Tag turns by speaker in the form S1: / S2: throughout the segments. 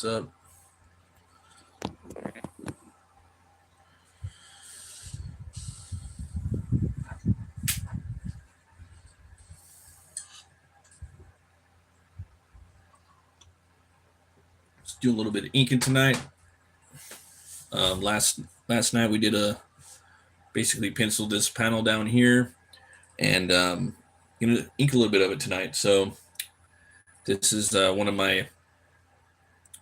S1: What's up? Let's do a little bit of inking tonight. Last night we did basically penciled this panel down here, and gonna ink a little bit of it tonight. So this is one of my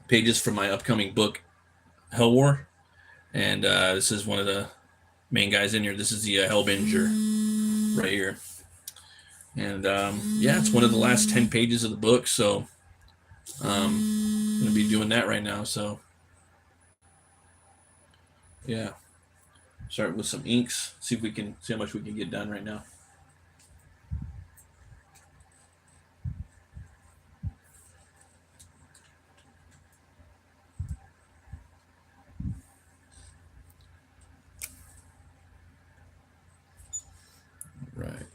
S1: pages from my upcoming book, Helwär, and this is one of the main guys in here. This is the Helbinger right here, and yeah, it's one of the last 10 pages of the book. So I'm gonna be doing that right now. So yeah, start with some inks. See how much we can get done right now. Right.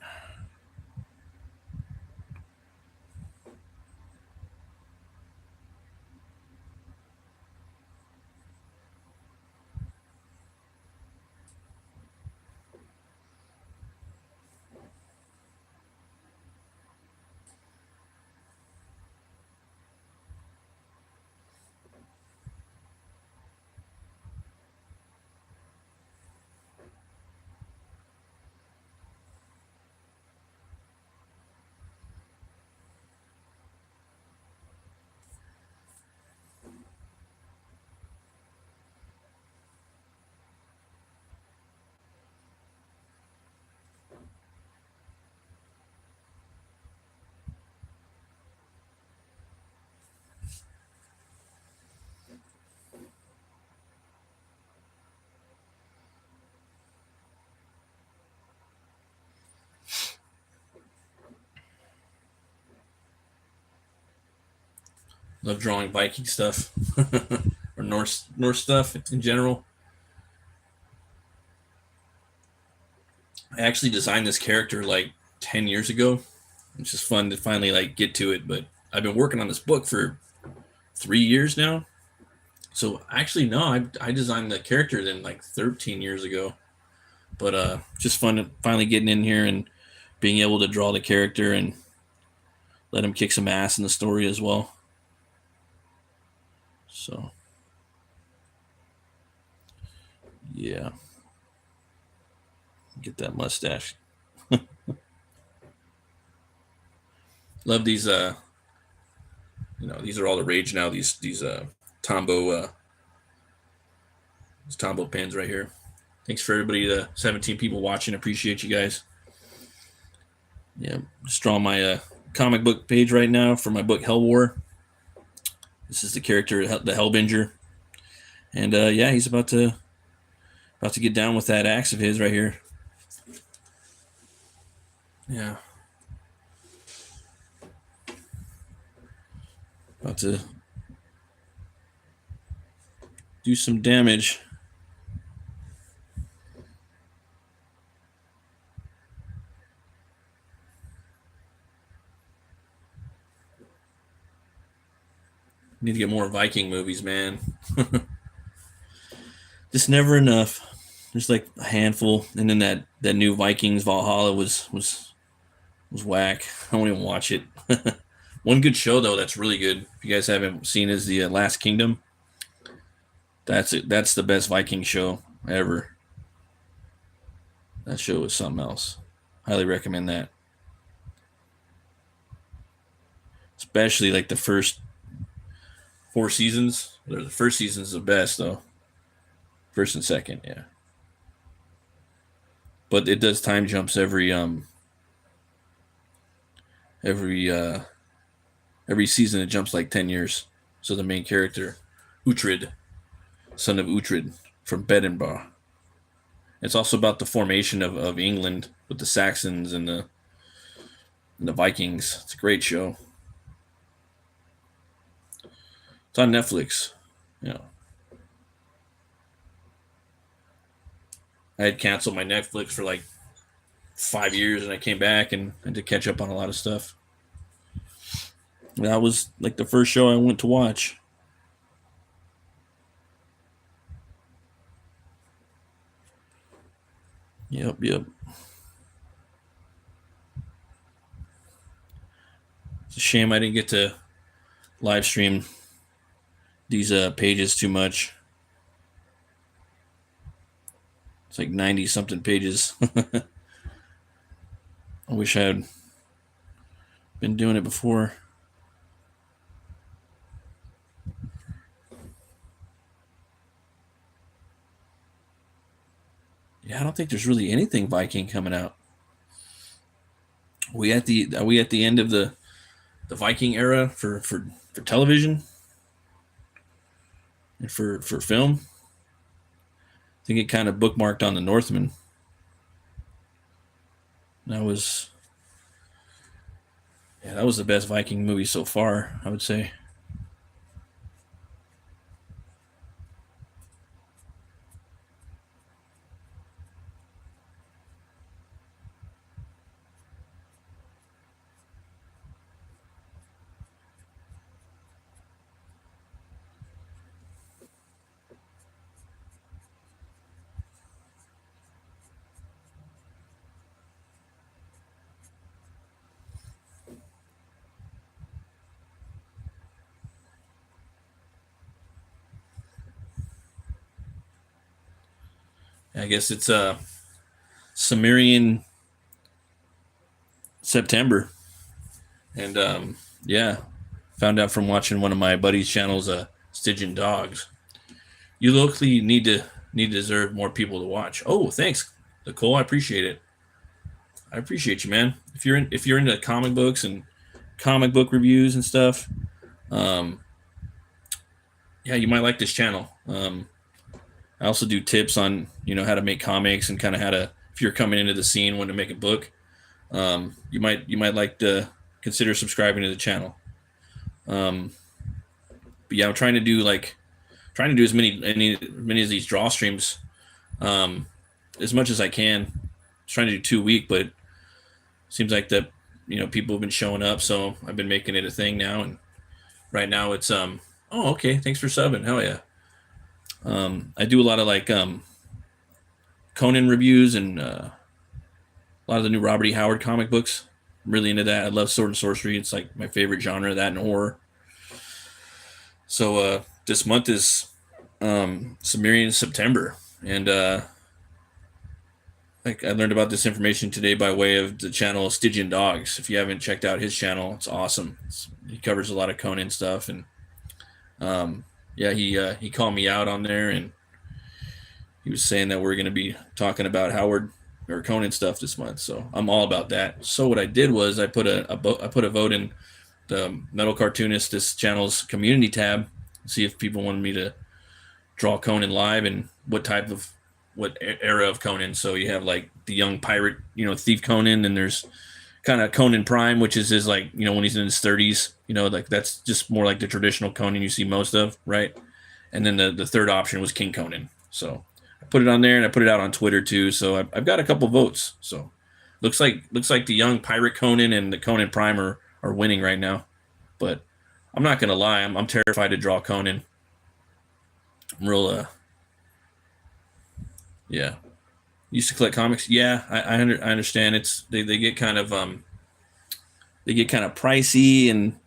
S1: Love drawing Viking stuff or Norse stuff in general. I actually designed this character like 10 years ago. It's just fun to finally like get to it, but I've been working on this book for 3 years now. So actually no, I designed the character then like 13 years ago. But just fun to finally getting in here and being able to draw the character and let him kick some ass in the story as well. So yeah. Get that mustache. Love these these are all the rage now, these Tombow these Tombow pens right here. Thanks for everybody, the 17 people watching. Appreciate you guys. Yeah, just drawing my comic book page right now for my book Helwär. This is the character, the Helbinger, and yeah, he's about to get down with that axe of his right here. Yeah, about to do some damage. Need to get more Viking movies, man. Just never enough. There's like a handful, and then that new Vikings Valhalla was whack. I won't even watch it. One good show though that's really good, if you guys haven't seen, is the Last Kingdom. That's it. That's the best Viking show ever. That show is something else. Highly recommend that. Especially like the first 4 seasons. The first season's the best though. First and second, yeah. But it does time jumps every season. It jumps like 10 years. So the main character, Uhtred, son of Uhtred from Bedinbar. It's also about the formation of England with the Saxons and the Vikings. It's a great show. It's on Netflix. Yeah. I had canceled my Netflix for like 5 years, and I came back and had to catch up on a lot of stuff. That was like the first show I went to watch. Yep. It's a shame I didn't get to live stream these pages too much. It's like 90 something pages. I wish I had been doing it before. Yeah, I don't think there's really anything Viking coming out. Are we at the end of the Viking era for television and for film? I think it kind of bookmarked on the Northman. That was the best Viking movie so far, I would say. I guess it's Sumerian September, and yeah, found out from watching one of my buddy's channels, Stygian Dogs. You locally need to deserve more people to watch. Oh, thanks, Nicole. I appreciate it. I appreciate you, man. If you're into comic books and comic book reviews and stuff, um, yeah, you might like this channel. I also do tips on how to make comics and kind of how to, if you're coming into the scene when to make a book, you might like to consider subscribing to the channel. But yeah, I'm trying to do as many of these draw streams as much as I can. I'm trying to do 2 a week, but it seems like that people have been showing up, so I've been making it a thing now. And right now it's oh, okay, thanks for subbing. Hell yeah. I do a lot of Conan reviews and a lot of the new Robert E. Howard comic books. I'm really into that. I love sword and sorcery. It's like my favorite genre, that and horror. So this month is Sumerian September, and I learned about this information today by way of the channel Stygian Dogs. If you haven't checked out his channel, it's awesome. He covers a lot of Conan stuff, and yeah, he called me out on there, and he was saying that we're going to be talking about Howard or Conan stuff this month. So I'm all about that. So what I did was I put a vote in the Metal Cartoonist, this channel's community tab, see if people wanted me to draw Conan live and what era of Conan. So you have like the young pirate, thief Conan, and there's kind of Conan Prime, which is his when he's in his 30s, that's just more like the traditional Conan you see most of, right? And then the third option was King Conan. So I put it on there, and I put it out on Twitter too. So I've got a couple votes. So looks like the young pirate Conan and the Conan Prime are winning right now. But I'm not gonna lie, I'm terrified to draw Conan. I'm real yeah. Used to collect comics. Yeah, I understand. They get kind of pricey, and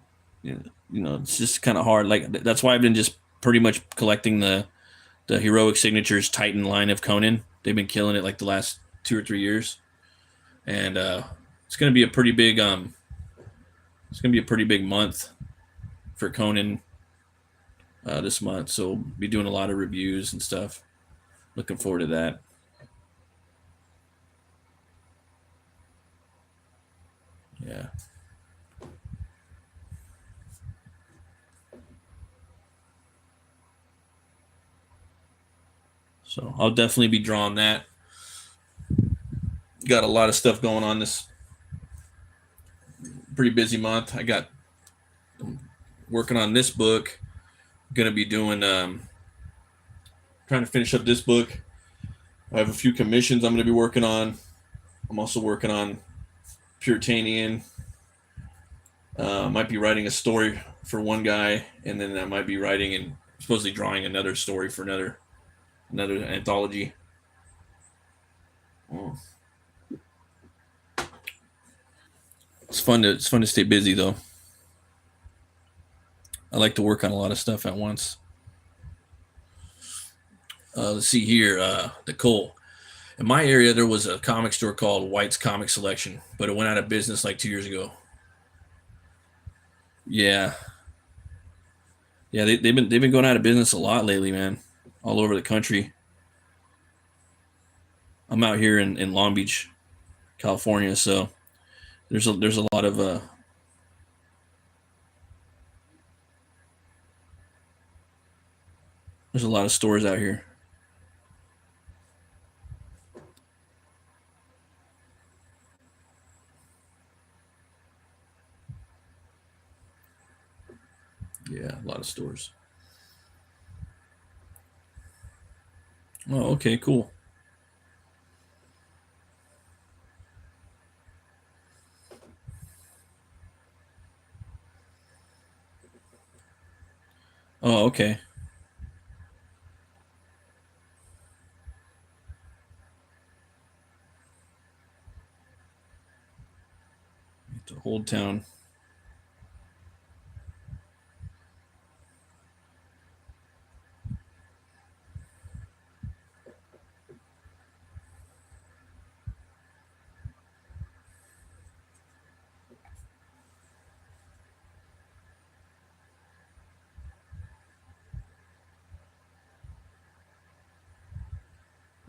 S1: it's just kind of hard. Like that's why I've been just pretty much collecting the Heroic Signatures Titan line of Conan. They've been killing it like the last 2 or 3 years, and it's gonna be a pretty big month for Conan this month. So we'll be doing a lot of reviews and stuff. Looking forward to that. Yeah. So I'll definitely be drawing that. Got a lot of stuff going on this pretty busy month. I'm working on this book. Going to be doing trying to finish up this book. I have a few commissions I'm going to be working on. I'm also working on Puritanian. Might be writing a story for one guy, and then I might be writing and supposedly drawing another story for another anthology. Mm. It's fun to stay busy though. I like to work on a lot of stuff at once. Let's see here, Nicole. In my area, there was a comic store called White's Comic Selection, but it went out of business like 2 years ago. Yeah, yeah, they've been going out of business a lot lately, man, all over the country. I'm out here in Long Beach, California, so there's a lot of there's a lot of stores out here. Yeah, a lot of stores. Oh, okay, cool. Oh, okay. To Old Town.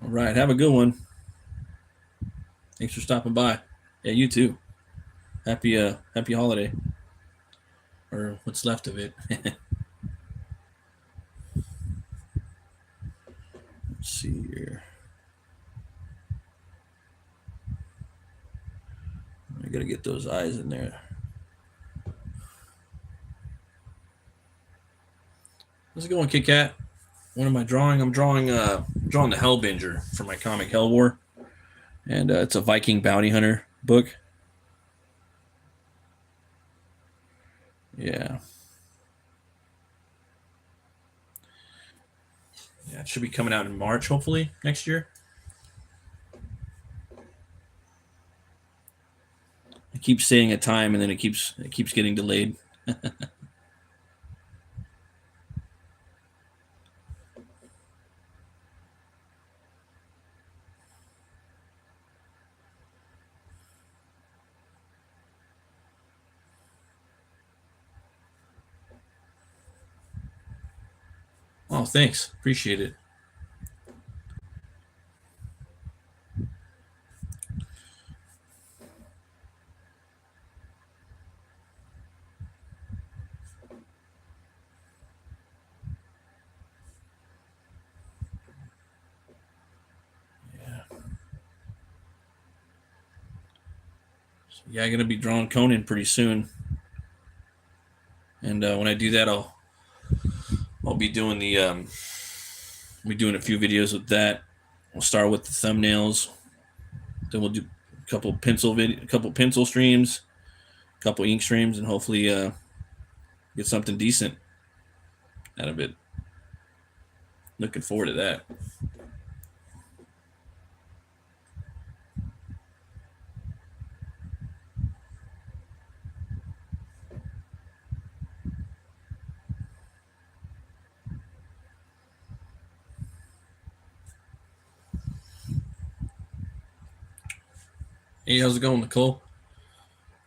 S1: All right, have a good one. Thanks for stopping by. Yeah, you too. Happy holiday, or what's left of it. Let's see here. I gotta get those eyes in there. How's it going, Kit Kat? What am I drawing? I'm drawing the Helbinger for my comic Helwär, and it's a Viking bounty hunter book. Yeah, yeah, it should be coming out in March, hopefully next year. I keep saying a time, and then it keeps getting delayed. Oh, thanks, appreciate it. Yeah, so, yeah, I'm gonna be drawing Conan pretty soon, and when I do that, I'll be doing I'll be doing a few videos with that. We'll start with the thumbnails, then we'll do a couple pencil streams, a couple ink streams, and hopefully get something decent out of it. Looking forward to that. Hey, how's it going, Nicole?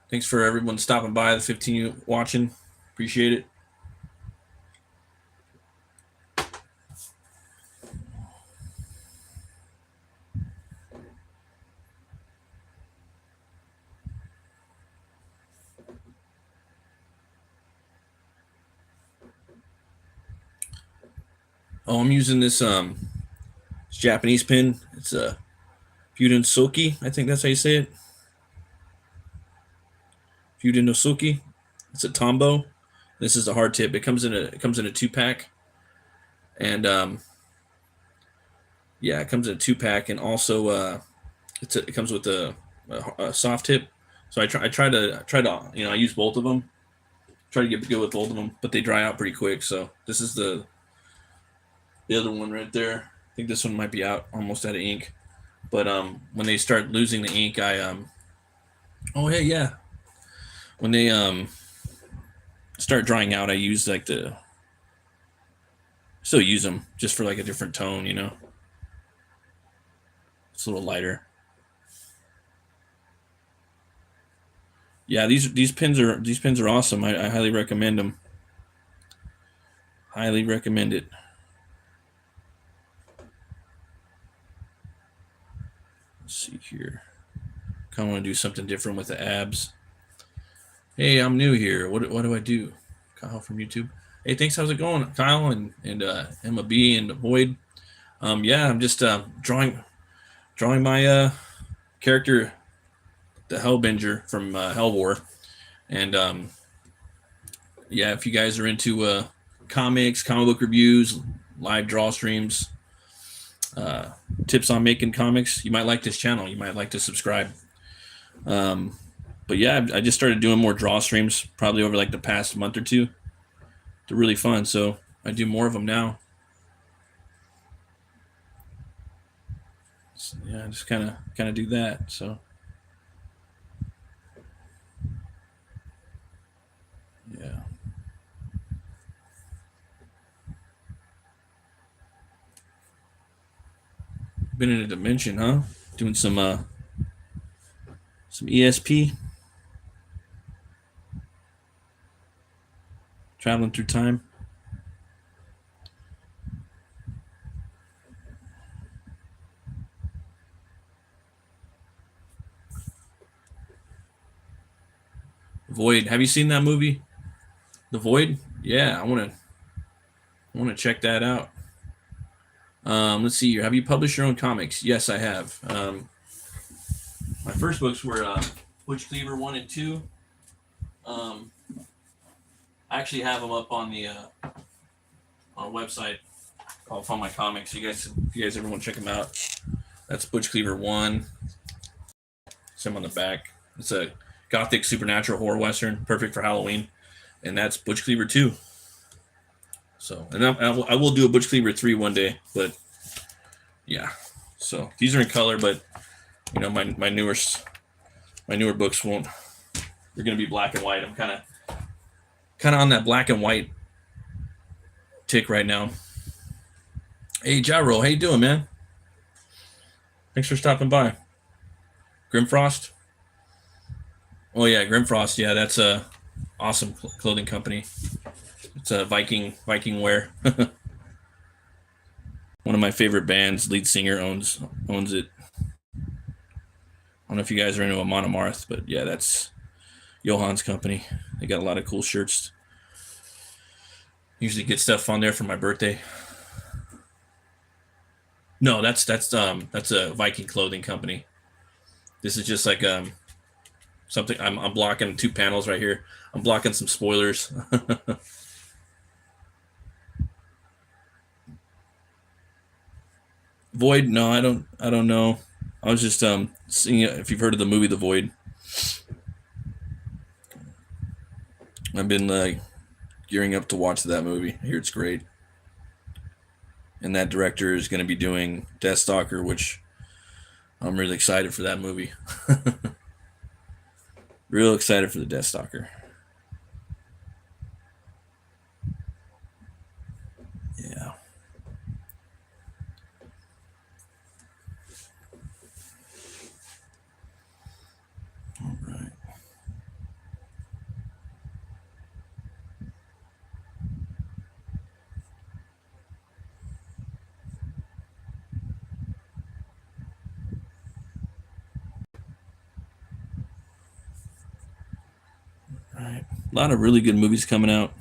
S1: Thanks for everyone stopping by, the 15 you watching. Appreciate it. Oh, I'm using this Japanese pen. It's a Fuden Soki. I think that's how you say it. Fuden no Soki. It's a Tombow. This is a hard tip. It comes in a 2 pack, and yeah, it comes in a 2 pack, and also it comes with a soft tip. So I try to I use both of them. Try to get good with both of them, but they dry out pretty quick. So this is the other one right there. I think this one might be out almost out of ink. But when they start losing the ink, oh hey yeah, when they start drying out, I use like still use them just for like a different tone, you know. It's a little lighter. Yeah, these pens are awesome. I highly recommend them. Highly recommend it. Let's see here. Kind of want to do something different with the abs. Hey, I'm new here. What do I do? Kyle from YouTube. Hey, thanks. How's it going, Kyle and Emma B and Void? Yeah, I'm just drawing my character, the Helbinger from Helwär, and yeah, if you guys are into comics, comic book reviews, live draw streams, tips on making comics, you might like this channel. You might like to subscribe. But yeah, I just started doing more draw streams probably over like the past month or two. They're really fun, so I do more of them now. So, yeah, I just kind of do that. So yeah. Been in a dimension, huh? Doing some ESP. Traveling through time. Void. Have you seen that movie? The Void? Yeah, I want to check that out. Let's see here. Have you published your own comics? Yes, I have. My first books were Butch Cleaver 1 and 2. I actually have them up on the on a website called Find My Comics. If you guys ever want to check them out, that's Butch Cleaver 1. Some on the back. It's a gothic supernatural horror western, perfect for Halloween. And that's Butch Cleaver 2. So, and I will do a Butch Cleaver 3 one day, but yeah. So these are in color, but you know, my newer books won't. They're gonna be black and white. I'm kind of on that black and white tick right now. Hey Gyro, how you doing, man? Thanks for stopping by. Grimfrost. Oh yeah, Grimfrost. Yeah, that's a awesome clothing company. It's a Viking wear. One of my favorite bands, lead singer owns it. I don't know if you guys are into Amon Amarth, but yeah, that's Johan's company. They got a lot of cool shirts. Usually get stuff on there for my birthday. No, that's a Viking clothing company. This is just like something. I'm blocking 2 panels right here. I'm blocking some spoilers. Void? No, I don't know. I was just seeing if you've heard of the movie The Void. I've been gearing up to watch that movie. I hear it's great. And that director is going to be doing Deathstalker, which I'm really excited for that movie. Real excited for the Deathstalker. Yeah. All right. All right. A lot of really good movies coming out.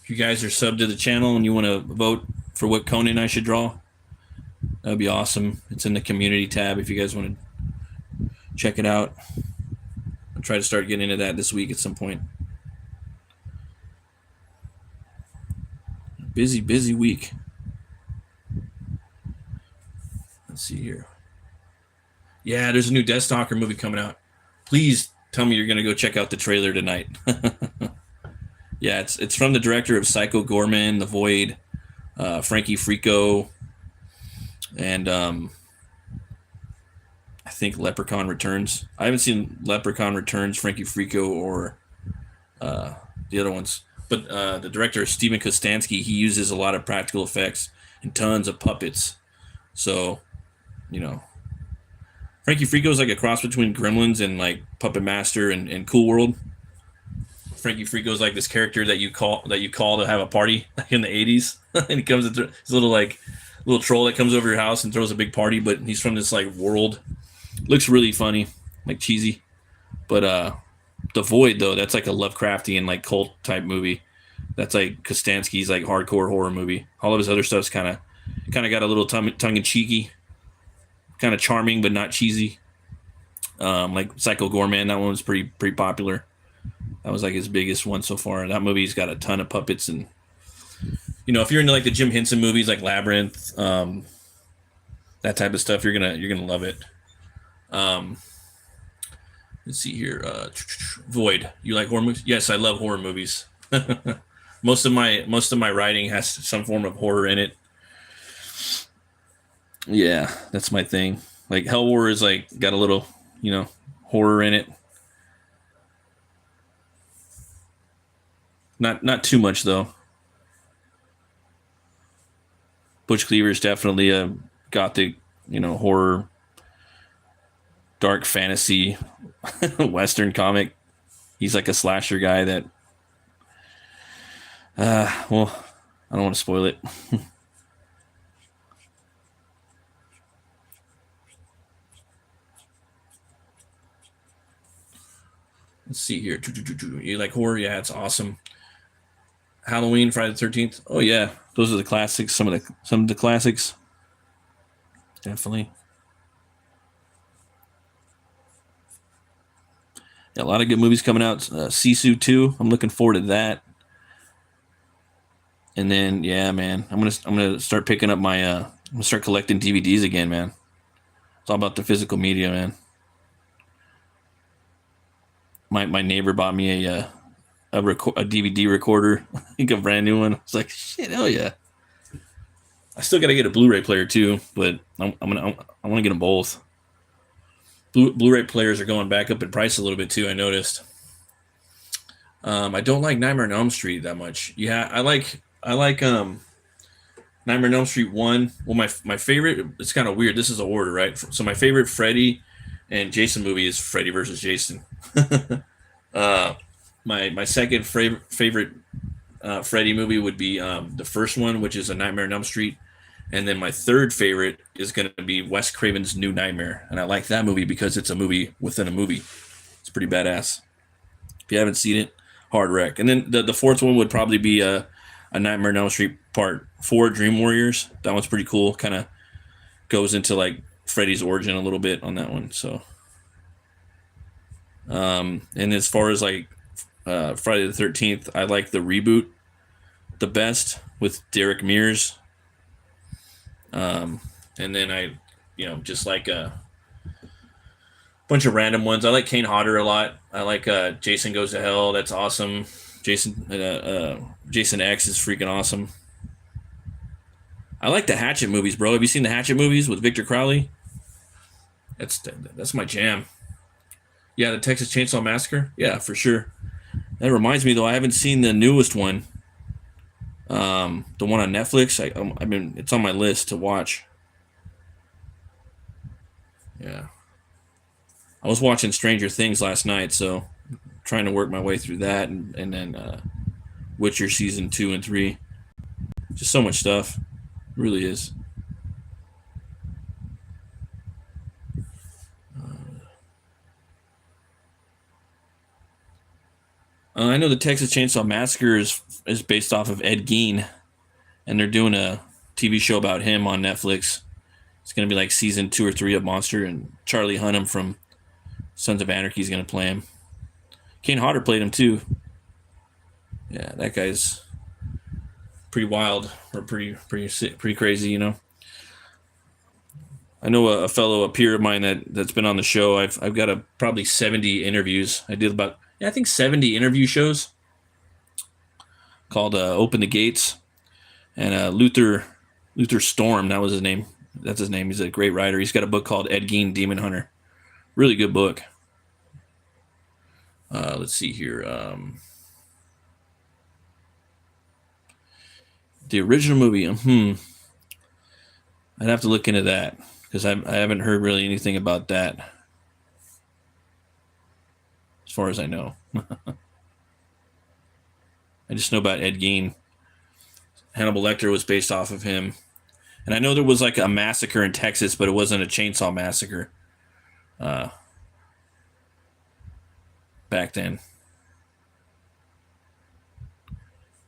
S1: If you guys are subbed to the channel and you want to vote for what Conan I should draw, that would be awesome. It's in the community tab if you guys want to check it out. I'll try to start getting into that this week at some point. Busy week. Let's see here. Yeah, there's a new Deathstalker movie coming out. Please tell me you're going to go check out the trailer tonight. Yeah, it's from the director of Psycho Gorman, The Void, Frankie Frico, and I think Leprechaun Returns. I haven't seen Leprechaun Returns, Frankie Frico, or the other ones. But the director, Steven Kostanski, he uses a lot of practical effects and tons of puppets. So, you know, Frankie Frico is like a cross between Gremlins and like Puppet Master and Cool World. Frankie Frico is like this character that you call to have a party in the 80s, and he comes and he's a little troll that comes over your house and throws a big party. But he's from this like world. Looks really funny, like cheesy. But The Void, though, that's like a Lovecraftian like cult type movie. That's like Kostanski's like hardcore horror movie. All of his other stuff's kind of got a little tongue in cheeky, kind of charming but not cheesy. Like Psycho Goreman, that one was pretty popular. That was like his biggest one so far. That movie's got a ton of puppets, and if you're into like the Jim Henson movies, like Labyrinth, that type of stuff, you're gonna love it. Let's see here. Void. You like horror movies? Yes, I love horror movies. most of my writing has some form of horror in it. Yeah, that's my thing. Like Helwär is like got a little, horror in it. Not too much though. Butch Cleaver is definitely a gothic, horror, dark fantasy, Western comic. He's like a slasher guy that, well, I don't want to spoil it. Let's see here. You like horror? Yeah, it's awesome. Halloween, Friday the 13th. Oh yeah, those are the classics. Some of the classics. Definitely. Yeah, a lot of good movies coming out. Sisu 2. I'm looking forward to that. And then yeah, man, I'm gonna start picking up my I'm gonna start collecting DVDs again, man. It's all about the physical media, man. My neighbor bought me a DVD recorder, I think a brand new one. It's like shit, hell yeah. I still gotta get a Blu-ray player too, but I want to get them both. Blu-ray players are going back up in price a little bit too. I noticed. I don't like Nightmare on Elm Street that much. Yeah, I like Nightmare on Elm Street 1. Well, my favorite. It's kind of weird. This is a order, right? So my favorite Freddy and Jason movie is Freddy versus Jason. My second favorite Freddy movie would be the first one, which is A Nightmare on Elm Street. And then my third favorite is going to be Wes Craven's New Nightmare. And I like that movie because it's a movie within a movie. It's pretty badass. If you haven't seen it, hard wreck. And then the fourth one would probably be A Nightmare on Elm Street Part 4, Dream Warriors. That one's pretty cool. Kind of goes into like Freddy's origin a little bit on that one. So, and as far as like Friday the 13th, I like the reboot the best with Derek Mears. And then I, just like a bunch of random ones. I like Kane Hodder a lot. I like Jason Goes to Hell. That's awesome. Jason X is freaking awesome. I like the Hatchet movies, bro. Have you seen the Hatchet movies with Victor Crowley? That's my jam. Yeah, the Texas Chainsaw Massacre. Yeah, for sure. That reminds me though, I haven't seen the newest one. The one on Netflix. I mean, it's on my list to watch. Yeah. I was watching Stranger Things last night, so I'm trying to work my way through that, and then Witcher season 2 and 3. Just so much stuff. It really is. I know the Texas Chainsaw Massacre is based off of Ed Gein, and they're doing a TV show about him on Netflix. It's going to be like season 2 or 3 of Monster, and Charlie Hunnam from Sons of Anarchy is going to play him. Kane Hodder played him too. Yeah, that guy's pretty wild, or pretty crazy, I know a peer of mine that's been on the show. I've got probably 70 interviews. I did about, I think 70 interview shows called Open the Gates. And Luther Storm, that was his name. That's his name. He's a great writer. He's got a book called Ed Gein, Demon Hunter. Really good book. Let's see here. The original movie. I'd have to look into that because I haven't heard really anything about that, as far as I know. I just know about Ed Gein. Hannibal Lecter was based off of him. And I know there was like a massacre in Texas, but it wasn't a chainsaw massacre back then.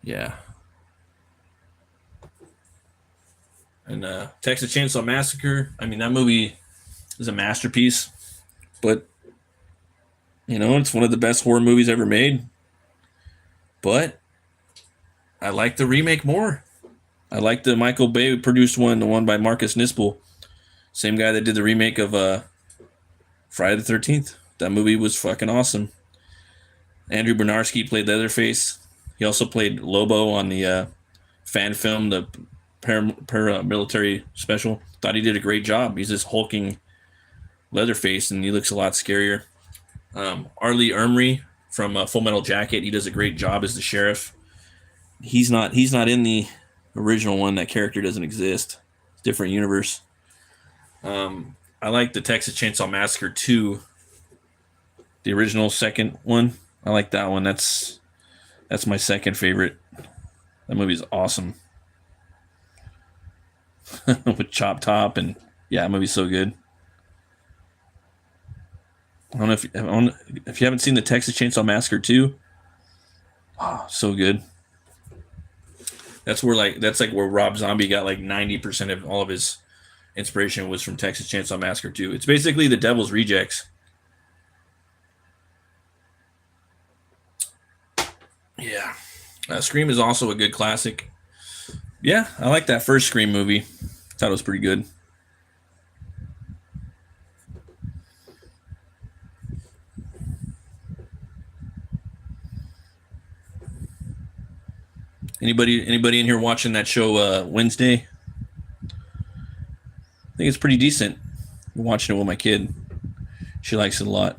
S1: Yeah. And Texas Chainsaw Massacre, I mean, that movie is a masterpiece. But, it's one of the best horror movies ever made. But I like the remake more. I like the Michael Bay produced one, the one by Marcus Nispel. Same guy that did the remake of Friday the 13th. That movie was fucking awesome. Andrew Bernarski played Leatherface. He also played Lobo on the fan film, the paramilitary special. Thought he did a great job. He's this hulking Leatherface, and he looks a lot scarier. R. Lee Ermey from Full Metal Jacket. He does a great job as the sheriff. He's not in the original one. That character doesn't exist. It's a different universe. I like the Texas Chainsaw Massacre 2. The original second one. I like that one. That's my second favorite. That movie's awesome. With Chop Top, and yeah, that movie's so good. I don't know if you haven't seen the Texas Chainsaw Massacre 2. Oh, so good. That's where Rob Zombie got like 90% of all of his inspiration was from Texas Chainsaw Massacre 2. It's basically the Devil's Rejects. Yeah. Scream is also a good classic. Yeah, I like that first Scream movie. Thought it was pretty good. Anybody in here watching that show Wednesday? I think it's pretty decent. I'm watching it with my kid. She likes it a lot.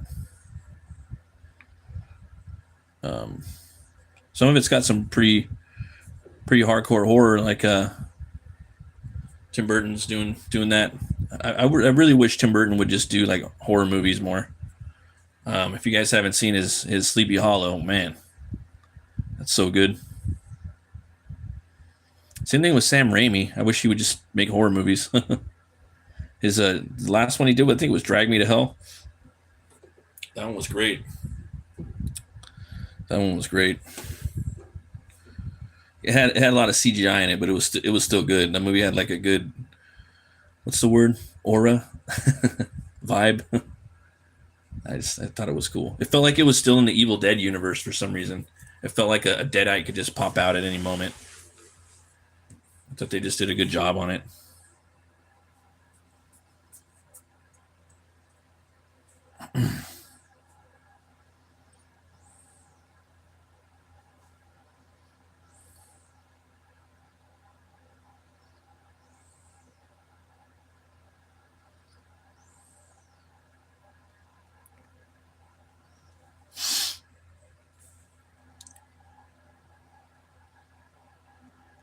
S1: Some of it's got some pretty hardcore horror, like Tim Burton's doing that. I really wish Tim Burton would just do like horror movies more. If you guys haven't seen his Sleepy Hollow, man, that's so good. Same thing with Sam Raimi. I wish he would just make horror movies. His last one he did, I think, was Drag Me to Hell. That one was great. It had a lot of CGI in it, but it was still good. That movie had like a good, what's the word? Aura, vibe. I thought it was cool. It felt like it was still in the Evil Dead universe for some reason. It felt like a Deadite could just pop out at any moment. I thought they just did a good job on it.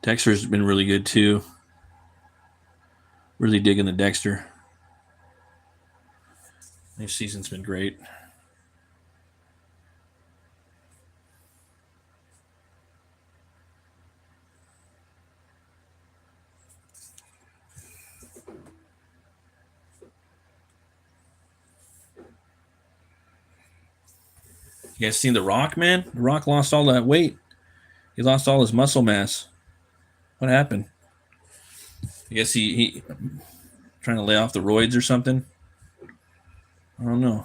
S1: Dexter's been really good too. Really digging the Dexter. This season's been great. You guys seen The Rock, man? The Rock lost all that weight. He lost all his muscle mass. What happened? I guess he trying to lay off the roids or something. I don't know.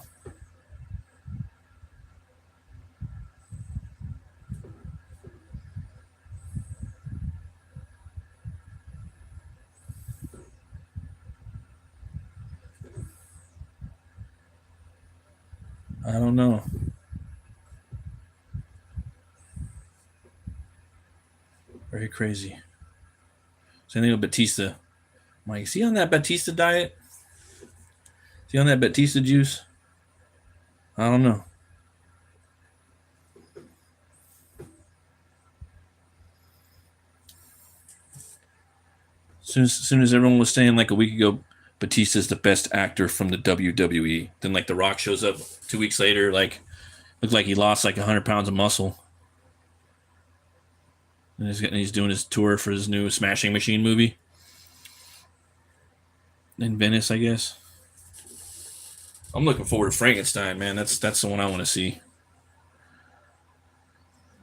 S1: I don't know. Very crazy. Same thing with Batista. I'm like, is he on that Batista diet? Is he on that Batista juice? I don't know. Soon as everyone was saying like a week ago, Batista's the best actor from the WWE. Then like The Rock shows up 2 weeks later, like looked like he lost like 100 pounds of muscle. And he's doing his tour for his new Smashing Machine movie in Venice, I guess. I'm looking forward to Frankenstein, man. That's the one I want to see.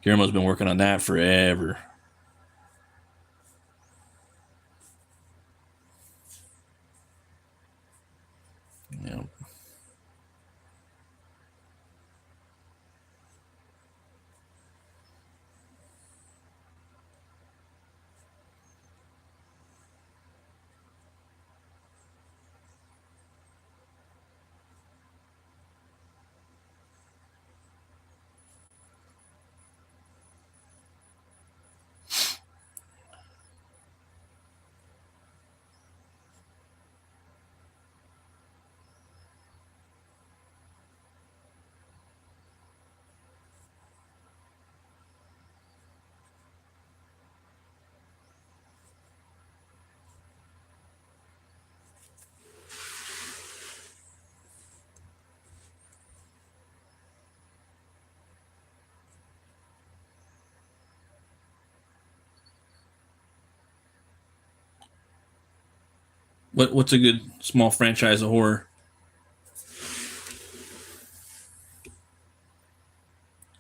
S1: Guillermo's been working on that forever. Yeah. What's a good small franchise of horror?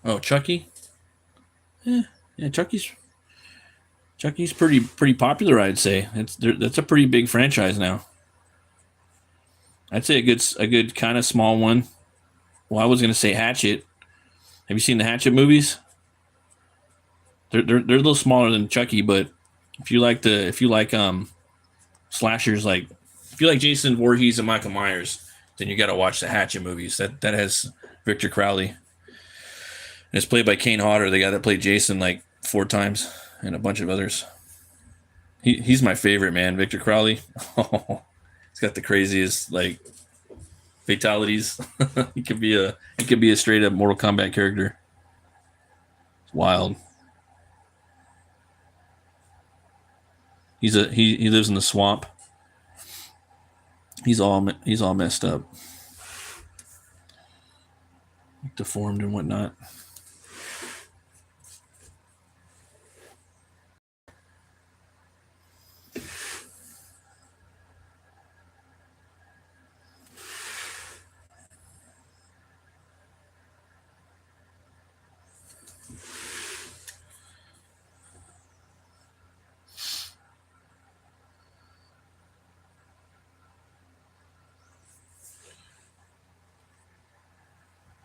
S1: Oh, Chucky. Yeah, Chucky's pretty popular. I'd say that's a pretty big franchise now. I'd say a good kind of small one. Well, I was gonna say Hatchet. Have you seen the Hatchet movies? They're a little smaller than Chucky, but if you like slashers, like if you like Jason Voorhees and Michael Myers, then you got to watch the Hatchet movies. That has Victor Crowley. And it's played by Kane Hodder, the guy that played Jason like 4 times, and a bunch of others. He's my favorite, man. Victor Crowley. Oh, he's got the craziest like fatalities. he could be a straight up Mortal Kombat character. It's wild. He lives in the swamp. He's all messed up, deformed and whatnot.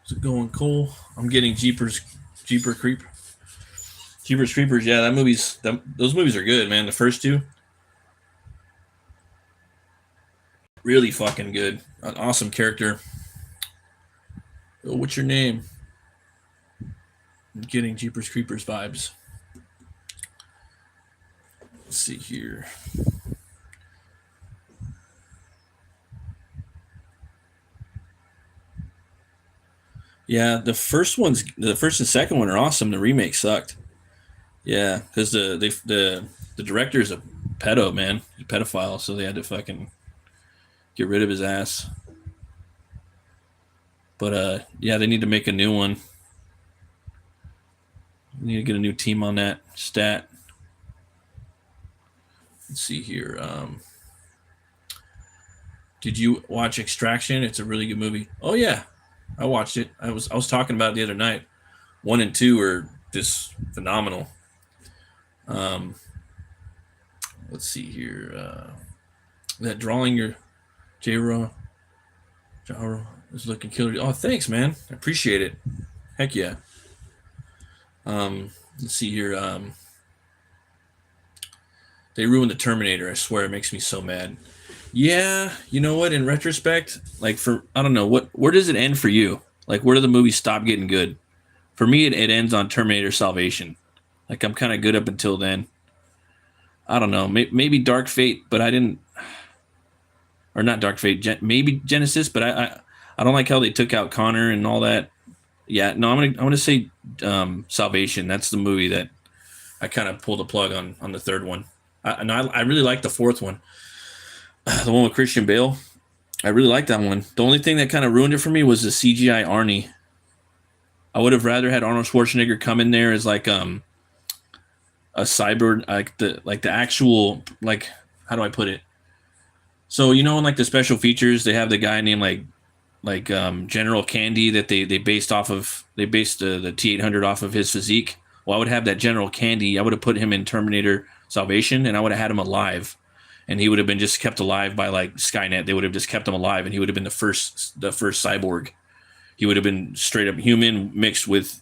S1: Is it going cool? I'm getting Jeepers Creepers. Yeah, those movies are good, man. The first two, really fucking good. An awesome character. Oh, what's your name? I'm getting Jeepers Creepers vibes. Let's see here. Yeah, the first and second one are awesome. The remake sucked. Yeah, because the director is a pedo, man. He's a pedophile, so they had to fucking get rid of his ass. But yeah, they need to make a new one. We need to get a new team on that stat. Let's see here. Did you watch Extraction? It's a really good movie. Oh yeah, I watched it. I was talking about it the other night. 1 and 2 are just phenomenal. Um, let's see here. That drawing your J-Raw is looking killer. Oh, thanks, man. I appreciate it. Heck yeah. Let's see here. They ruined the Terminator. I swear, it makes me so mad. Yeah, you know what? In retrospect, like I don't know where does it end for you? Like, where do the movies stop getting good? For me, it ends on Terminator Salvation. Like, I'm kind of good up until then. I don't know, maybe Dark Fate, but I didn't, or not Dark Fate, maybe Genesis, but I don't like how they took out Connor and all that. Yeah, no, I'm gonna say Salvation. That's the movie that I kind of pulled the plug on the third one. I really like the fourth one, the one with Christian Bale. I really like that one. The only thing that kind of ruined it for me was the CGI Arnie. I would have rather had Arnold Schwarzenegger come in there as like a cyber, like the actual, like, how do I put it? So you know in like the special features they have the guy named like General Candy that they based off of, they based the T-800 off of his physique. Well, I would have that General Candy. I would have put him in Terminator Salvation, and I would have had him alive, and he would have been just kept alive by like Skynet. They would have just kept him alive, and he would have been the first cyborg. He would have been straight up human mixed with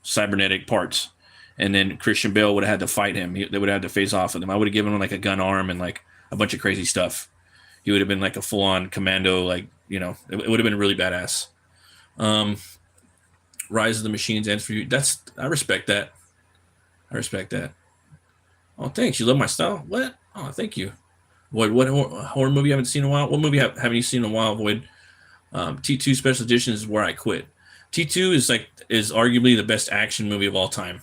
S1: cybernetic parts, and then Christian Bale would have had to fight him. They would have had to face off with him. I would have given him like a gun arm and like a bunch of crazy stuff. He would have been like a full on commando, like, you know, it would have been really badass. Rise of the Machines ends for you. I respect that. I respect that. Oh, thanks. You love my style. What? Oh, thank you. What horror movie you haven't seen in a while? What movie haven't you seen in a while, Void? T2 Special Edition is where I quit. T2 is arguably the best action movie of all time.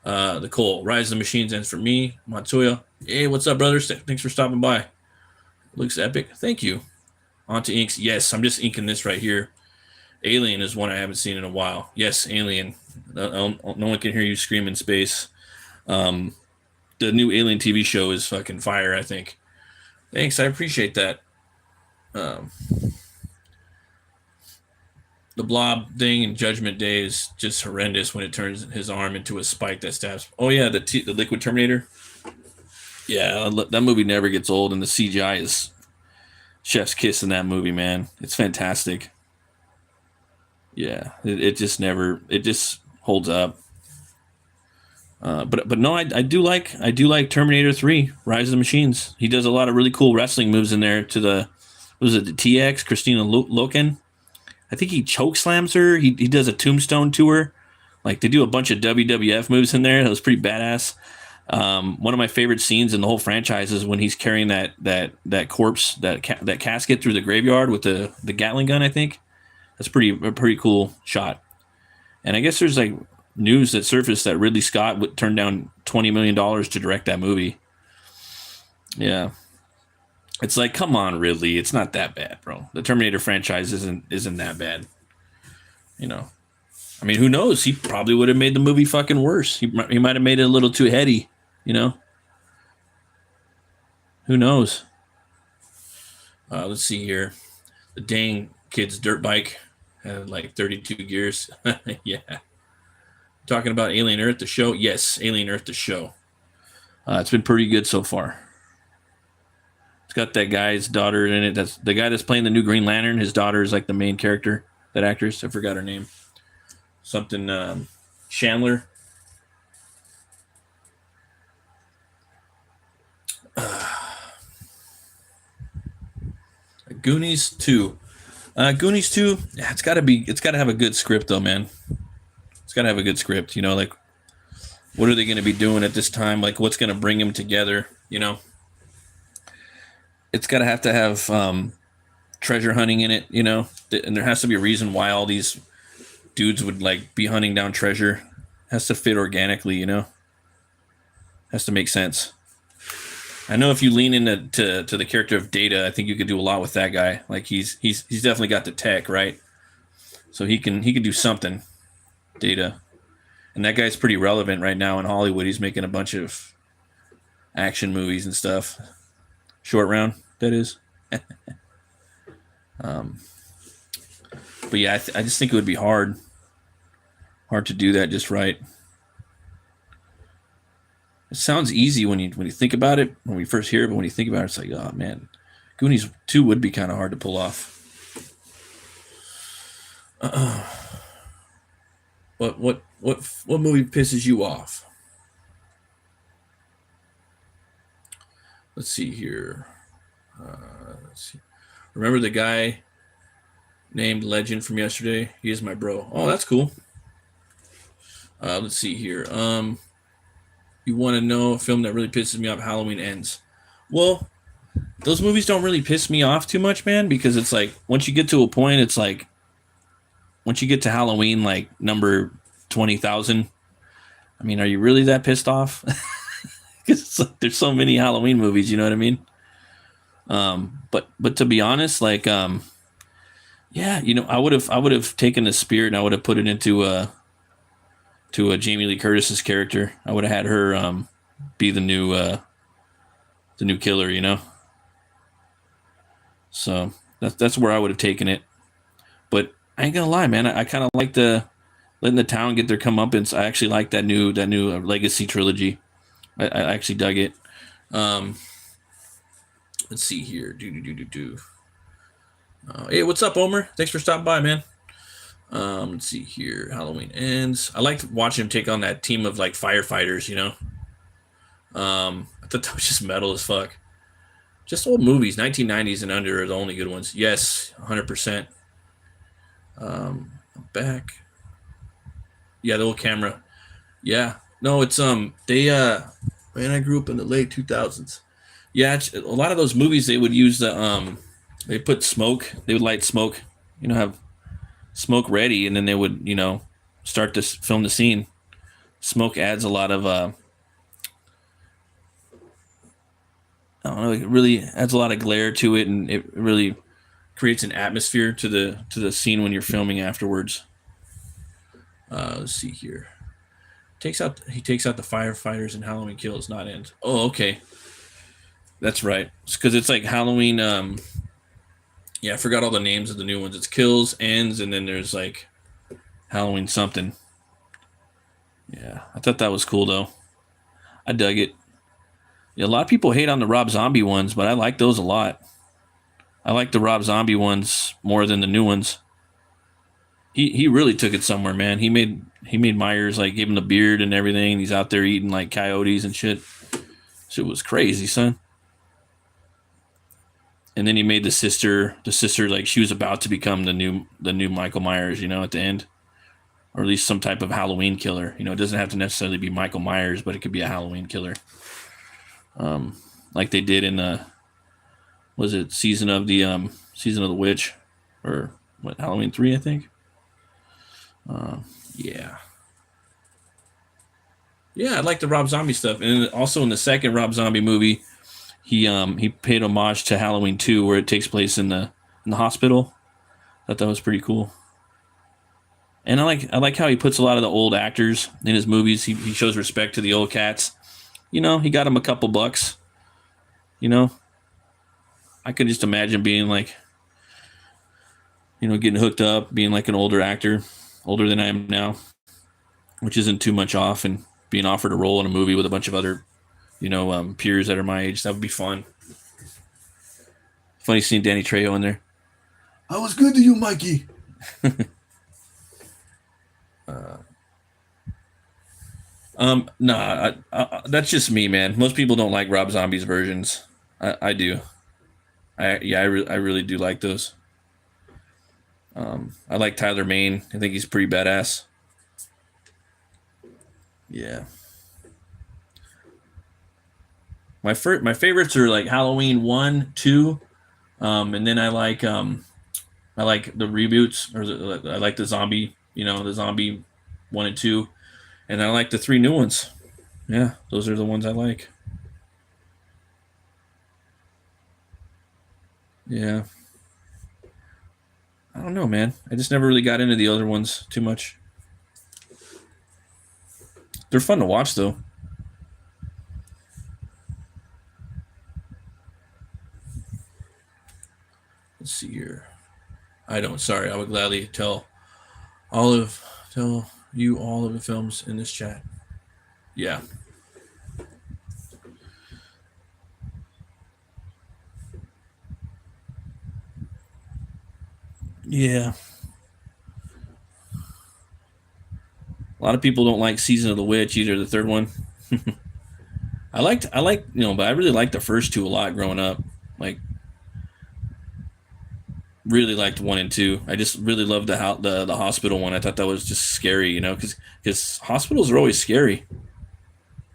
S1: The Cole Rise of the Machines ends for me, Montoya. Hey, what's up, brothers? Thanks for stopping by. Looks epic. Thank you. On to inks. Yes, I'm just inking this right here. Alien is one I haven't seen in a while. Yes, Alien. No one can hear you scream in space. The new Alien TV show is fucking fire, I think. Thanks, I appreciate that. The Blob thing in Judgment Day is just horrendous when it turns his arm into a spike that stabs. Oh yeah, the Liquid Terminator. Yeah, that movie never gets old, and the CGI is chef's kiss in that movie, man. It's fantastic. Yeah, it just holds up. But no, I do like Terminator 3, Rise of the Machines. He does a lot of really cool wrestling moves in there to the TX, Christina Loken. I think he choke slams her. He does a tombstone to her. Like, they do a bunch of WWF moves in there. That was pretty badass. One of my favorite scenes in the whole franchise is when he's carrying that corpse, that casket through the graveyard with the Gatling gun, I think. That's a pretty cool shot. And I guess there's like news that surfaced that Ridley Scott would turn down $20 million to direct that movie. Yeah. It's like, come on, Ridley. It's not that bad, bro. The Terminator franchise isn't that bad. You know. I mean, who knows? He probably would have made the movie fucking worse. He might have made it a little too heady, you know? Who knows? Let's see here. The dang kid's dirt bike had like 32 gears. Yeah. Talking about Alien Earth, the show? Yes, Alien Earth, the show. It's been pretty good so far. It's got that guy's daughter in it. That's the guy that's playing the new Green Lantern. His daughter is like the main character, that actress. I forgot her name. Something Chandler. Goonies 2. Goonies 2, yeah, it's got to have a good script though, man. It's got to have a good script, you know, like what are they going to be doing at this time? Like what's going to bring them together, you know? It's got to have treasure hunting in it, you know? And there has to be a reason why all these dudes would like be hunting down treasure. It has to fit organically, you know? Has to make sense. I know if you lean into to the character of Data, I think you could do a lot with that guy. Like he's definitely got the tech, right? So he can do something. Data, and that guy's pretty relevant right now in Hollywood. He's making a bunch of action movies and stuff. Short Round, that is. But yeah, I just think it would be hard to do that just right. It sounds easy when you think about it, when we first hear it, but when you think about it, it's like, oh man, Goonies 2 would be kind of hard to pull off. What movie pisses you off? Let's see here. Let's see. Remember the guy named Legend from yesterday? He is my bro. Oh, that's cool. Let's see here. You want to know a film that really pisses me off? Halloween Ends. Well, those movies don't really piss me off too much, man, because it's like once you get to a point, it's like once you get to Halloween, like number 20,000. I mean, are you really that pissed off? Because like, there's so many Halloween movies, you know what I mean? But to be honest, like yeah, I would have taken the spirit and I would have put it into a Jamie Lee Curtis's character. I would have had her be the new killer, you know. So that's where I would have taken it. But I ain't gonna lie, man. I kind of like the letting the town get their comeuppance. I actually like that new Legacy trilogy. I actually dug it. Um, let's see here. Do. Hey, what's up, Omer? Thanks for stopping by, man. Let's see here. Halloween Ends. I liked watching him take on that team of like firefighters. You know. I thought that was just metal as fuck. Just old movies, 1990s and under are the only good ones. Yes, 100%. Back. Yeah, the old camera. Yeah. No, it's they man, I grew up in the late 2000s. Yeah, a lot of those movies they would use they put smoke, they would light smoke, have smoke ready and then they would, start to film the scene. Smoke adds a lot of I don't know, it really adds a lot of glare to it and it really creates an atmosphere to the scene when you're filming afterwards. Let's see here. He takes out the firefighters and Halloween Kills, not Ends. Oh, okay. That's right. Because it's like Halloween. Yeah, I forgot all the names of the new ones. It's Kills, Ends, and then there's like Halloween something. Yeah, I thought that was cool though. I dug it. Yeah, a lot of people hate on the Rob Zombie ones, but I like those a lot. I like the Rob Zombie ones more than the new ones. He really took it somewhere, man. He made Myers like gave him the beard and everything. He's out there eating like coyotes and shit. Shit was crazy, son. And then he made the sister like she was about to become the new Michael Myers, at the end, or at least some type of Halloween killer. It doesn't have to necessarily be Michael Myers, but it could be a Halloween killer. Like they did in the was it season of the witch, or what, Halloween 3, I think. Yeah. Yeah, I like the Rob Zombie stuff, and also in the second Rob Zombie movie, he paid homage to Halloween 2, where it takes place in the hospital. Thought that was pretty cool. And I like how he puts a lot of the old actors in his movies. He shows respect to the old cats. He got him a couple bucks. I could just imagine being like, getting hooked up, being like an older actor, older than I am now, which isn't too much off, and being offered a role in a movie with a bunch of other, peers that are my age. That would be fun. Funny seeing Danny Trejo in there. I was good to you, Mikey. Nah, that's just me, man. Most people don't like Rob Zombie's versions. I do. I really do like those. I like Tyler Mane. I think he's pretty badass. Yeah. My favorites are like Halloween 1, 2, and then I like the reboots, I like the zombie, the zombie 1 and 2, and I like the 3 new ones. Yeah, those are the ones I like. Yeah. I don't know, man. I just never really got into the other ones too much. They're fun to watch, though. Let's see here. I don't. Sorry, I would gladly tell you all of the films in this chat. Yeah. Yeah. A lot of people don't like Season of the Witch either, the third one. But I really liked the first two a lot growing up. Like, really liked 1 and 2. I just really loved the hospital one. I thought that was just scary, because hospitals are always scary.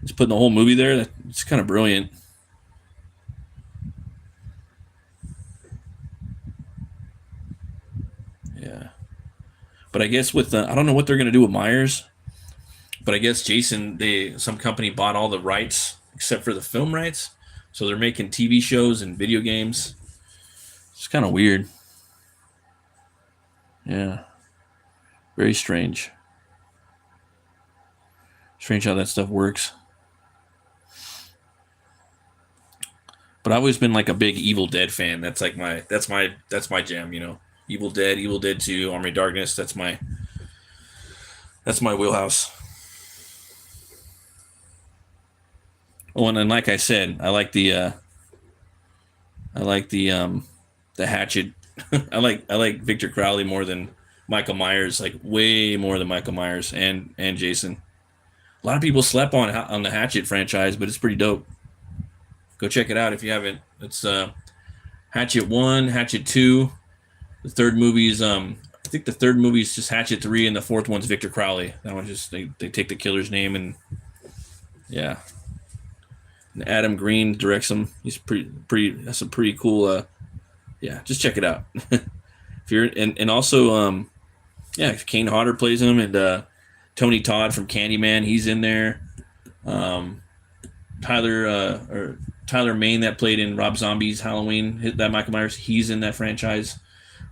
S1: Just putting the whole movie there. It's kind of brilliant. Yeah. But I guess with I don't know what they're gonna do with Myers. But I guess Jason, some company bought all the rights except for the film rights, so they're making TV shows and video games. It's kind of weird. Yeah, very strange. Strange how that stuff works. But I've always been like a big Evil Dead fan. That's my jam. You know, Evil Dead, Evil Dead 2, Army of Darkness. That's my wheelhouse. Oh, and then like I said, I like the Hatchet. I like Victor Crowley more than Michael Myers, like way more than Michael Myers and Jason. A lot of people slept on the Hatchet franchise, but it's pretty dope. Go check it out if you haven't. It's Hatchet 1, Hatchet 2. The third movie is I think the third movie is just Hatchet 3, and the fourth one's Victor Crowley. That one just they take the killer's name, and yeah. And Adam Green directs them. He's pretty. That's a pretty cool. Yeah, just check it out. If you're and also yeah, Kane Hodder plays him, and Tony Todd from Candyman, he's in there. Tyler Maine that played in Rob Zombie's Halloween, that Michael Myers, he's in that franchise.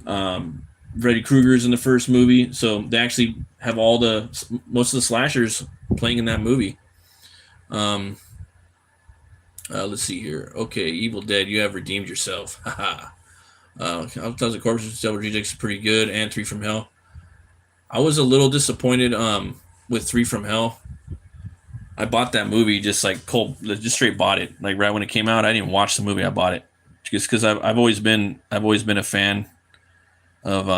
S1: Freddy Krueger's in the first movie, so they actually have most of the slashers playing in that movie. Let's see here. Okay, Evil Dead, you have redeemed yourself. Haha. Thousand Corpses, Double Rejects is pretty good, and Three from Hell. I was a little disappointed with Three from Hell. I bought that movie just like cold, just straight bought it. Like right when it came out, I didn't even watch the movie. I bought it just because I've always been a fan of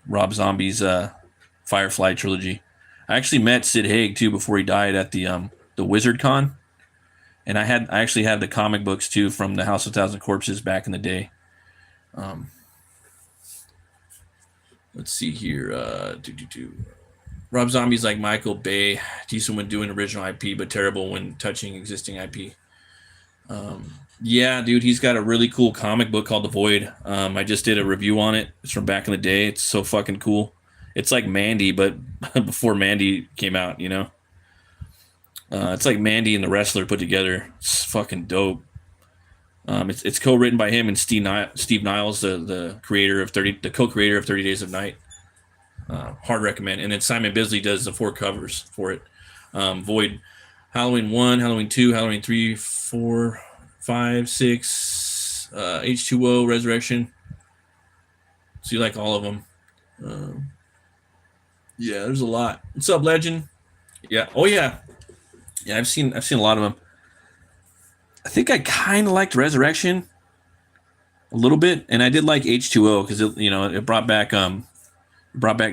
S1: Rob Zombie's Firefly trilogy. I actually met Sid Haig too before he died at the Wizard Con, and I actually had the comic books too from the House of Thousand Corpses back in the day. Let's see here. Rob Zombie's like Michael Bay, decent when doing original IP, but terrible when touching existing IP. Yeah, dude, he's got a really cool comic book called The Void. I just did a review on it. It's from back in the day. It's so fucking cool. It's like Mandy, but before Mandy came out, you know? It's like Mandy and the Wrestler put together. It's fucking dope. It's co-written by him and Steve Niles, the co-creator of 30 Days of Night. Hard recommend. And then Simon Bisley does the 4 covers for it. Void, Halloween 1, Halloween 2, Halloween 3, 4, 5, 6, H2O, Resurrection. So you like all of them. Yeah, there's a lot. What's up, Legend? Yeah. Oh yeah. Yeah, I've seen a lot of them. I think I kind of liked Resurrection a little bit, and I did like H2O because it brought back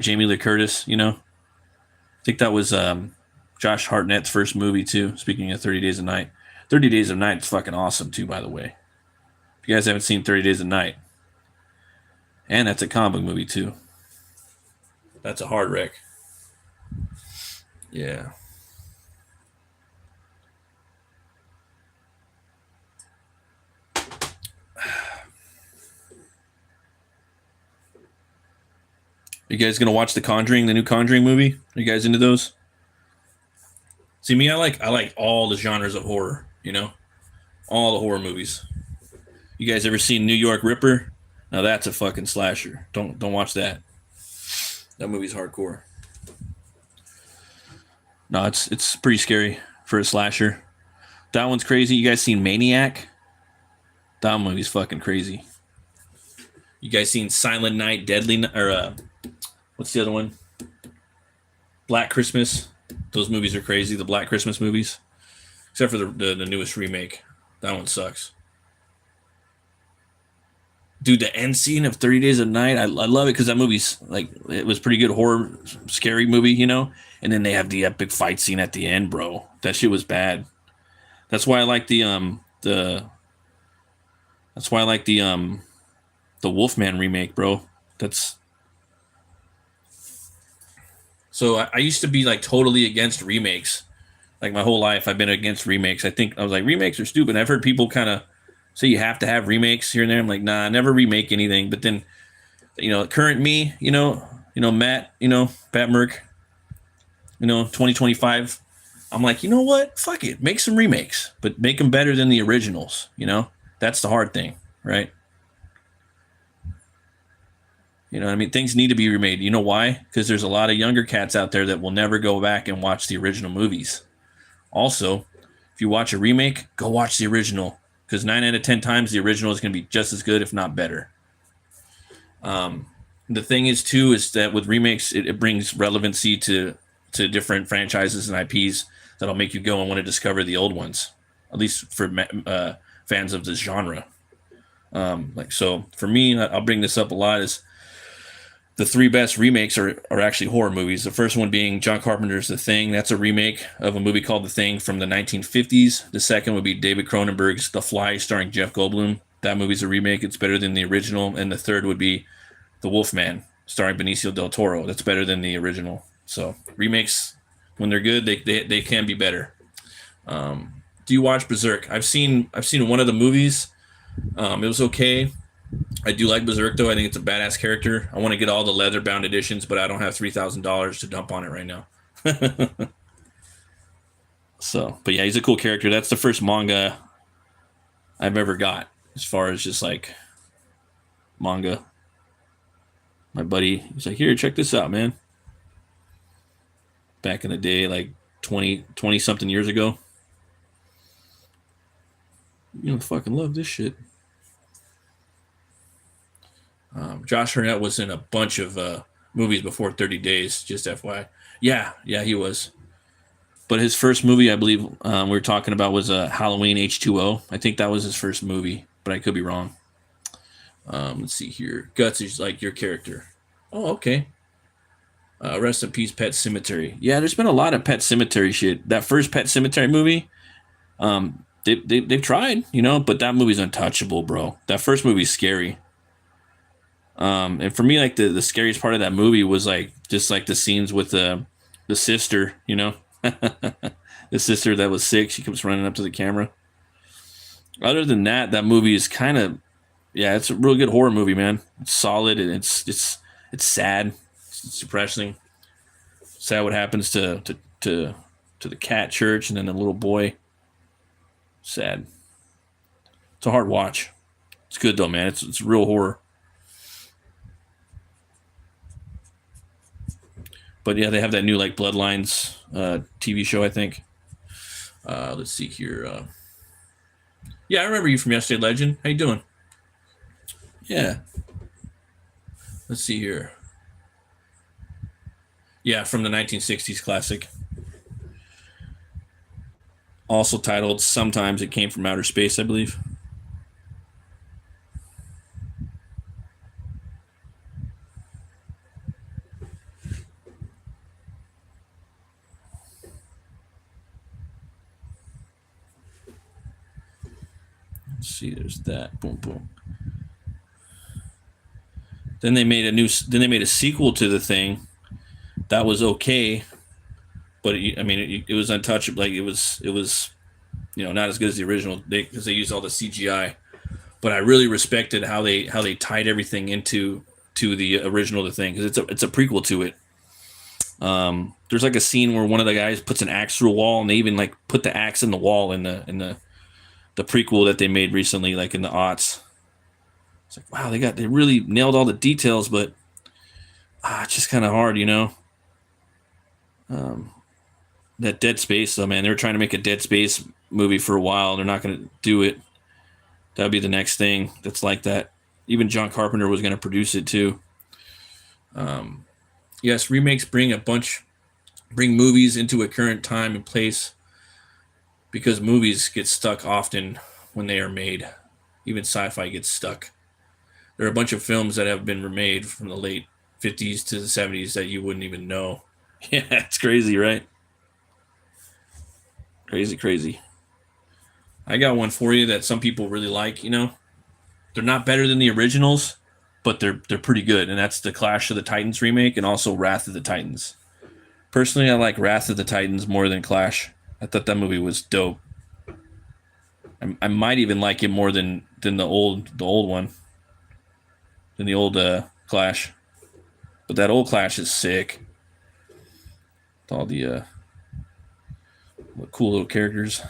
S1: Jamie Lee Curtis. You know, I think that was Josh Hartnett's first movie too. Speaking of 30 Days of Night, 30 Days of Night is fucking awesome too. By the way, if you guys haven't seen 30 Days of Night, and that's a comic book movie too. That's a hard wreck. Yeah. You guys gonna watch The Conjuring, the new Conjuring movie? Are you guys into those? See me, I like all the genres of horror. You know, all the horror movies. You guys ever seen New York Ripper? Now that's a fucking slasher. Don't watch that. That movie's hardcore. No, it's pretty scary for a slasher. That one's crazy. You guys seen Maniac? That movie's fucking crazy. You guys seen Silent Night, Deadly Night, or what's the other one? Black Christmas. Those movies are crazy. The Black Christmas movies, except for the newest remake. That one sucks. Dude, the end scene of 30 Days of Night, I love it because that movie's like, it was pretty good horror, scary movie, you know? And then they have the epic fight scene at the end, bro. That shit was bad. That's why I like the Wolfman remake, bro. So I used to be like totally against remakes. Like my whole life, I've been against remakes. I was like, remakes are stupid. I've heard people kind of say you have to have remakes here and there. I'm like, nah, never remake anything. But then, current me, Matt, Batt Murk, 2025. I'm like, you know what? Fuck it. Make some remakes, but make them better than the originals. That's the hard thing, right? I mean? Things need to be remade. You know why? Because there's a lot of younger cats out there that will never go back and watch the original movies. Also, if you watch a remake, go watch the original. Because 9 out of 10 times, the original is going to be just as good, if not better. The thing is, too, is that with remakes, it brings relevancy to different franchises and IPs that'll make you go and want to discover the old ones, at least for fans of this genre. So for me, I'll bring this up a lot, is the 3 best remakes are actually horror movies. The first one being John Carpenter's The Thing. That's a remake of a movie called The Thing from the 1950s. The second would be David Cronenberg's The Fly, starring Jeff Goldblum. That movie's a remake. It's better than the original. And the third would be The Wolfman, starring Benicio del Toro. That's better than the original. So remakes, when they're good, they can be better. Do you watch Berserk? I've seen one of the movies. It was okay. I do like Berserk, though. I think it's a badass character. I want to get all the leather-bound editions, but I don't have $3,000 to dump on it right now. But yeah, he's a cool character. That's the first manga I've ever got, as far as just like manga. My buddy, he's like, here, check this out, man. Back in the day, like 20 something years ago. Fucking love this shit. Josh Hartnett was in a bunch of movies before 30 Days, just FYI. Yeah, he was. But his first movie, I believe, we were talking about was Halloween H2O. I think that was his first movie, but I could be wrong. Let's see here. Guts is like your character. Oh, okay. Rest in peace, Pet Sematary. Yeah, there's been a lot of Pet Sematary shit. That first Pet Sematary movie, they've tried, but that movie's untouchable, bro. That first movie's scary. And for me, like the scariest part of that movie was like just like the scenes with the sister, the sister that was sick. She comes running up to the camera. Other than that, that movie is kind of, it's a real good horror movie, man. It's solid and it's sad. It's depressing. Sad what happens to the cat church and then the little boy. Sad. It's a hard watch. It's good though, man. It's real horror. But yeah, they have that new like Bloodlines TV show, I think. Let's see here. Yeah, I remember you from Yesterday, Legend. How you doing? Yeah. Let's see here. Yeah, from the 1960s classic. Also titled Sometimes It Came from Outer Space, I believe. Let's see, there's that. Boom, boom. Then they made a sequel to The Thing. That was okay, but it was untouchable. Like it was not as good as the original because they used all the CGI. But I really respected how they tied everything into the original The Thing, because it's a prequel to it. There's like a scene where one of the guys puts an axe through a wall, and they even like put the axe in the wall in the prequel that they made recently, like in the aughts. It's like, wow, they really nailed all the details, but it's just kind of hard, That Dead Space, though, man, they were trying to make a Dead Space movie for a while. They're not going to do it. That'd be the next thing that's like that. Even John Carpenter was going to produce it too. Yes, remakes bring movies into a current time and place, because movies get stuck often when they are made. Even sci-fi gets stuck. There are a bunch of films that have been remade from the late 50s to the 70s that you wouldn't even know. Yeah, it's crazy, right? Crazy. I got one for you that some people really like, They're not better than the originals, but they're pretty good, and that's the Clash of the Titans remake and also Wrath of the Titans. Personally, I like Wrath of the Titans more than Clash. I thought that movie was dope. I might even like it more than the old one, than the old Clash. But that old Clash is sick. With all the cool little characters.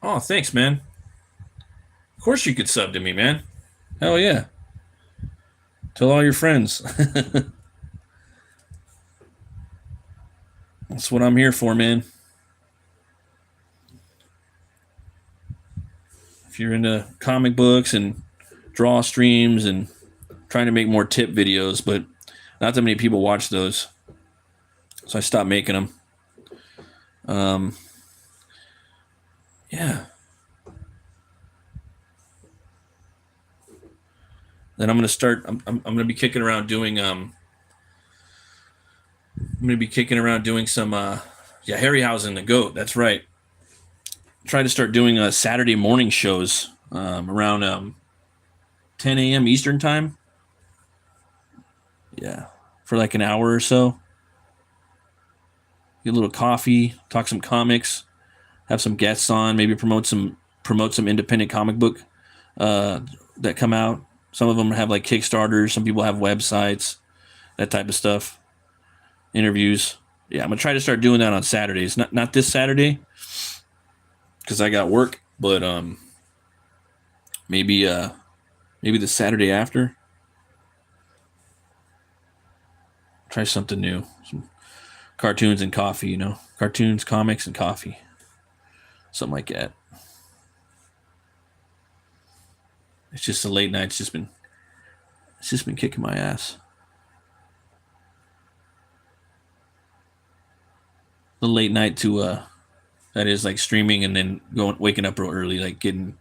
S1: Oh, thanks, man. Of course you could sub to me, man. Hell yeah. Tell all your friends. That's what I'm here for, man. If you're into comic books and draw streams and trying to make more tip videos, but not that many people watch those. So I stopped making them. Yeah. Then I'm gonna start. I'm gonna be kicking around doing. I'm gonna be kicking around doing some. Yeah, Harryhausen the goat. That's right. Try to start doing Saturday morning shows around 10 a.m. Eastern time. Yeah, for like an hour or so. Get a little coffee, talk some comics, have some guests on, maybe promote some independent comic book that come out. Some of them have like Kickstarters. Some people have websites, that type of stuff. Interviews. Yeah, I'm gonna try to start doing that on Saturdays. Not this Saturday because I got work, but maybe the Saturday after. Try something new. Some cartoons and coffee, cartoons, comics, and coffee, something like that. It's just the late nights. It's just been kicking my ass. The late night to that is like streaming and then waking up real early, like getting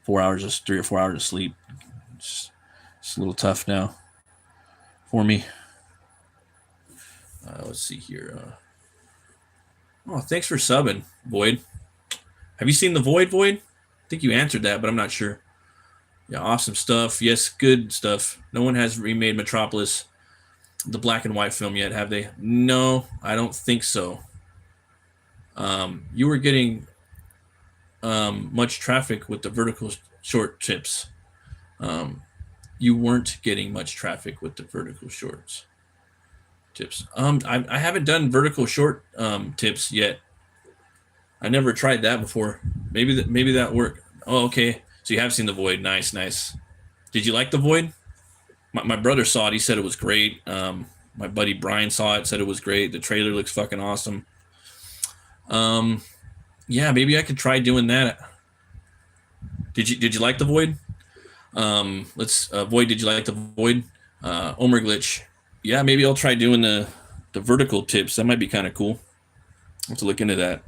S1: 3 or 4 hours of sleep. It's a little tough now for me. Let's see here. Oh, thanks for subbing, Void. Have you seen The Void? I think you answered that, but I'm not sure. Yeah, awesome stuff. Yes, good stuff. No one has remade Metropolis, the black and white film, yet, have they? No, I don't think so. You were getting much traffic with the vertical short tips. You weren't getting much traffic with the vertical shorts tips. I haven't done vertical short tips yet. I never tried that before. Maybe that worked. Oh, okay. So you have seen The Void. Nice. Did you like The Void? My brother saw it. He said it was great. My buddy Brian saw it. Said it was great. The trailer looks fucking awesome. Yeah, maybe I could try doing that. Did you like The Void? Void. Did you like The Void? Omer Glitch. Yeah, maybe I'll try doing the vertical tips. That might be kind of cool. I'll have to look into that.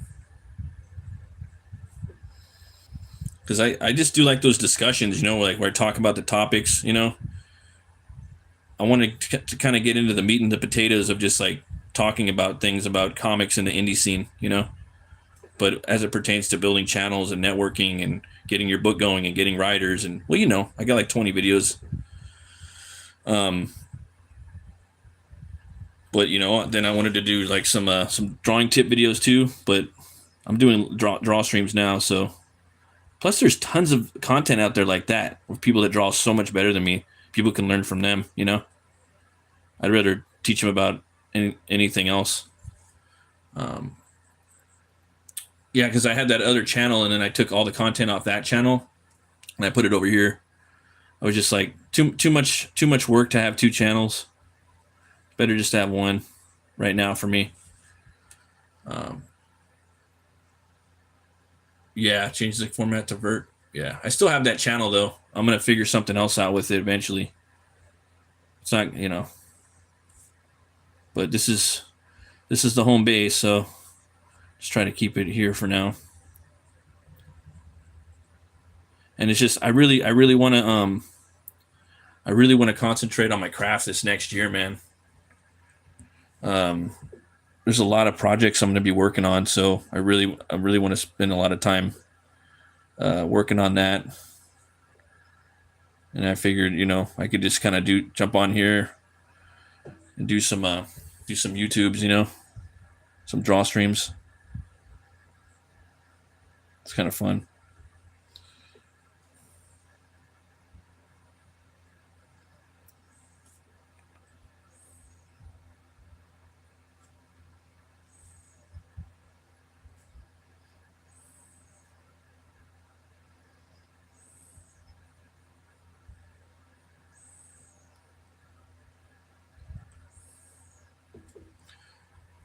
S1: Because I just do like those discussions, like where I talk about the topics, I want to kind of get into the meat and the potatoes of just like talking about things about comics in the indie scene, but as it pertains to building channels and networking and getting your book going and getting writers and, I got like 20 videos. But, then I wanted to do like some drawing tip videos too, but I'm doing draw streams now, so. Plus, there's tons of content out there like that with people that draw so much better than me. People can learn from them, I'd rather teach them about anything else. Yeah, because I had that other channel, and then I took all the content off that channel, and I put it over here. I was just like, too much work to have two channels. Better just to have one right now for me. Yeah, change the format to vert. Yeah, I still have that channel though. I'm gonna figure something else out with it eventually. It's not, but this is the home base, so just try to keep it here for now. And it's just I really want to concentrate on my craft this next year, man. There's a lot of projects I'm going to be working on, so I really want to spend a lot of time working on that. and I figured, I could just kind of jump on here and do some YouTubes, some draw streams. It's kind of fun.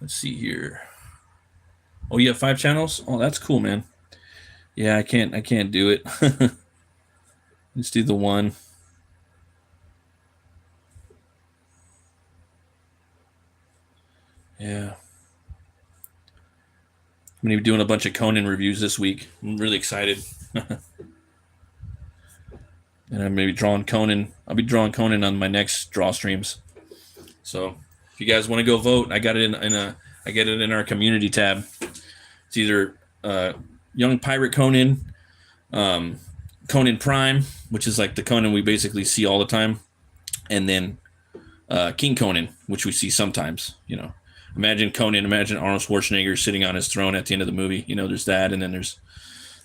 S1: Let's see here. Oh, you have 5 channels? Oh, that's cool, man. Yeah, I can't do it. Let's do the one. Yeah. I'm gonna be doing a bunch of Conan reviews this week. I'm really excited. And I'm maybe drawing Conan. I'll be drawing Conan on my next draw streams. So if you guys want to go vote, I got it I get it in our community tab. It's either Young Pirate Conan, Conan Prime, which is like the Conan we basically see all the time, and then King Conan, which we see sometimes. Imagine Conan, imagine Arnold Schwarzenegger sitting on his throne at the end of the movie. There's that, and then there's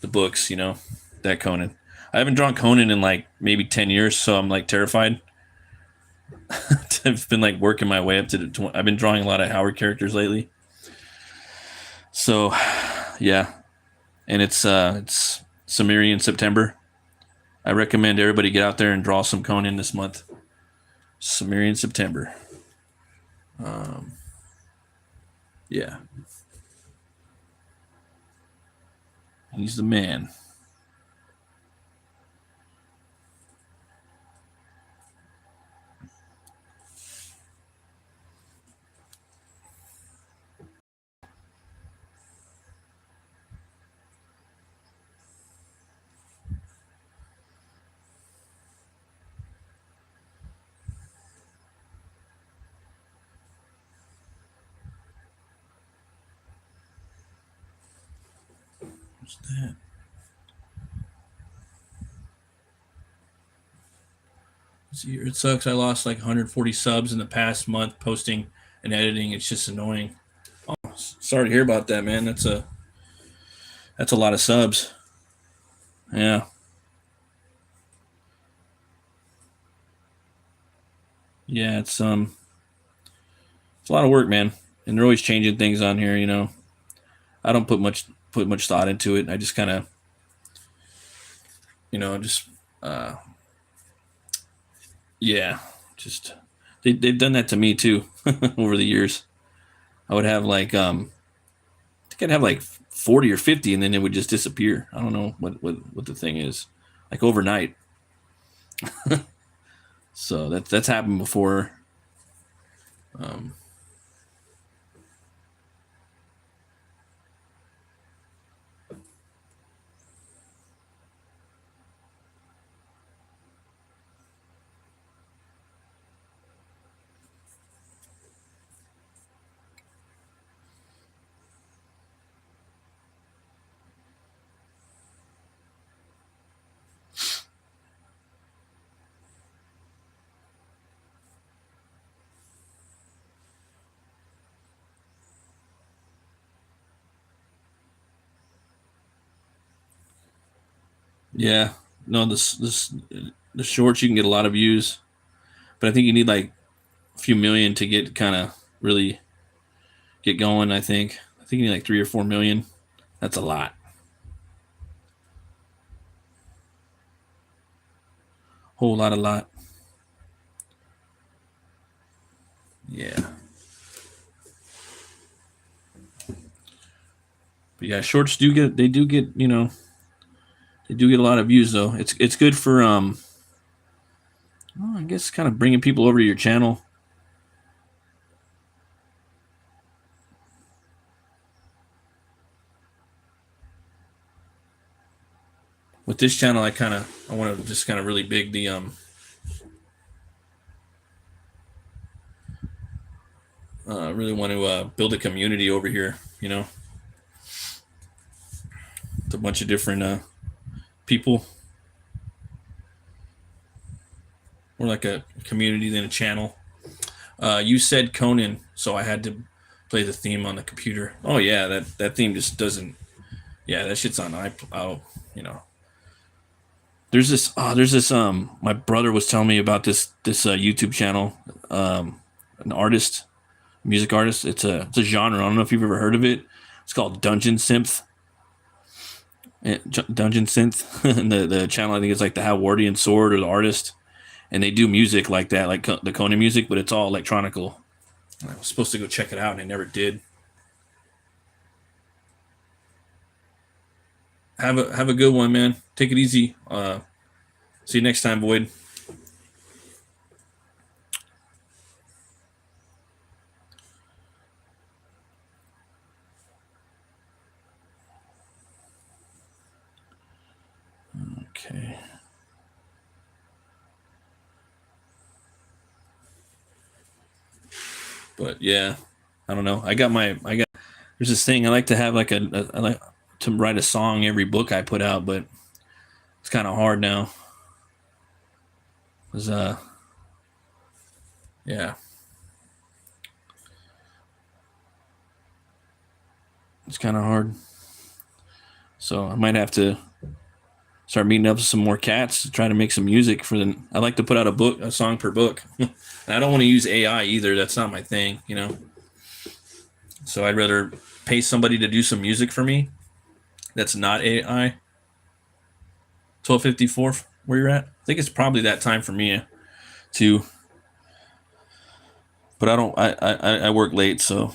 S1: the books. That Conan. I haven't drawn Conan in like maybe 10 years, so I'm like terrified. I've been like working my way up to I've been drawing a lot of Howard characters lately. So, yeah, and it's Sumerian September. I recommend everybody get out there and draw some Conan this month. Sumerian September. Yeah, he's the man. What's that? Let's see here. It sucks. I lost like 140 subs in the past month posting and editing. It's just annoying. Oh, sorry to hear about that, man. That's a lot of subs. Yeah. Yeah, it's a lot of work, man. And they're always changing things on here, I don't put much thought into it. I just kind of just yeah, just they've done that to me too over the years. I would have like I think I'd have like 40 or 50 and then it would just disappear. I don't know what the thing is. Like overnight. So that's happened before. Yeah. No, this the shorts you can get a lot of views, but I think you need like a few million to get kind of really get going. I think you need like 3 or 4 million. That's a lot. Whole lot. Yeah. But yeah, shorts do get they do get a lot of views though. It's good for well, I guess kind of bringing people over to your channel. With this channel, I want to just kind of really big the really want to build a community over here. It's a bunch of different people. more like a community than a channel. You said Conan, so I had to play the theme on the computer. Oh yeah, that theme just doesn't. Yeah, that shit's on iPod. Oh, you know. There's this. My brother was telling me about this YouTube channel. An artist, music artist. It's a genre. I don't know if you've ever heard of it. It's called Dungeon Synth. Dungeon Synth. And the channel, I think, is like the Helwardian Sword or the artist, and they do music like that, like the Conan music, but it's all electronical. I was supposed to go check it out, and I never did. Have a good one, man. Take it easy. See you next time, Boyd. Okay. But yeah, I don't know. There's this thing I like to have like I like to write a song every book I put out, but it's kind of hard now. 'Cause, yeah, it's kind of hard. So I might have to start meeting up with some more cats to try to make some music for the. I like to put out a song per book, and I don't want to use AI either. That's not my thing, you know. So I'd rather pay somebody to do some music for me. That's not AI. 12:54, where you're at. I think it's probably that time for me too. But I don't. I work late, so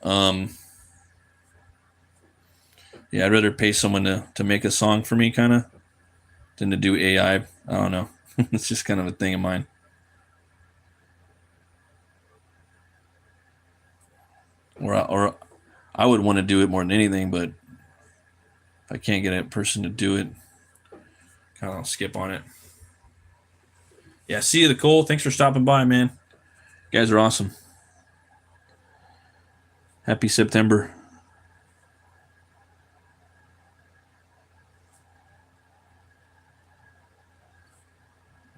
S1: um, yeah, I'd rather pay someone to make a song for me, kind of, than to do AI. I don't know. It's just kind of a thing of mine. Or I would want to do it more than anything, but if I can't get a person to do it, kind of skip on it. Yeah, see you, Nicole. Thanks for stopping by, man. You guys are awesome. Happy September.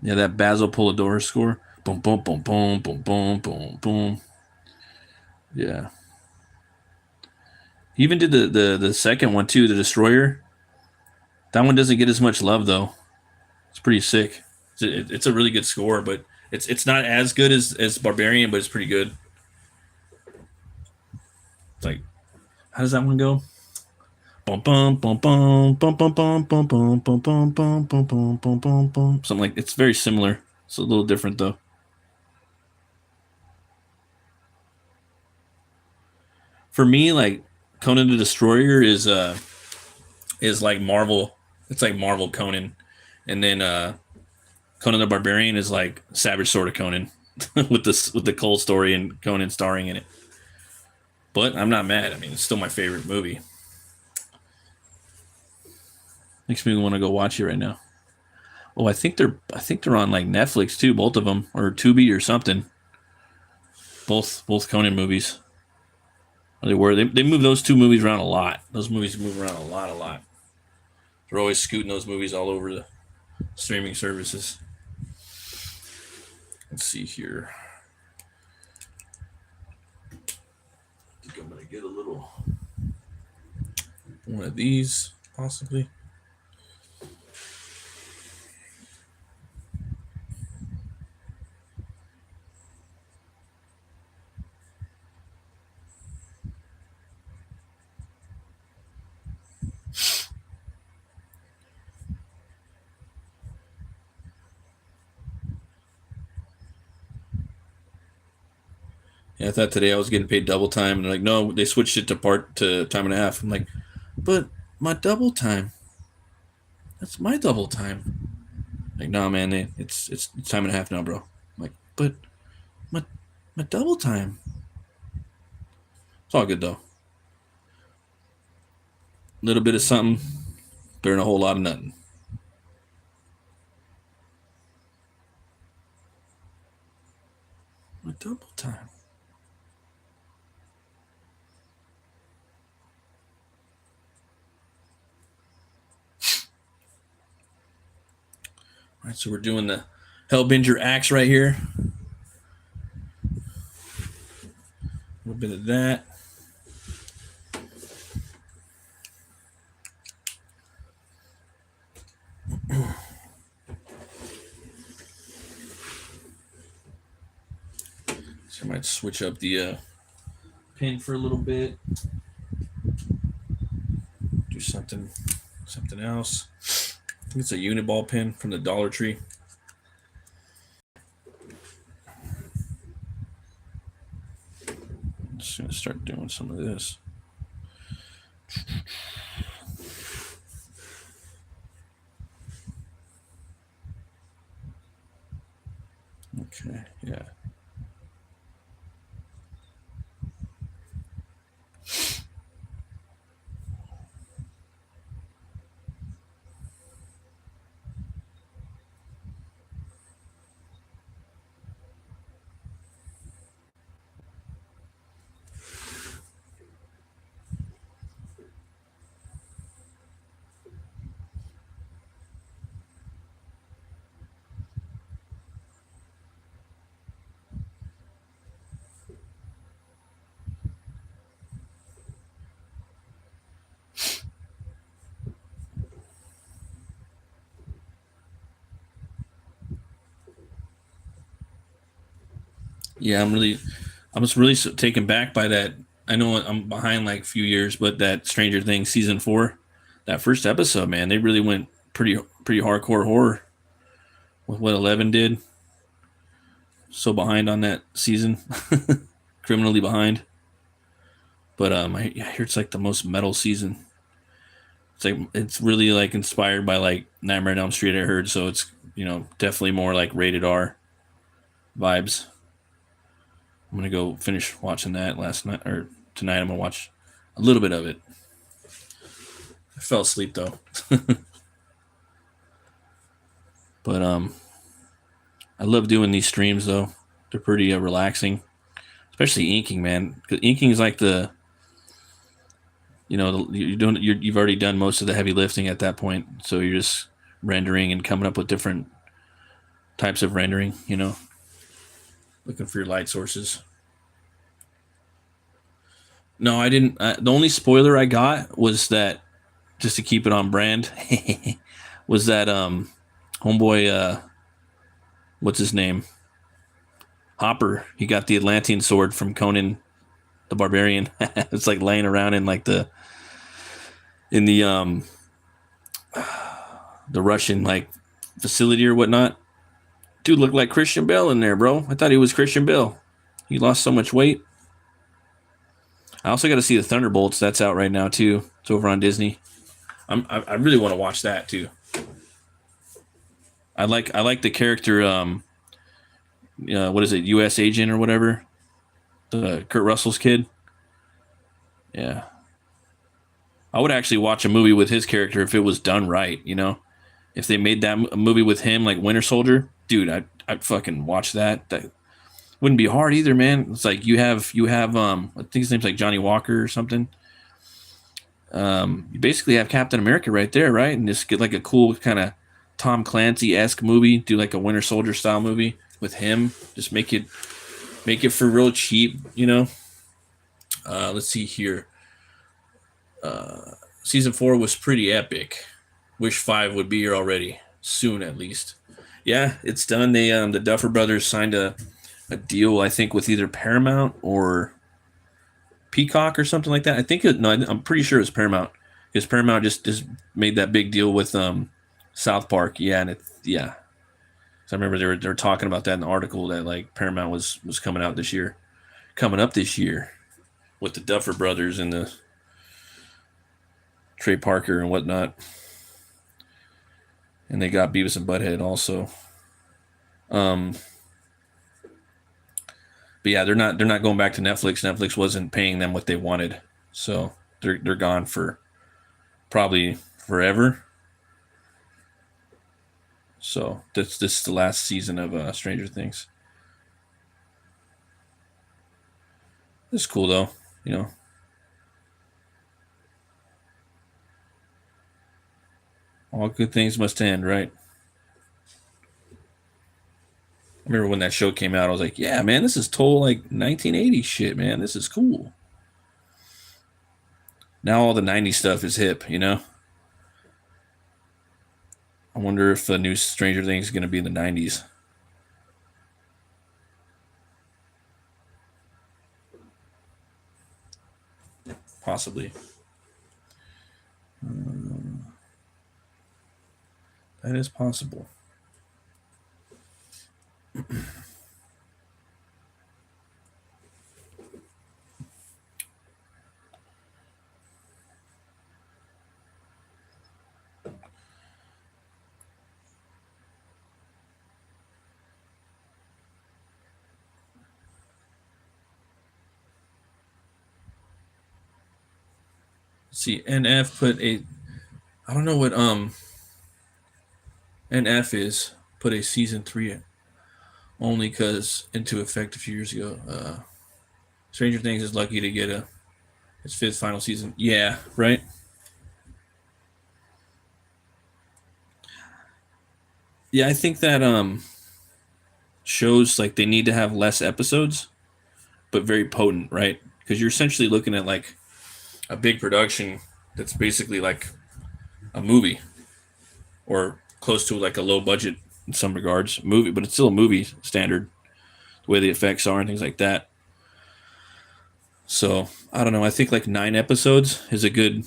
S1: Yeah, that Basil Polidori score. Boom, boom, boom, boom, boom, boom, boom, boom. Yeah. He even did the second one too, the Destroyer. That one doesn't get as much love though. It's pretty sick. It's a really good score, but it's not as good as Barbarian, but it's pretty good. It's like, how does that one go? Bum bum bum bum bum bum bum bum bum bum bum bum bum bum bum bum bum. Something like it's very similar. It's a little different though. For me, like Conan the Destroyer is like Marvel. It's like Marvel Conan, and then Conan the Barbarian is like Savage Sword of Conan with the Cole story and Conan starring in it. But I'm not mad. I mean, it's still my favorite movie. Makes me want to go watch it right now. Oh, I think they're on like Netflix too, both of them, or Tubi or something. Both Conan movies. Or they were. They move those two movies around a lot. Those movies move around a lot, a lot. They're always scooting those movies all over the streaming services. Let's see here. I think I'm gonna get a little one of these possibly. Yeah, I thought today I was getting paid double time, and they're like, no, they switched it to time and a half. I'm like, but my double time. That's my double time. Like, no, man, it's time and a half now, bro. I'm like, but my my double time. It's all good though. A little bit of something, better than a whole lot of nothing. My double time. All right, so we're doing the Helbinger axe right here. A little bit of that. So I might switch up the pin for a little bit. Do something else. I think it's a Uniball pin from the Dollar Tree. I'm just gonna start doing some of this. Okay, yeah. Yeah, I was really taken back by that. I know I'm behind like a few years, but that Stranger Things season 4, that first episode, man, they really went pretty hardcore horror with what 11 did. So behind on that season, criminally behind. But I hear it's like the most metal season. It's like it's really like inspired by like Nightmare on Elm Street. I heard, so it's definitely more like rated R vibes. I'm gonna go finish watching that last night or tonight. I'm gonna watch a little bit of it. I fell asleep though. But I love doing these streams though. They're pretty relaxing, especially inking, man. Because inking is like you've already done most of the heavy lifting at that point, so you're just rendering and coming up with different types of rendering. Looking for your light sources. No, I didn't. The only spoiler I got was that, just to keep it on brand, was that homeboy, what's his name? Hopper. He got the Atlantean sword from Conan the Barbarian. It's like laying around in like the Russian like facility or whatnot. Dude looked like Christian Bale in there, bro. I thought he was Christian Bale. He lost so much weight. I also got to see the Thunderbolts. That's out right now too. It's over on Disney. I really want to watch that too. I like the character. What is it? U.S. Agent or whatever. The Kurt Russell's kid. Yeah. I would actually watch a movie with his character if it was done right. If they made that movie with him, like Winter Soldier, dude, I'd fucking watch that. That wouldn't be hard either, man. It's like you have I think his name's like Johnny Walker or something. You basically have Captain America right there, right? And just get like a cool kind of Tom Clancy-esque movie, do like a Winter Soldier style movie with him. Just make it for real cheap, Let's see here. Season 4 was pretty epic. Wish 5 would be here already soon, at least. Yeah, it's done. They the Duffer Brothers signed a deal, I think, with either Paramount or Peacock or something like that. I think I'm pretty sure it's Paramount, because Paramount just made that big deal with South Park. Yeah, and yeah. So I remember they were talking about that in the article that like Paramount was coming up this year with the Duffer Brothers and the Trey Parker and whatnot, and they got Beavis and Butthead also. But yeah, they're not going back to Netflix. Netflix wasn't paying them what they wanted, so they're gone for probably forever. So this is the last season of Stranger Things. It's cool though, All good things must end, right? remember when that show came out, I was like, yeah, man, this is total like 1980 shit, man. This is cool. Now all the 90s stuff is hip, you know? I wonder if the new Stranger Things is going to be in the 90s. Possibly. That is possible. See, NF put a, I don't know what NF is, put a season 3 only because into effect a few years ago. Stranger Things is lucky to get its 5th final season. Yeah, right. Yeah, I think that shows like they need to have less episodes, but very potent, right? Because you're essentially looking at like a big production that's basically like a movie or close to like a low budget in some regards movie, but it's still a movie standard, the way the effects are and things like that. So I don't know. I think like 9 episodes is a good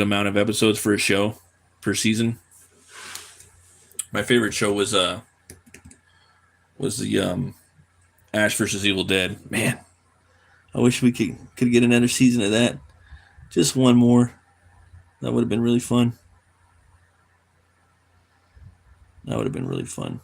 S1: amount of episodes for a show per season. My favorite show was the Ash versus Evil Dead. Man, I wish we could get another season of that. Just one more. That would have been really fun. That would have been really fun.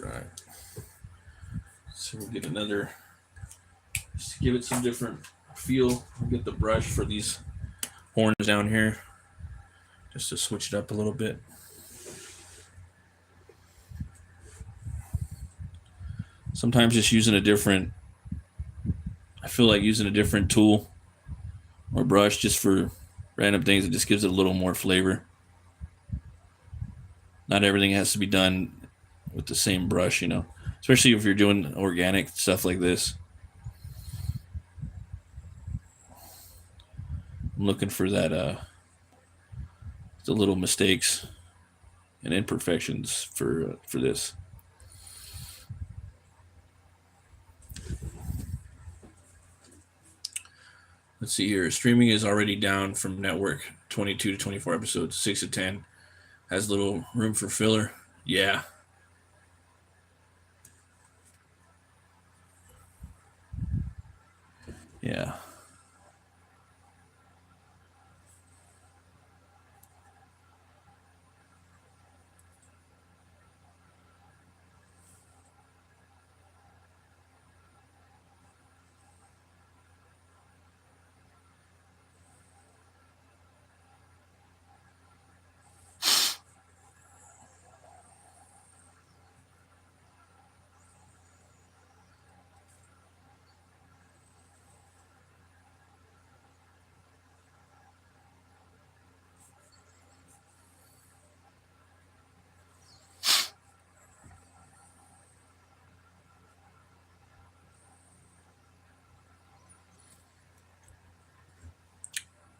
S1: Right. So we'll get another, just to give it some different feel. We'll get the brush for these horns down here, just to switch it up a little bit. Sometimes just using a different, I feel like using a different tool or brush just for random things, it just gives it a little more flavor. Not everything has to be done with the same brush, you know, especially if you're doing organic stuff like this. I'm looking for that, the little mistakes and imperfections for this. Let's see here. Streaming is already down from network 22 to 24 episodes, 6 to 10. Has little room for filler. Yeah. Yeah.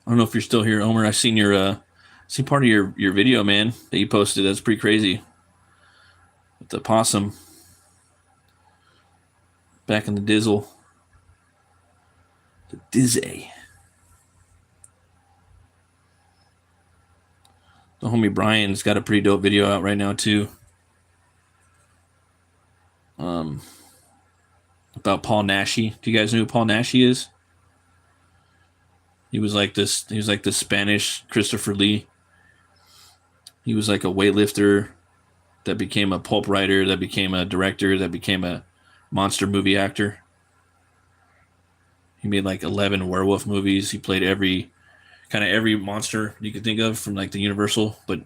S1: I don't know if you're still here, Omer. I seen your see part of your video, man, that you posted. That's pretty crazy. With the possum back in the dizzle. The dizzy. The homie Brian's got a pretty dope video out right now too. About Paul Naschy. Do you guys know who Paul Naschy is? He was like this Spanish Christopher Lee. He was like a weightlifter that became a pulp writer, that became a director, that became a monster movie actor. He made like 11 werewolf movies. He played every monster you could think of from like the Universal, but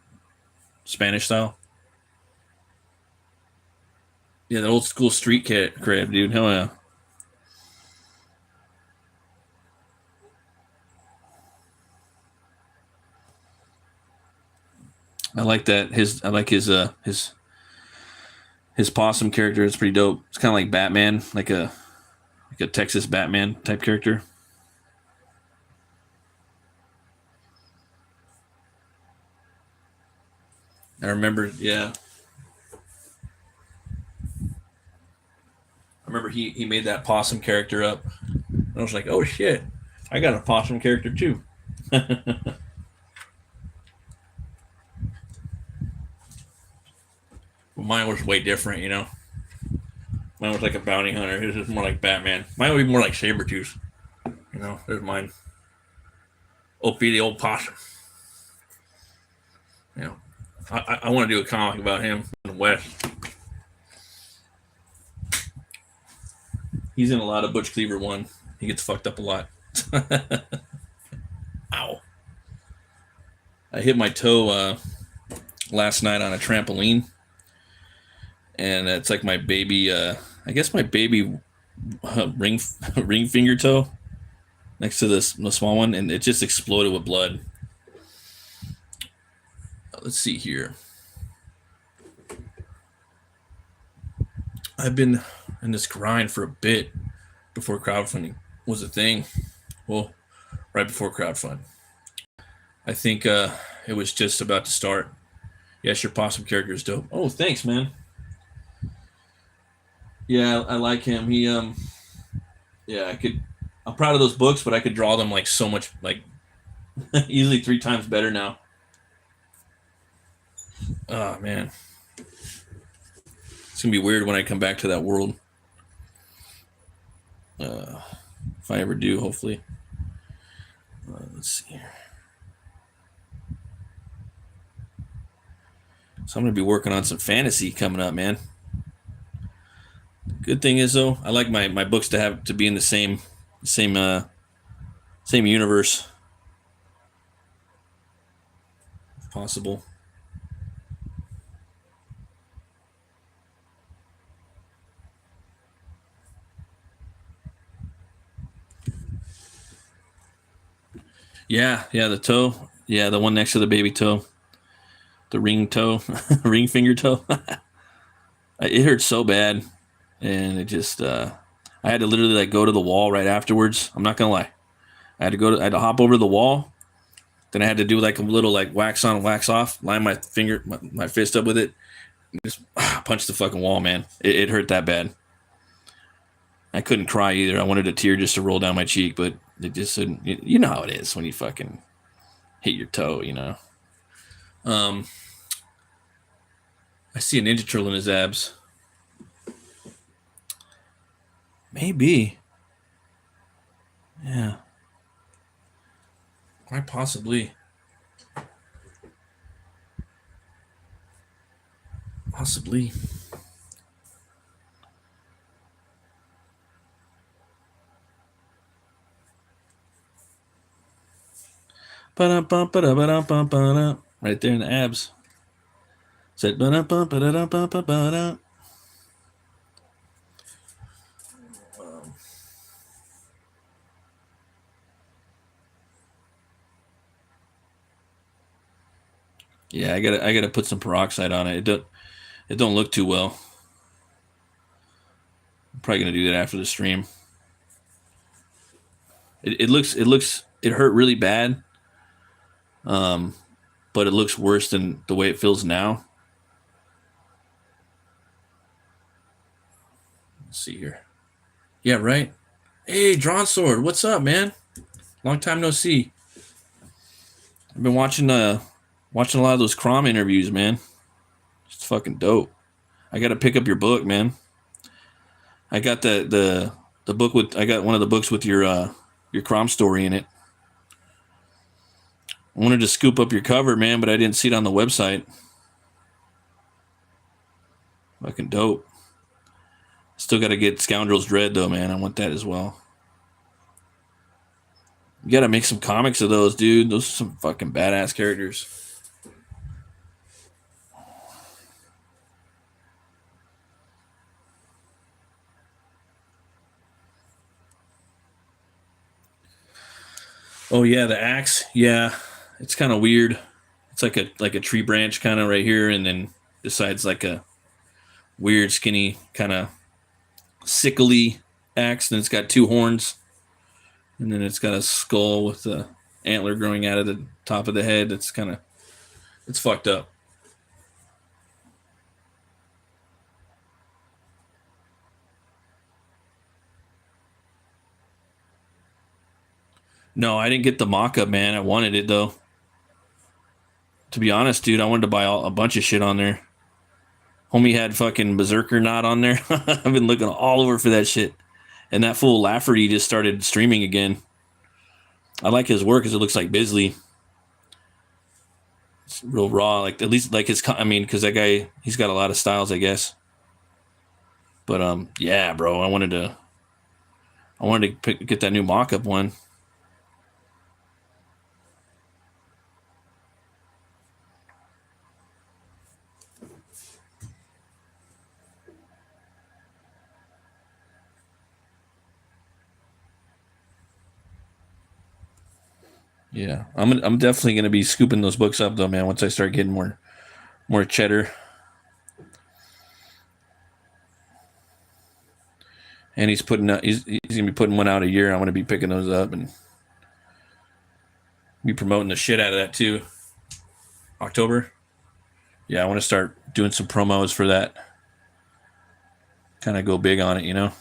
S1: Spanish style. Yeah, the old school street cat crab, dude. Hell yeah. I like that. I like his possum character. It's pretty dope. It's kind of like Batman, like a Texas Batman type character. I remember, yeah. I remember he made that possum character up. I was like, oh shit, I got a possum character too. Well, mine was way different, you know. Mine was like a bounty hunter. His is more like Batman. Mine would be more like Sabretooth. You know, there's mine. Opie the old possum. You know, I want to do a comic about him in the West. He's in a lot of Butch Cleaver one. He gets fucked up a lot. Ow. I hit my toe last night on a trampoline. And it's like my baby, I guess my baby ring finger toe next to the small one. And it just exploded with blood. Let's see here. I've been in this grind for a bit before crowdfunding was a thing. Well, right before crowdfund. I think it was just about to start. Yes, your possum character is dope. Oh, thanks, man. Yeah, I like him. Yeah, I'm proud of those books, but I could draw them like so much, like easily 3 times better now. Oh man, it's gonna be weird when I come back to that world. If I ever do, hopefully. Let's see here. So I'm gonna be working on some fantasy coming up, man. Good thing is though, I like my books to be in the same universe, if possible. Yeah, the toe. Yeah, the one next to the baby toe. The ring toe, ring finger toe. It hurt so bad, and it just I had to literally like go to the wall right afterwards. I'm not gonna lie. I had to hop over the wall. Then I had to do like a little like wax on, wax off, line my fist up with it, and just punch the fucking wall, man. It hurt that bad. I couldn't cry either. I wanted a tear just to roll down my cheek, but it just didn't. You know how it is when you fucking hit your toe, you know. I see a Ninja Turtle in his abs. Maybe. Yeah. Quite possibly. Possibly. Right there in the abs. Said yeah, I gotta put some peroxide on it. It don't look too well. I'm probably gonna do that after the stream. It hurt really bad. But it looks worse than the way it feels now. Let's see here. Yeah, right. Hey, Drawn Sword, what's up, man? Long time no see. I've been watching a lot of those Crom interviews, man. It's fucking dope. I got to pick up your book, man. I got the book with I got one of the books with your Crom story in it. I wanted to scoop up your cover, man, but I didn't see it on the website. Fucking dope. Still got to get Scoundrel's Dread, though, man. I want that as well. You gotta make some comics of those, dude. Those are some fucking badass characters. Oh yeah, the axe. Yeah, it's kind of weird. It's like a tree branch kind of right here, and then besides like a weird skinny kind of sickly axe. And it's got two horns, and then it's got a skull with the antler growing out of the top of the head. It's fucked up. No, I didn't get the mock-up, man. I wanted it though. To be honest, dude, I wanted to buy a bunch of shit on there. Homie had fucking Berserker Knot on there. I've been looking all over for that shit. And that fool Lafferty just started streaming again. I like his work because it looks like Bisley. It's real raw, like at least like his. I mean, because that guy, he's got a lot of styles, I guess. But yeah, bro, I wanted to get that new mock-up one. Yeah, I'm definitely gonna be scooping those books up though, man. Once I start getting more cheddar, and he's gonna be putting one out a year. I'm gonna be picking those up and be promoting the shit out of that too. October, yeah, I want to start doing some promos for that. Kind of go big on it, you know.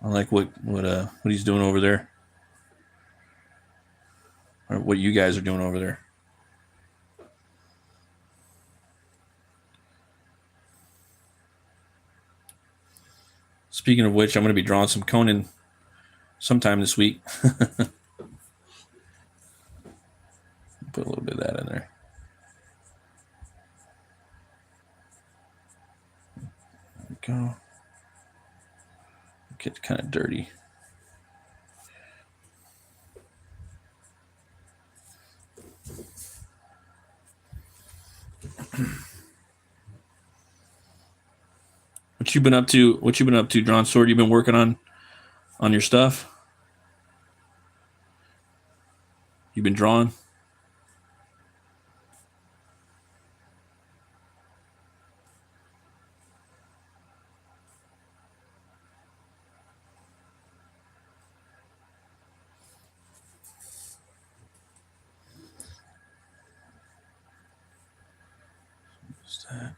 S1: I like what he's doing over there, or what you guys are doing over there. Speaking of which, I'm going to be drawing some Conan sometime this week. Put a little bit of that in there. There we go. Get kind of dirty. What you been up to? What you been up to, Drawn Sword? You been working on your stuff? You been drawing? What's that?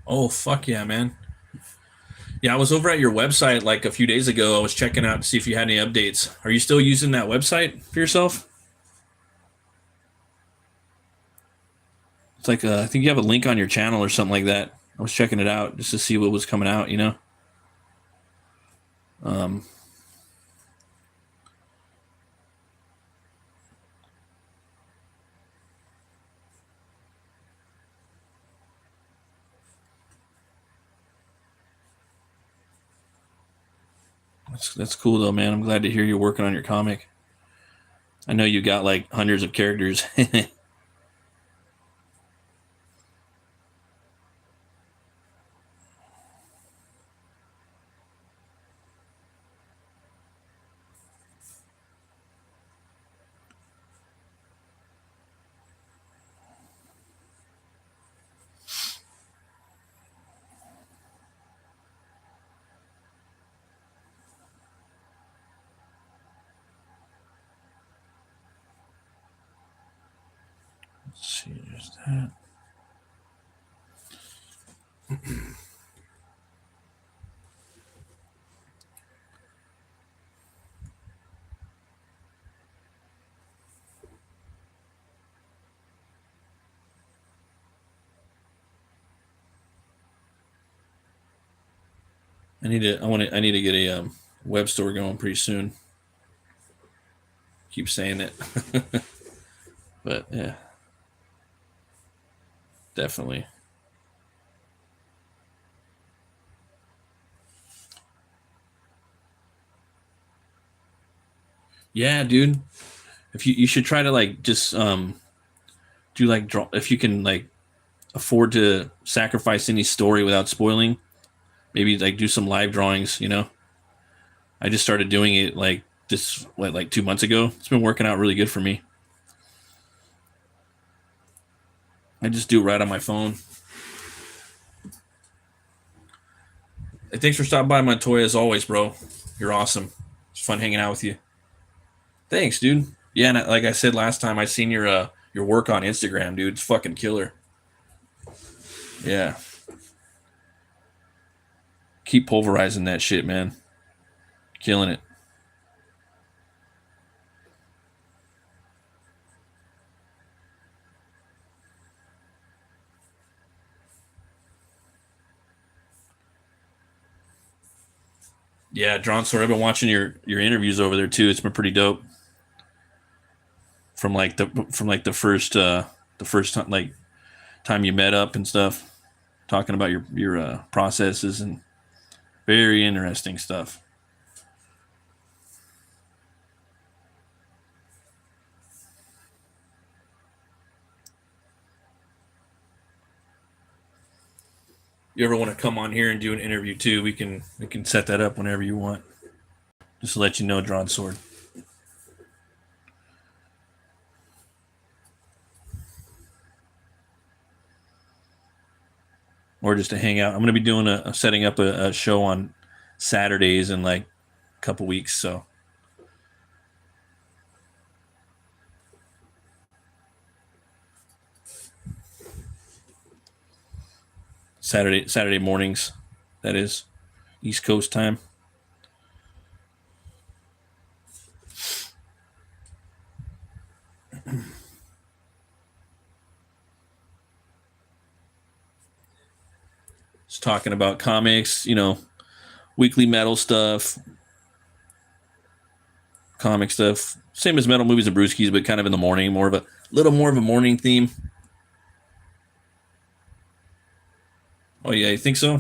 S1: Oh fuck yeah, man! Yeah, I was over at your website like a few days ago. I was checking out to see if you had any updates. Are you still using that website for yourself? It's like I think you have a link on your channel or something like that. I was checking it out just to see what was coming out. You know. Um, that's cool though, man. I'm glad to hear you're working on your comic. I know you got like hundreds of characters. Let's see, there's that. I need to get a web store going pretty soon. Keep saying it. But yeah, definitely. Yeah, dude. If you should try to like just do like draw if you can like afford to sacrifice any story without spoiling. Maybe like do some live drawings. I just started doing it like 2 months ago. It's been working out really good for me. I just do it right on my phone. Hey, thanks for stopping by, Montoya, as always, bro. You're awesome. It's fun hanging out with you. Thanks, dude. Yeah, and like I said last time, I seen your work on Instagram, dude. It's fucking killer. Yeah. Keep pulverizing that shit, man. Killing it. Yeah, Drawn Sword. I've been watching your interviews over there too. It's been pretty dope. From like the first time, like time you met up and stuff, talking about your processes and very interesting stuff. You ever want to come on here and do an interview too? We can set that up whenever you want. Just to let you know, Drawn Sword. Or just to hang out. I'm going to be doing setting up a show on Saturdays in like a couple weeks. So Saturday mornings, that is East Coast time. Just talking about comics, weekly metal stuff, comic stuff. Same as metal movies and brewskis, but kind of in the morning, little more of a morning theme. Oh yeah, you think so?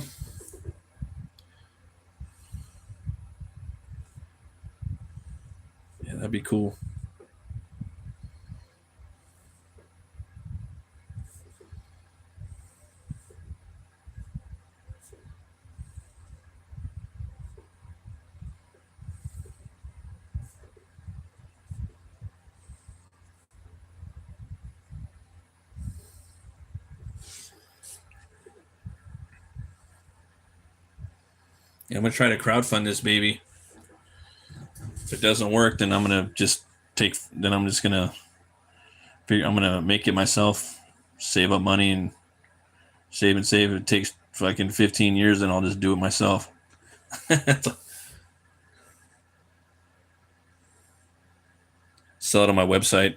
S1: Yeah, that'd be cool. Yeah, I'm gonna try to crowdfund this baby. If it doesn't work, then I'm gonna just take. Then I'm just gonna figure. I'm gonna make it myself. Save up money and save and save. If it takes fucking 15 years, then I'll just do it myself. Sell it on my website.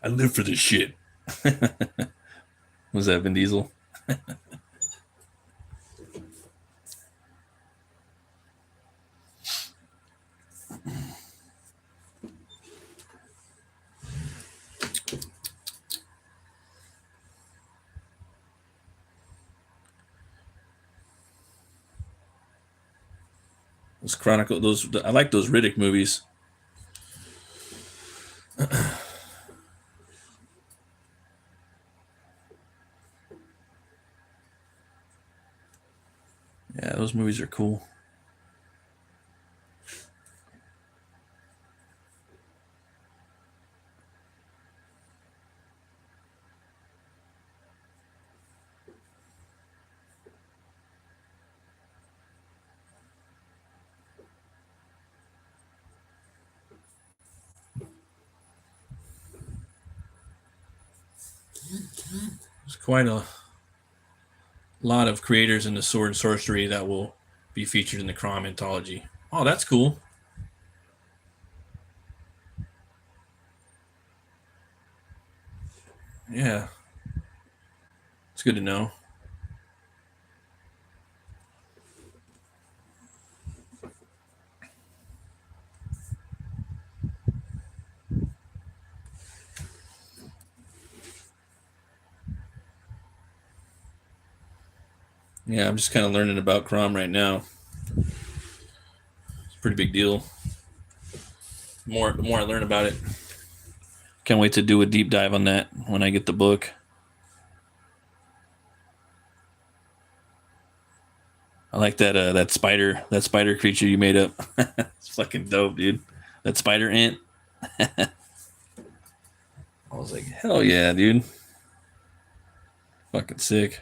S1: I live for this shit. Was that Vin Diesel? Those Chronicle. Those I like those Riddick movies. Yeah, those movies are cool. There's quite a lot of creators in the sword and sorcery that will be featured in the Crom anthology. Oh, that's cool. Yeah, good to know. Yeah, I'm just kind of learning about Chrome right now. It's a pretty big deal. The more I learn about it. Can't wait to do a deep dive on that when I get the book. I like that spider creature you made up. It's fucking dope, dude. That spider ant. I was like, hell yeah, dude. Fucking sick.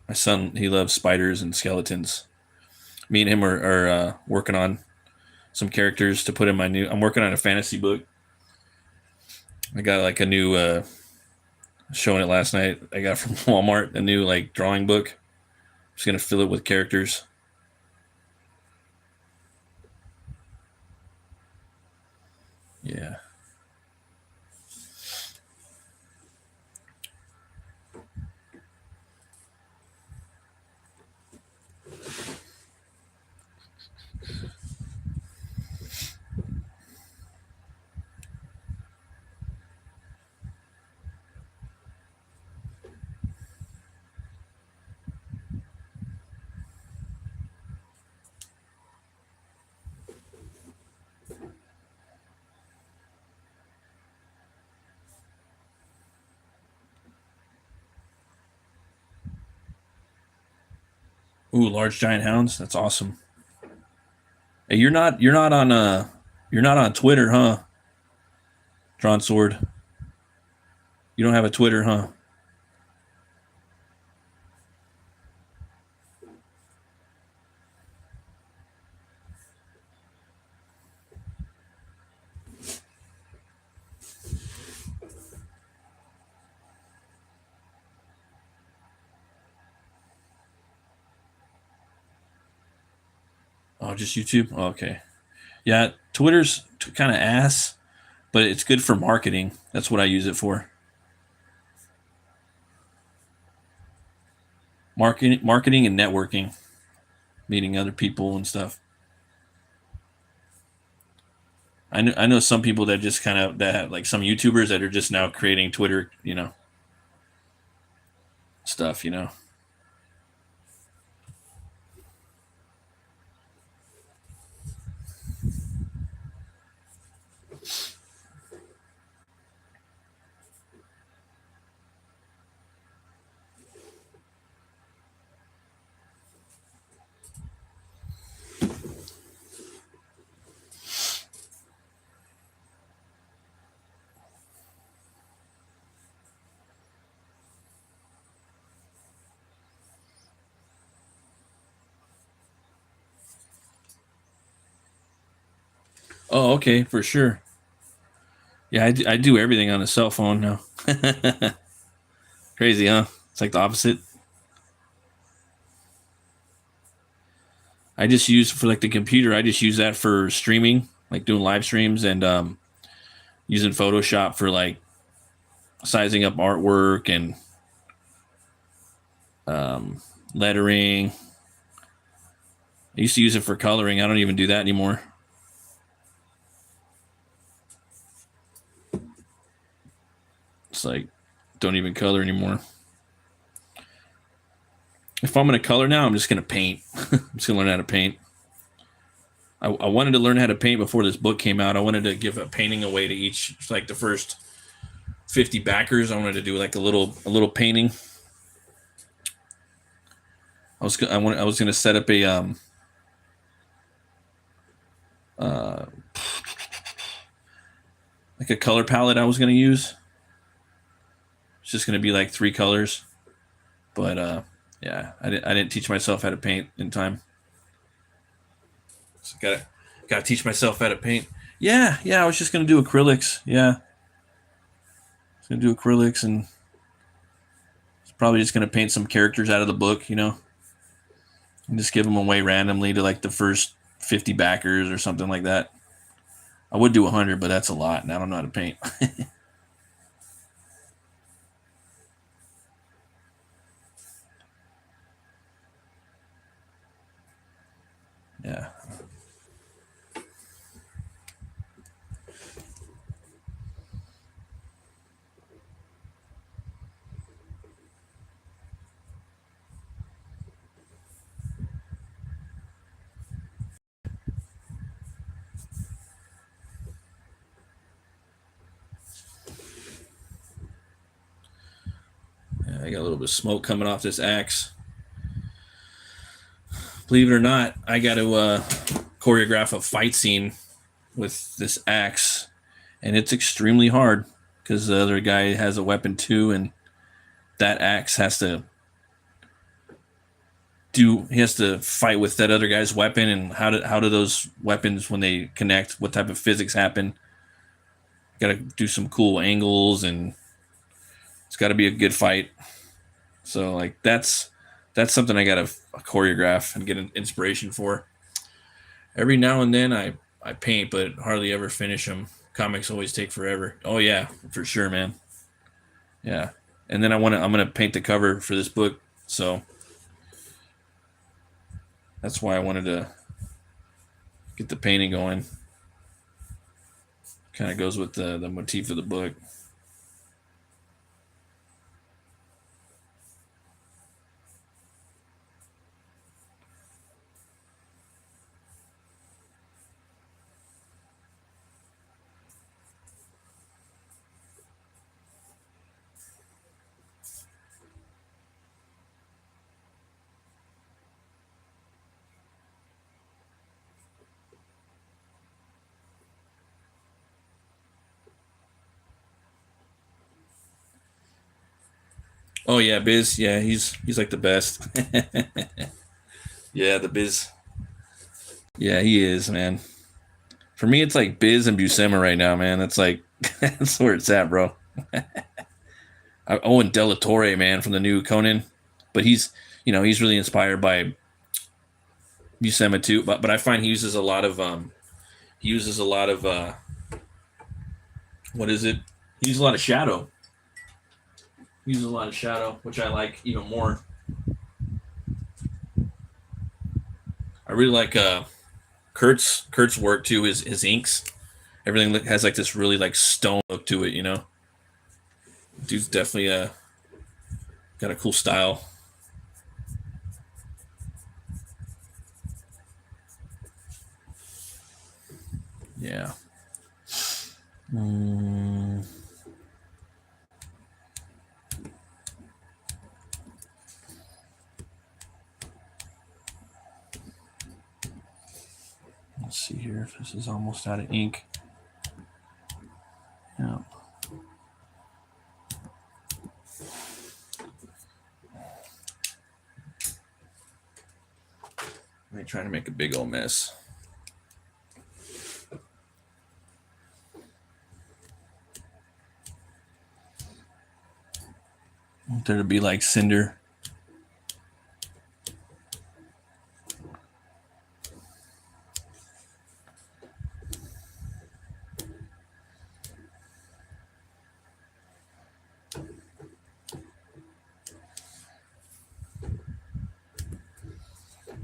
S1: My son, he loves spiders and skeletons. Me and him are working on some characters to put in my new. I'm working on a fantasy book. I got like a new showing it last night. I got from Walmart a new like drawing book. I'm just gonna fill it with characters. Yeah. Ooh, large giant hounds. That's awesome. Hey, you're not on Twitter, huh? Drawn sword. You don't have a Twitter, huh? Oh, just YouTube. Oh, okay. Yeah, Twitter's kind of ass, but it's good for marketing. That's what I use it for. Marketing and networking, meeting other people and stuff. I know some people that just kind of that have, like some YouTubers that are just now creating Twitter, stuff. Oh, okay, for sure. Yeah, I do everything on a cell phone now. Crazy, huh? It's like the opposite. I just use for like the computer. I just use that for streaming, like doing live streams and using Photoshop for like sizing up artwork and lettering. I used to use it for coloring. I don't even do that anymore. It's like don't even color anymore. If I'm gonna color now, I'm just gonna paint. I'm just gonna learn how to paint. I wanted to learn how to paint before this book came out. I wanted to give a painting away to each, like the first 50 backers. I wanted to do like a little painting. I was gonna set up a uh, like a color palette I was gonna use. It's just gonna be like 3 colors, but yeah, I didn't teach myself how to paint in time. So gotta teach myself how to paint. Yeah. I was just gonna do acrylics. Yeah, I was gonna do acrylics and probably just gonna paint some characters out of the book. and just give them away randomly to like the first 50 backers or something like that. I would do 100, but that's a lot, and I don't know how to paint. Yeah. I got a little bit of smoke coming off this axe. Believe it or not, I got to choreograph a fight scene with this axe, and it's extremely hard because the other guy has a weapon too, and that axe has to fight with that other guy's weapon, and how do those weapons, when they connect, what type of physics happen. Got to do some cool angles, and it's got to be a good fight. So like that's something I got to choreograph and get an inspiration for. Every now and then I paint, but hardly ever finish them. Comics always take forever. Oh yeah, for sure, man. Yeah, and then I'm gonna paint the cover for this book, so that's why I wanted to get the painting going. Kind of goes with the motif of the book. Oh yeah, Biz. Yeah, he's like the best. Yeah, the Biz. Yeah, he is, man. For me, it's like Biz and Buscema right now, man. That's like that's where it's at, bro. And Della Torre, man, from the new Conan, but he's really inspired by Buscema too. But I find he uses a lot of what is it? He uses a lot of shadow. He uses a lot of shadow, which I like even more. I really like Kurt's work too. His inks, everything has like this really like stone look to it. Dude's definitely got a cool style. Yeah. Let's see here if this is almost out of ink. Yeah. I'm trying to make a big old mess. I want there to be like cinder.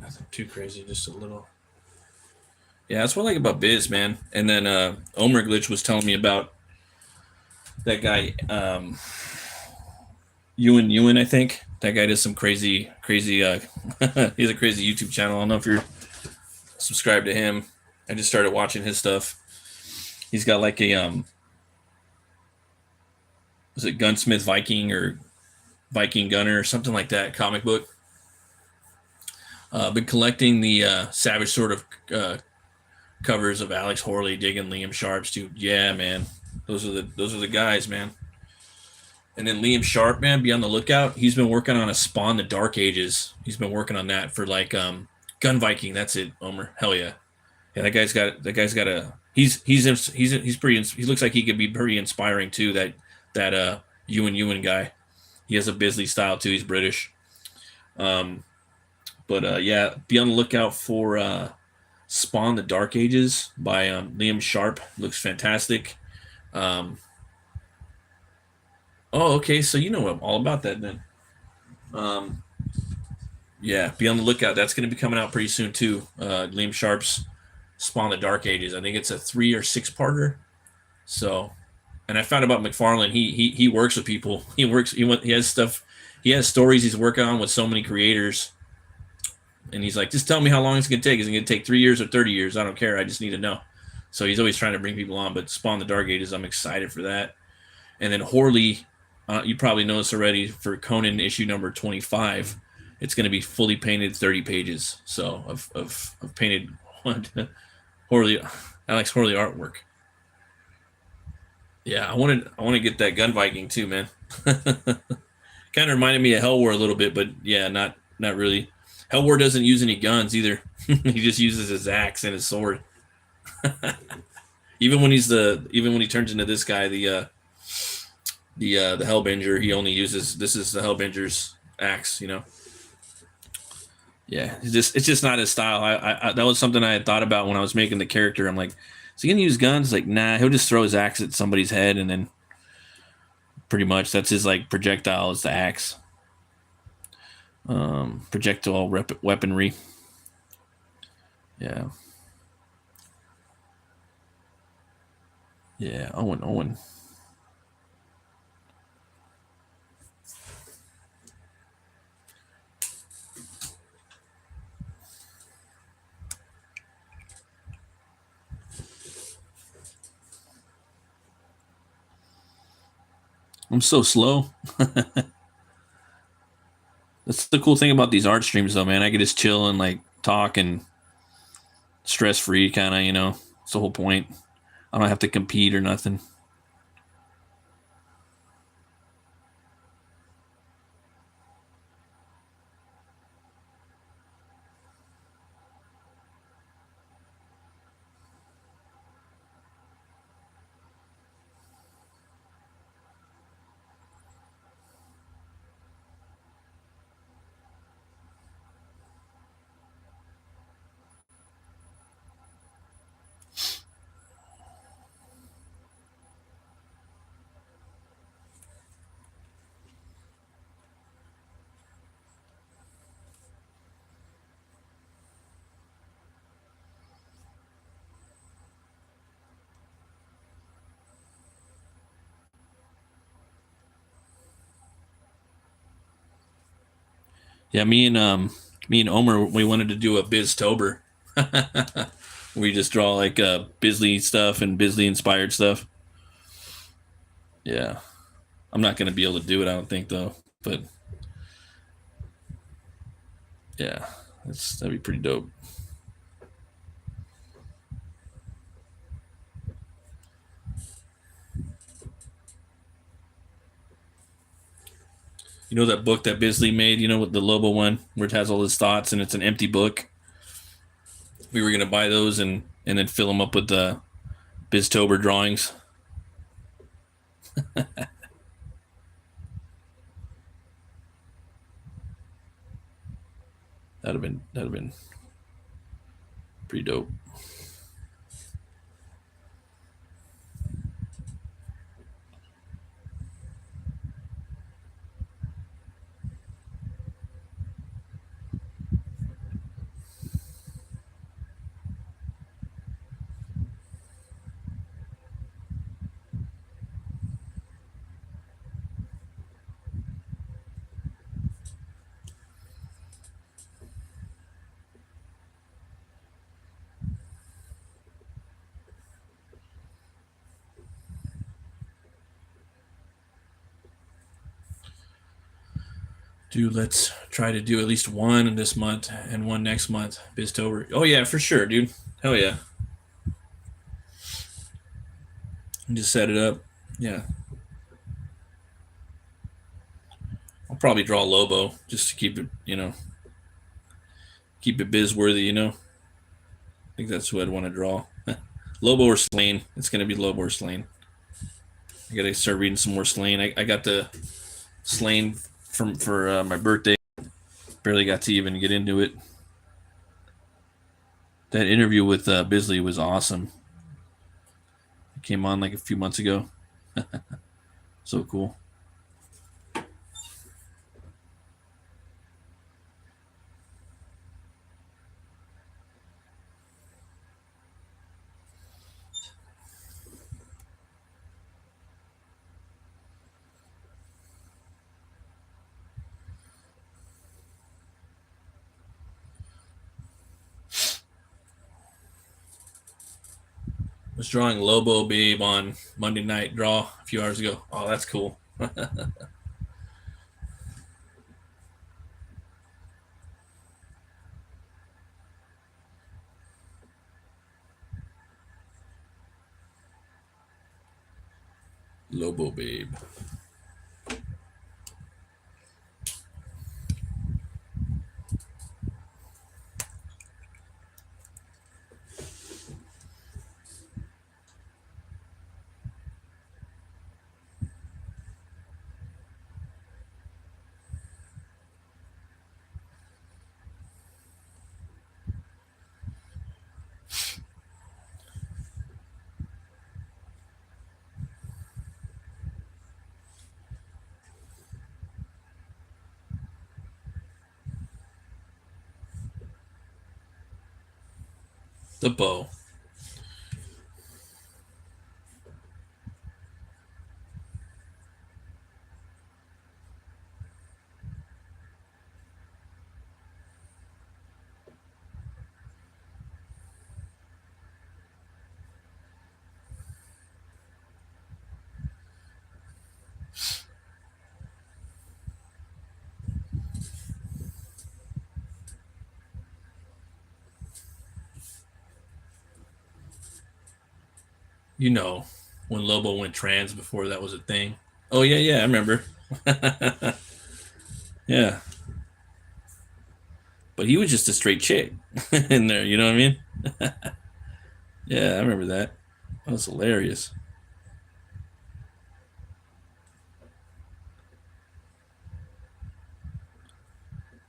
S1: Nothing too crazy, just a little. Yeah, that's what I like about Biz, man. And then Omer Glitch was telling me about that guy, Ewan, I think. That guy does some crazy. He has a crazy YouTube channel. I don't know if you're subscribed to him. I just started watching his stuff. He's got like a was it Gunsmith Viking or Viking Gunner or something like that comic book. Been collecting the Savage Sword of covers of Alex Horley, digging Liam Sharp's too. Yeah, man, those are the guys, man. And then Liam Sharp, man, be on the lookout. He's been working on a Spawn the Dark Ages. He's been working on that for like Gun Viking. That's it, Omer. Hell yeah. Yeah, that guy's got a. He's pretty. He looks like he could be pretty inspiring too. That Ewan guy. He has a Bisley style too. He's British. But yeah, be on the lookout for Spawn: The Dark Ages by Liam Sharp. Looks fantastic. Um, oh, okay, so you know all about that then. Um, yeah, be on the lookout. That's going to be coming out pretty soon too. Liam Sharp's Spawn: The Dark Ages. I think it's a 3 or 6 parter. So, and I found about McFarlane. He works with people. He has stuff. He has stories he's working on with so many creators. And he's like, just tell me how long it's going to take. Is it going to take 3 years or 30 years? I don't care. I just need to know. So he's always trying to bring people on. But Spawn: The Dark Ages, I'm excited for that. And then Horley, you probably know this already, for Conan issue number 25. It's going to be fully painted 30 pages. So of painted Horley, Alex Horley artwork. Yeah, I want to get that Gun Viking too, man. Kind of reminded me of Helwär a little bit, but yeah, not really. Helwär doesn't use any guns either. He just uses his axe and his sword. Even when he turns into this guy, the Helbinger, he only uses, this is the Helbinger's axe, you know. Yeah, it's just not his style. I that was something I had thought about when I was making the character. I'm like, is he gonna use guns? Like, nah, he'll just throw his axe at somebody's head, and then pretty much that's his like projectile is the axe. Projectile weaponry. Yeah. Yeah, Owen. I'm so slow. That's the cool thing about these art streams, though, man. I can just chill and like talk and stress free, kind of. You know, it's the whole point. I don't have to compete or nothing. Yeah, me and Omer, we wanted to do a Biztober. We just draw like Bisley stuff and Bisley inspired stuff. Yeah, I'm not gonna be able to do it, I don't think, though. But yeah, that'd be pretty dope. You know that book that Bisley made, you know, with the Lobo one, where it has all his thoughts and it's an empty book. We were gonna buy those and then fill them up with the Biztober drawings. That'd have been pretty dope. Dude, let's try to do at least one in this month and one next month. Biztober. Oh yeah, for sure, dude. Hell yeah. And just set it up. Yeah. I'll probably draw Lobo just to keep it, keep it biz worthy, I think that's who I'd want to draw. Lobo or Slain. It's gonna be Lobo or Slain. I gotta start reading some more Slain. I got the Slain for my birthday. barely got to even get into it. That interview with Bisley was awesome. It came on like a few months ago. So cool. Was drawing Lobo Babe on Monday Night Draw a few hours ago. Oh, that's cool. Lobo Babe. The bow. You know, when Lobo went trans before that was a thing. Oh yeah, I remember. Yeah, but he was just a straight chick in there. You know what I mean? Yeah, I remember that. That was hilarious.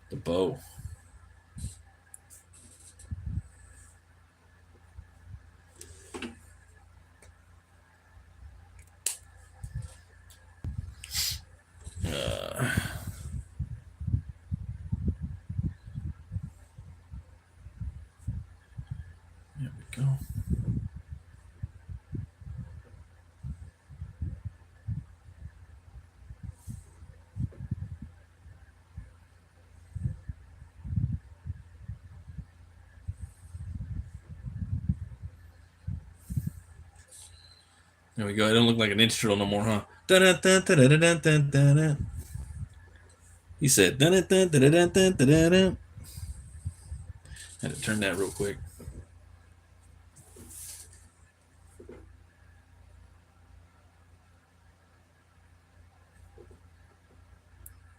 S1: The bow. Uh, there we go. There we go. It don't look like an inch drill no more, huh? Dun-dun-dun-dun-dun-dun-dun-dun. He said, dun-dun-dun-dun-dun-dun-dun. Had to turn that real quick.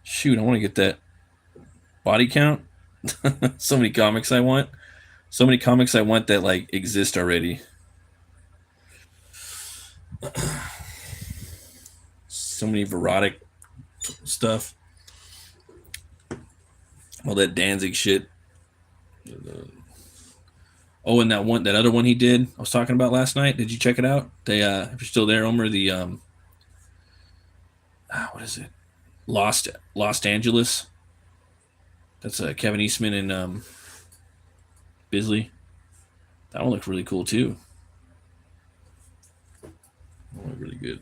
S1: Shoot, I want to get that body count. So many comics I want. So many comics I want that like exist already. So many Verotic stuff. All that Danzig shit. Oh, and that other one he did, I was talking about last night. Did you check it out? They, if you're still there, Omer, the what is it? Lost Angeles. That's Kevin Eastman and Bisley. That one looks really cool too. That one looked really good.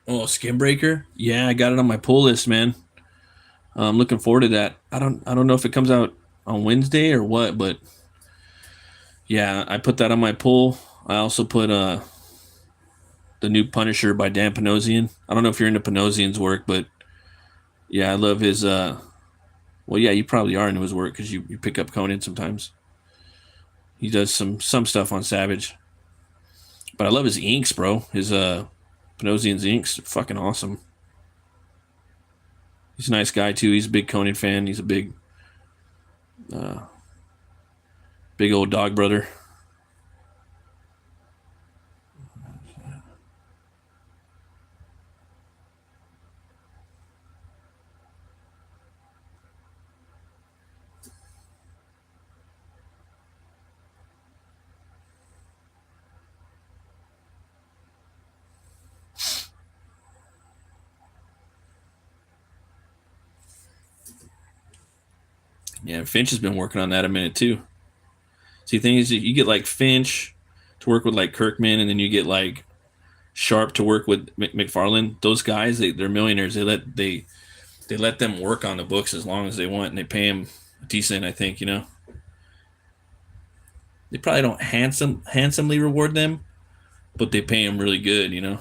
S1: Oh, Skin Breaker. Yeah, I got it on my pull list, man. I'm looking forward to that. I don't know if it comes out on Wednesday or what, but yeah, I put that on my pull. I also put the new Punisher by Dan Panosian. I don't know if you're into Panosian's work, but yeah, I love his well, yeah, you probably are into his work because you pick up Conan sometimes. He does some stuff on Savage. But I love his inks, bro. His Panosian's inks are fucking awesome. He's a nice guy too. He's a big Conan fan. He's a uh, big old dog brother. Yeah, Finch has been working on that a minute too. See, the thing is, you get like Finch to work with like Kirkman, and then you get like Sharp to work with McFarlane. Those guys, they're millionaires. They let them work on the books as long as they want, and they pay them decent. I think they probably don't handsomely reward them, but they pay them really good. Yeah.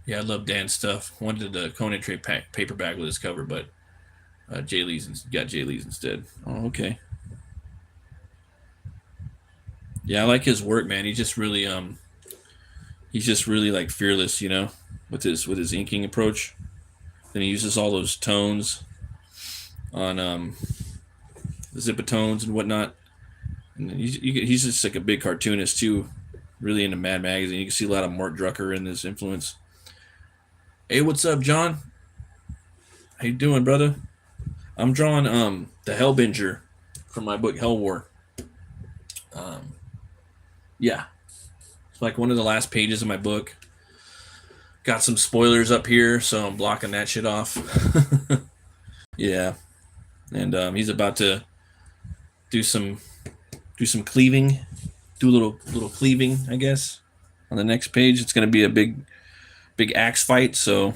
S1: Yeah, I love Dan's stuff. Wanted the Conan trade paperback with his cover, but Jay Lee's got Jay Lee's instead. Oh, okay. Yeah, I like his work, man. He's just really like fearless, with his inking approach. Then he uses all those tones on the zipatones and whatnot. And he's just like a big cartoonist too, really into Mad Magazine. You can see a lot of Mark Drucker in this influence. Hey, what's up, John? How you doing, brother? I'm drawing the Helbinger from my book Helwär. Um, yeah, it's like one of the last pages of my book. Got some spoilers up here, so I'm blocking that shit off. Yeah, and he's about to do some do some cleaving, do a little cleaving, I guess. On the next page, it's going to be a big axe fight. So,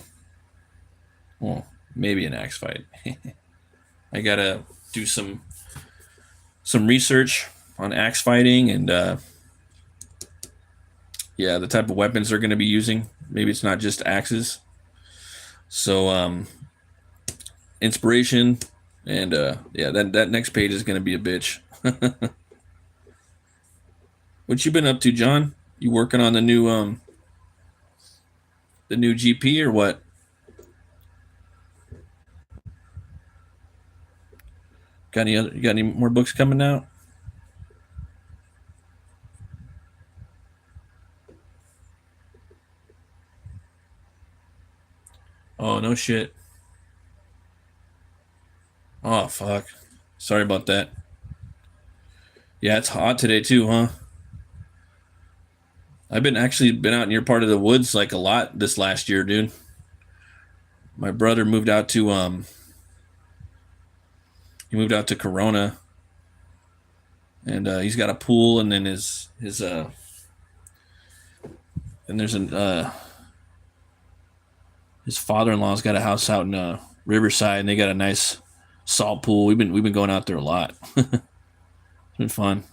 S1: well, maybe an axe fight. I gotta do some research on axe fighting and yeah, the type of weapons they're going to be using. Maybe it's not just axes. So inspiration and yeah, that next page is going to be a bitch. What you been up to, John? You working on the new GP or what? You got any more books coming out? Oh, no shit. Oh, fuck. Sorry about that. Yeah, it's hot today too, huh? I've been out in your part of the woods like a lot this last year, dude. My brother moved out to Corona, and he's got a pool, and then his and there's an his father-in-law's got a house out in Riverside, and they got a nice salt pool. We've been going out there a lot. It's been fun.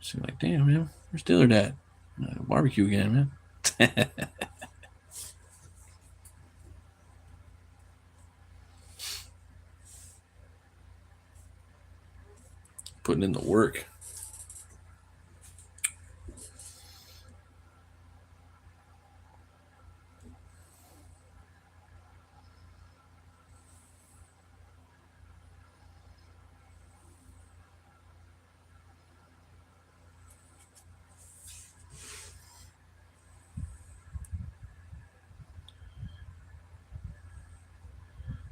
S1: So like, damn man, where's Dillard at? Barbecue again, man. Putting in the work.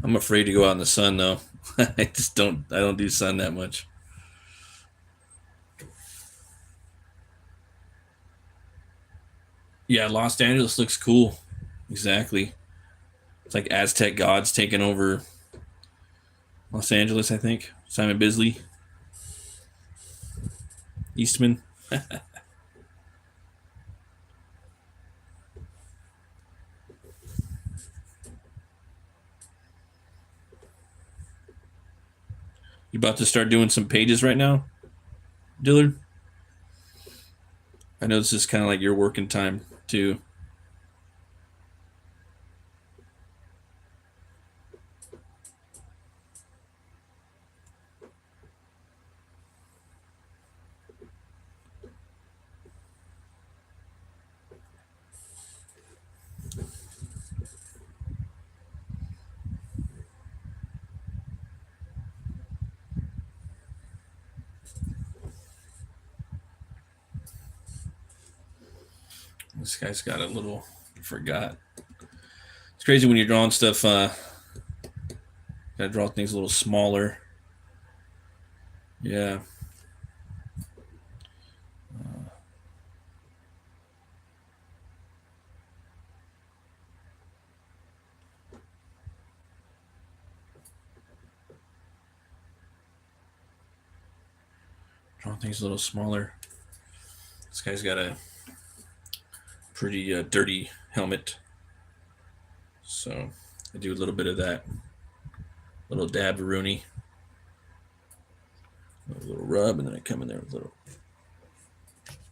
S1: I'm afraid to go out in the sun though. I don't do sun that much. Yeah, Los Angeles looks cool. Exactly. It's like Aztec gods taking over Los Angeles, I think. Simon Bisley. Eastman. You about to start doing some pages right now, Dillard? I know this is kind of like your working time too. This guy's got a little. I forgot. It's crazy when you're drawing stuff. Gotta draw things a little smaller. Yeah. Draw things a little smaller. This guy's got a pretty dirty helmet. So I do a little bit of that. Little dab of Rooney. A little rub, and then I come in there with a little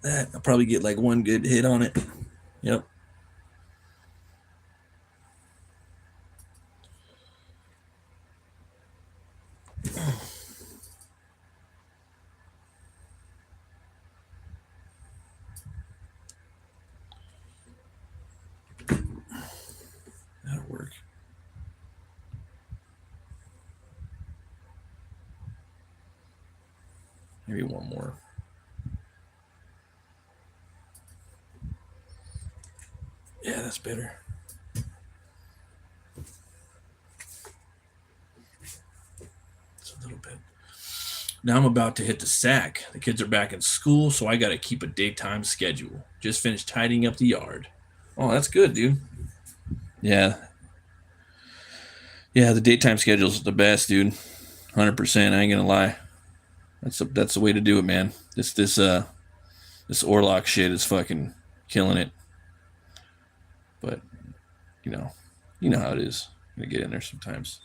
S1: that. I'll probably get like one good hit on it. Yep. That'll work. Maybe one more. Yeah, that's better. It's a little bit. Now I'm about to hit the sack. The kids are back in school, so I got to keep a daytime schedule. Just finished tidying up the yard. Oh, that's good, dude. Yeah. Yeah, the daytime schedule's the best, dude. 100%. I ain't gonna lie. That's the way to do it, man. This Orlock shit is fucking killing it. But you know, you know how it is. I'm gonna get in there sometimes.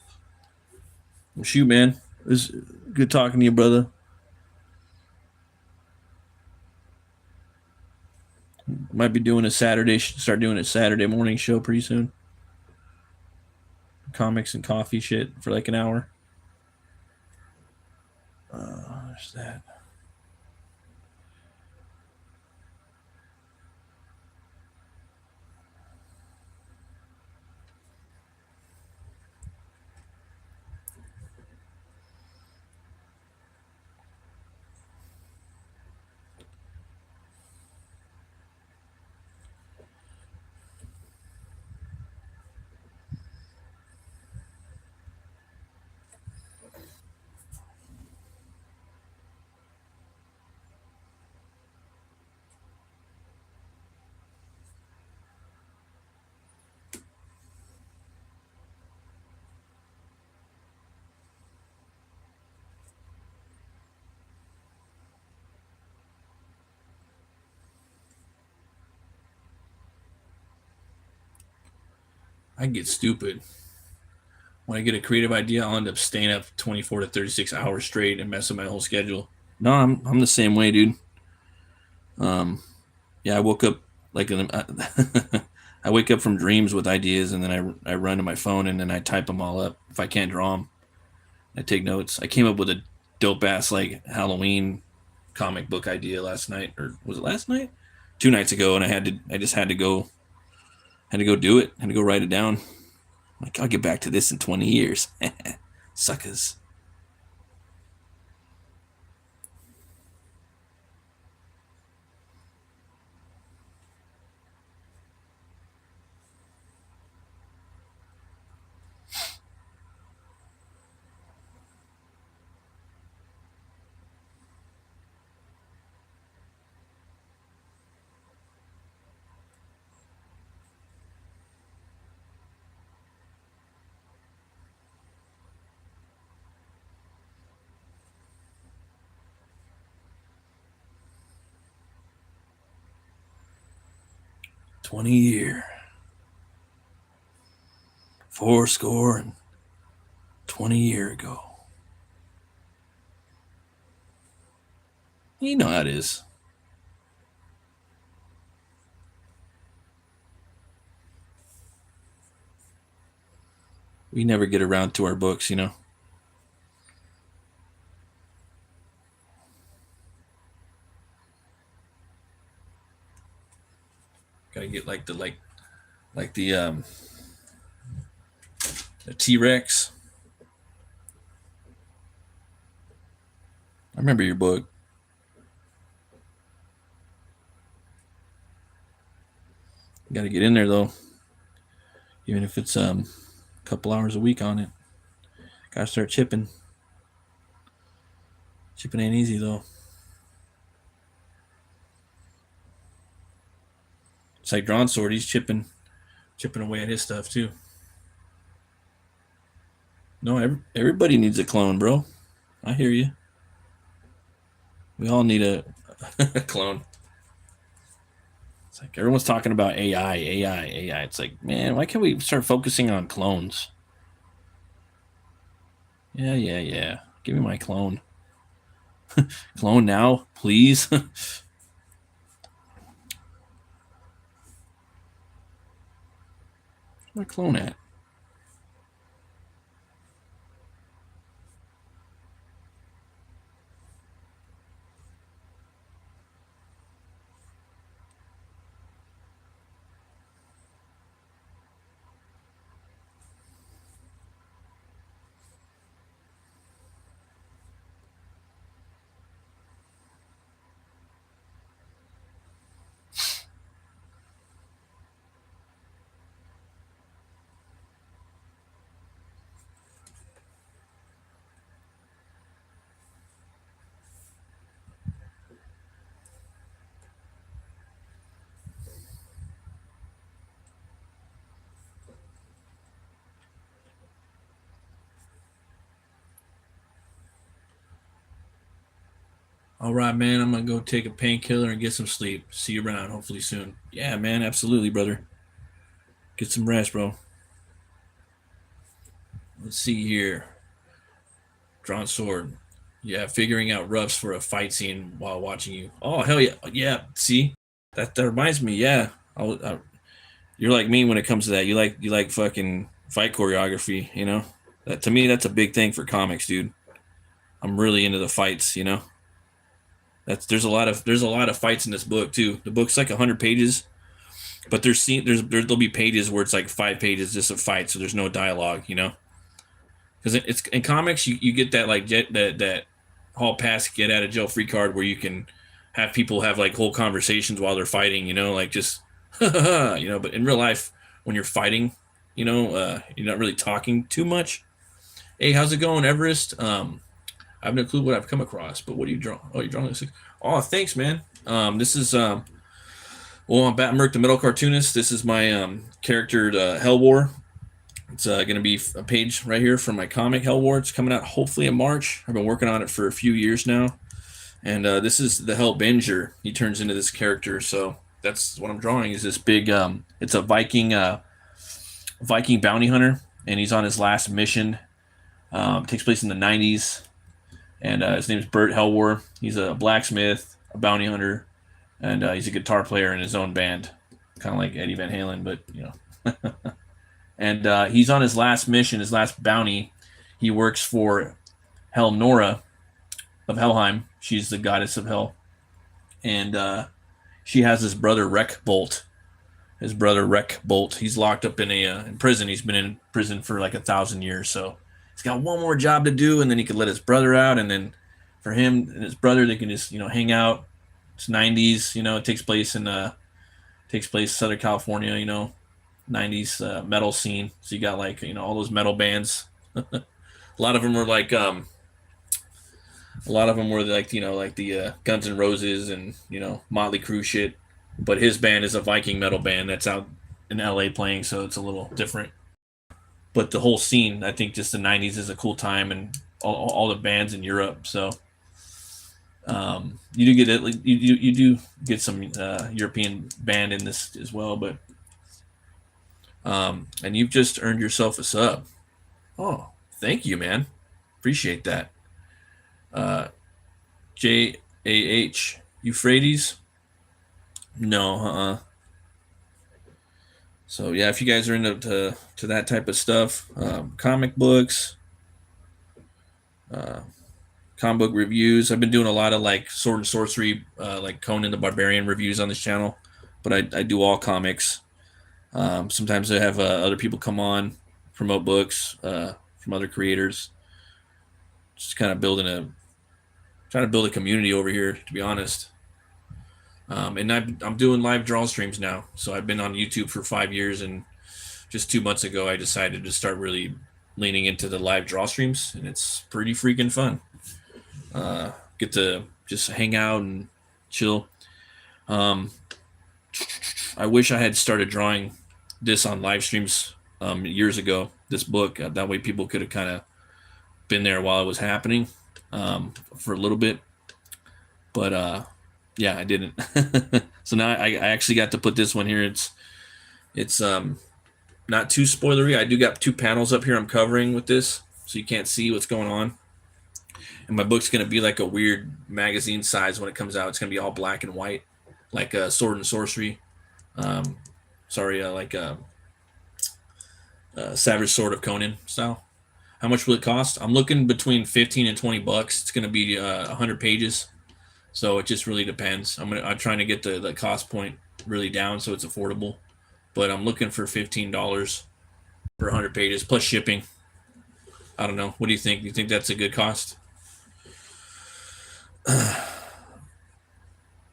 S1: Well, shoot, man. It was good talking to you, brother. Might be doing a start doing a Saturday morning show pretty soon. Comics and coffee shit for like an hour. There's that. I get stupid. When I get a creative idea, I'll end up staying up 24 to 36 hours straight and messing my whole schedule. No, I'm the same way, dude. Um, yeah, I woke up like I wake up from dreams with ideas, and then I run to my phone and then I type them all up. If I can't draw them, I take notes. I came up with a dope ass like Halloween comic book idea last night, or was it last night? 2 nights ago, and I just had to go do it. Had to go write it down. Like I'll get back to this in 20 years. Suckers. 20 year. 80 year ago. You know how it is. We never get around to our books, you know. Gotta get like the T-Rex. I remember your book. Got to get in there though, even if it's a couple hours a week on it. Got to start chipping. Chipping ain't easy though. It's like Drawn Sword. He's chipping away at his stuff too. No, everybody needs a clone, bro. I hear you. We all need a clone. It's like everyone's talking about AI. It's like, man, why can't we start focusing on clones? Yeah. Give me my clone. Clone now, please. My clone at? All right, man. I'm gonna go take a painkiller and get some sleep. See you around, hopefully soon. Yeah, man. Absolutely, brother. Get some rest, bro. Let's see here. Drawn Sword. Yeah, figuring out roughs for a fight scene while watching you. Oh hell yeah, yeah. See, that reminds me. Yeah, you're like me when it comes to that. You like fucking fight choreography. You know, that to me that's a big thing for comics, dude. I'm really into the fights. You know, there's a lot of fights in this book too. The book's like 100 pages, but there'll be pages where it's like 5 pages just of fight, so there's no dialogue. You know, because it's in comics you get that like that hall pass get out of jail free card where you can have people have like whole conversations while they're fighting, you know, like just you know. But in real life, when you're fighting, you know, you're not really talking too much. Hey, how's it going, Everest? I have no clue what I've come across, but what do you draw? Oh, you're drawing this. Oh, thanks, man. This is well, I'm Batt Murk, the metal cartoonist. This is my character, Helwär. It's going to be a page right here from my comic Helwär. It's coming out hopefully in March. I've been working on it for a few years now. And this is the Helbinger. He turns into this character. So that's what I'm drawing is this big, it's a Viking bounty hunter. And he's on his last mission. Takes place in the 90s. And his name is Batt Helwär. He's a blacksmith, a bounty hunter, and he's a guitar player in his own band. Kind of like Eddie Van Halen, but, you know. And he's on his last mission, his last bounty. He works for Helnora of Helheim. She's the goddess of hell. And she has his brother Wreckbolt. His brother Wreckbolt. He's locked up in prison. He's been in prison for like 1,000 years. So he's got one more job to do, and then he could let his brother out. And then for him and his brother, they can just, you know, hang out. It's 90s. You know, it takes place Southern California. You know. 90s metal scene. So you got like, you know, all those metal bands. A lot of them were like you know, like the Guns N' Roses and, you know, Motley Crue shit. But his band is a Viking metal band that's out in LA playing, so it's a little different. But the whole scene, I think just the 90s is a cool time, and all the bands in Europe. So You do get it. You do get some European band in this as well, but and you've just earned yourself a sub. Oh, thank you, man. Appreciate that. Uh, JAH Euphrates. No, So yeah, if you guys are into to that type of stuff, comic books, uh, comic book reviews. I've been doing a lot of like sword and sorcery, like Conan the Barbarian reviews on this channel, but I do all comics. Sometimes I have other people come on, promote books from other creators. Just kind of trying to build a community over here, to be honest. And I'm doing live draw streams now. So I've been on YouTube for 5 years, and just 2 months ago, I decided to start really leaning into the live draw streams, and it's pretty freaking fun. Get to just hang out and chill. Um, I wish I had started drawing this on live streams years ago. This book, that way people could have kind of been there while it was happening for a little bit. But yeah, I didn't. So now I actually got to put this one here. It's not too spoilery. I do got 2 panels up here I'm covering with this, so you can't see what's going on. And my book's going to be like a weird magazine size when it comes out. It's going to be all black and white, like Sword and Sorcery. Like Savage Sword of Conan style. How much will it cost? I'm looking between 15 and 20 bucks. It's going to be 100 pages. So it just really depends. I'm trying to get the cost point really down so it's affordable. But I'm looking for $15 for 100 pages plus shipping. I don't know. What do you think? Do you think that's a good cost?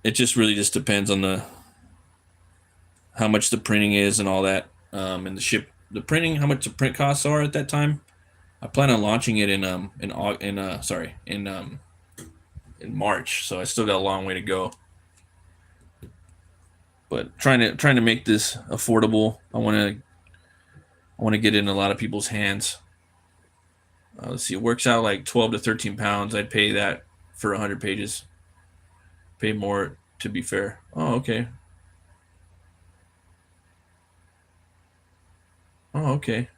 S1: It just really just depends on how much the printing is and all that, and the printing, how much the print costs are at that time. I plan on launching it in March, so I still got a long way to go. But trying to make this affordable. I want to get it in a lot of people's hands. Let's see, it works out like 12 to 13 pounds. I'd pay that for 100 pages. Pay more, to be fair. Oh, okay. Oh, okay.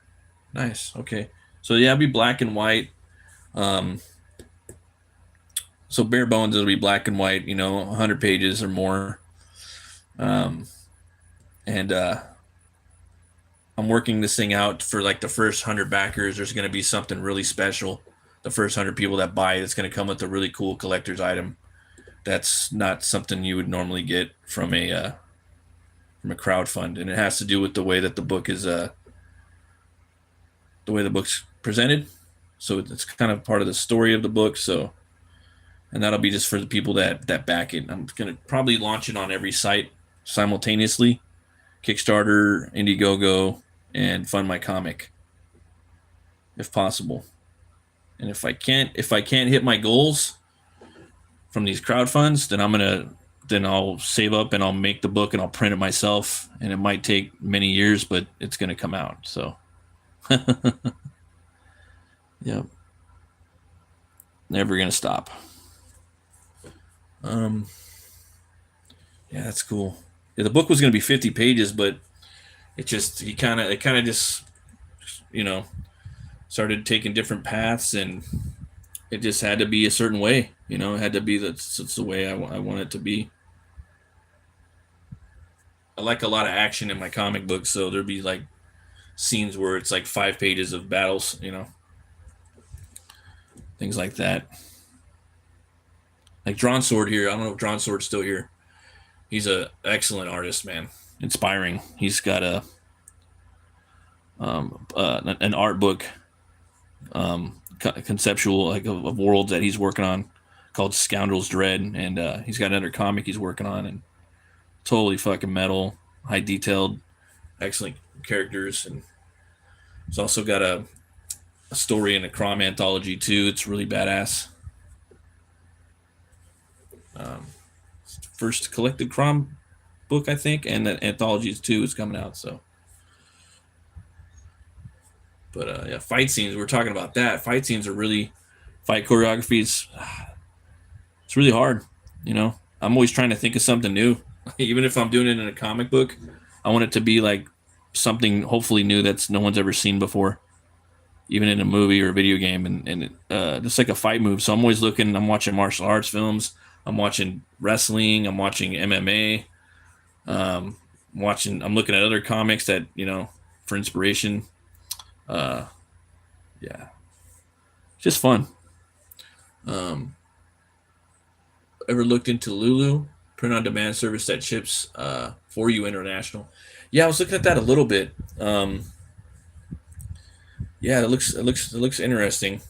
S1: Nice. Okay. So yeah, it'll be black and white. Um, so bare bones, it'll be black and white. 100 pages or more. Um, and I'm working this thing out for like the first 100 backers. There's going to be something really special. The first 100 people that buy it's going to come with a really cool collector's item. That's not something you would normally get from a crowdfund, and it has to do with the way that the book is the way the book's presented. So it's kind of part of the story of the book. So, and that'll be just for the people that back it. I'm gonna probably launch it on every site simultaneously: Kickstarter, Indiegogo, and Fund My Comic, if possible. And if I can't hit my goals from these crowdfunds, then I'll save up and I'll make the book and I'll print it myself. And it might take many years, but it's gonna come out. So. Yep. Never gonna stop. Yeah, that's cool. Yeah, the book was gonna be 50 pages, but it kind of just you know started taking different paths, and it just had to be a certain way. It had to be that's the way I want it to be. I like a lot of action in my comic books, so there'd be like scenes where it's like 5 pages of battles, things like that. Like Drawn Sword here. I don't know if Drawn Sword's still here. He's a excellent artist, man. Inspiring. He's got an art book, conceptual like of worlds that he's working on called Scoundrel's Dread, and he's got another comic he's working on, and totally fucking metal, high detailed, excellent characters, and he's also got a story in a Crom anthology too. It's really badass. First collected Crom book, I think, and the anthologies too is coming out. So, but yeah, fight scenes. We're talking about that. Fight scenes are really fight choreographies. It's really hard. I'm always trying to think of something new. Even if I'm doing it in a comic book, I want it to be like something hopefully new that's no one's ever seen before, even in a movie or a video game, and just like a fight move. So I'm always looking. I'm watching martial arts films. I'm watching wrestling. I'm watching MMA. I'm looking at other comics that for inspiration. Yeah, just fun. Ever looked into Lulu, print on demand service that ships for you international? Yeah, I was looking at that a little bit. Yeah, it looks interesting.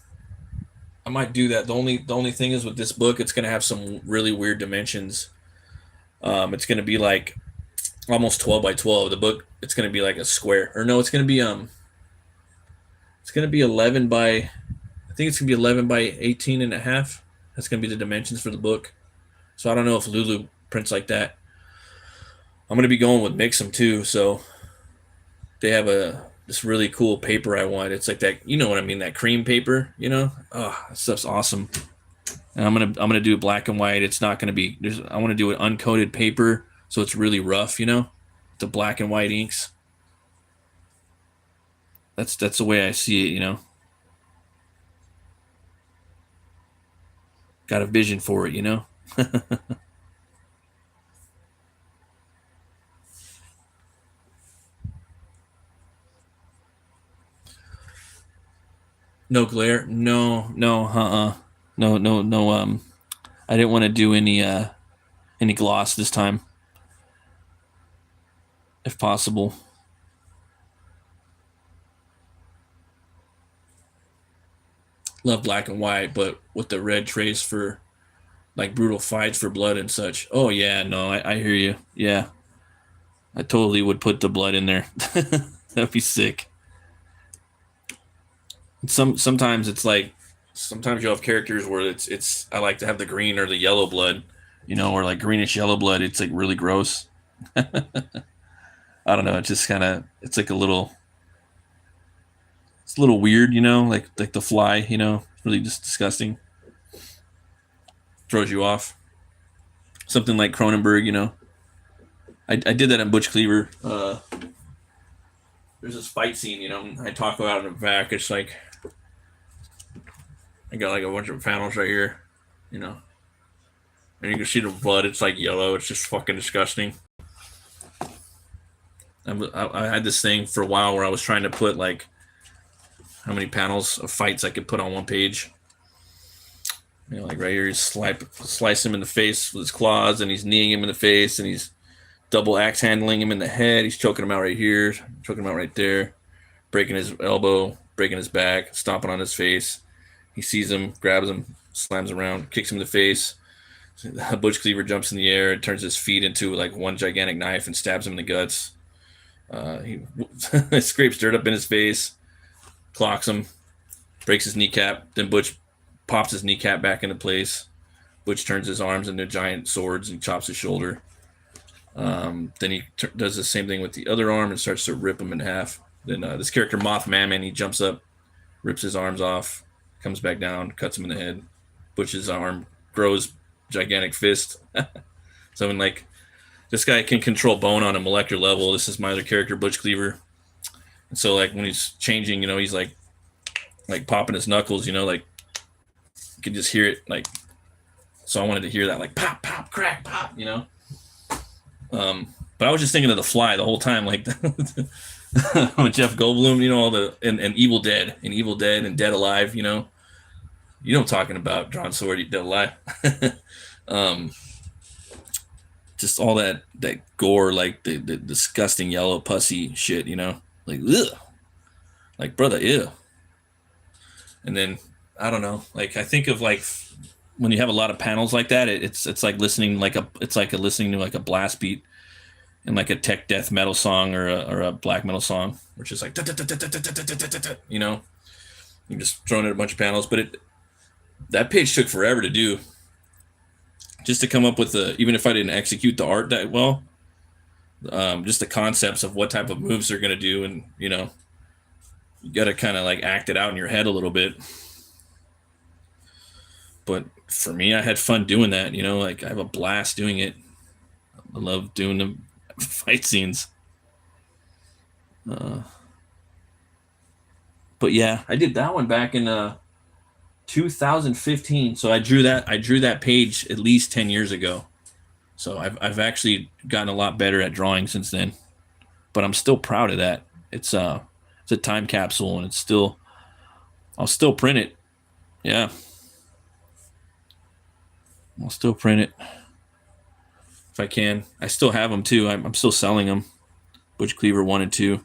S1: I might do that. The only thing is with this book, it's gonna have some really weird dimensions. It's gonna be like almost 12 by 12. The book, it's gonna be like a square, or no, it's gonna be 11 by, I think it's gonna be 11 by 18 and a half. That's gonna be the dimensions for the book. So I don't know if Lulu prints like that. I'm gonna be going with Mixum too. So they have this really cool paper I want. It's like that, you know what I mean? That cream paper, Oh, that stuff's awesome. And I'm gonna do it black and white. It's not gonna be. I want to do it uncoated paper, so it's really rough. The black and white inks. That's the way I see it. Got a vision for it. No glare. No. No. No. No. No. I didn't want to do any gloss this time, if possible. Love black and white, but with the red trace for like brutal fights for blood and such. Oh yeah, no, I hear you. Yeah, I totally would put the blood in there. That'd be sick. Sometimes it's like sometimes you have characters where it's I like to have the green or the yellow blood, or like greenish yellow blood. It's like really gross. I don't know. It's just kind of it's like it's a little weird, like the fly, it's really just disgusting. Throws you off. Something like Cronenberg. I did that in Butch Cleaver. There's this fight scene, I talk about it in the back. It's like I got like a bunch of panels right here, and you can see the blood. It's like yellow. It's just fucking disgusting. I had this thing for a while where I was trying to put like how many panels of fights I could put on one page. Like right here, he's slice him in the face with his claws, and he's kneeing him in the face, and he's double axe handling him in the head. He's choking him out right here, choking him out right there, breaking his elbow, breaking his back, stomping on his face. He sees him, grabs him, slams around, kicks him in the face. Butch Cleaver jumps in the air and turns his feet into like one gigantic knife and stabs him in the guts. He scrapes dirt up in his face, clocks him, breaks his kneecap. Then Butch pops his kneecap back into place. Butch turns his arms into giant swords and chops his shoulder. Then he does the same thing with the other arm and starts to rip him in half. Then this character, Moth Mammon, he jumps up, rips his arms off, comes back down, cuts him in the head. Butch's arm grows gigantic fist. So when like this guy can control bone on a molecular level. This is my other character, Butch Cleaver. And so like when he's changing, he's like popping his knuckles, like you can just hear it like. So I wanted to hear that like pop, pop, crack, pop, But I was just thinking of The Fly the whole time, like with Jeff Goldblum, all the and Evil Dead and Dead Alive, you know what I'm talking about, Drawn Sword, Dead Alive. Just all that gore, like the disgusting yellow pussy shit, like ugh, like brother, ew. And then I don't know, like I think of like when you have a lot of panels like that, it's like listening listening to like a blast beat in like a tech death metal song or a black metal song, which is like you're just throwing in a bunch of panels. But that page took forever to do, just to come up with even if I didn't execute the art that well, just the concepts of what type of moves they're gonna do, and you got to kind of like act it out in your head a little bit. But for me, I had fun doing that. Like I have a blast doing it. I love doing the fight scenes. But yeah, I did that one back in 2015. So I drew that page at least 10 years ago. So I've actually gotten a lot better at drawing since then. But I'm still proud of that. It's a time capsule, and I'll still print it. Yeah, I'll still print it if I can. I still have them too. I'm still selling them. Butch Cleaver 1 and 2.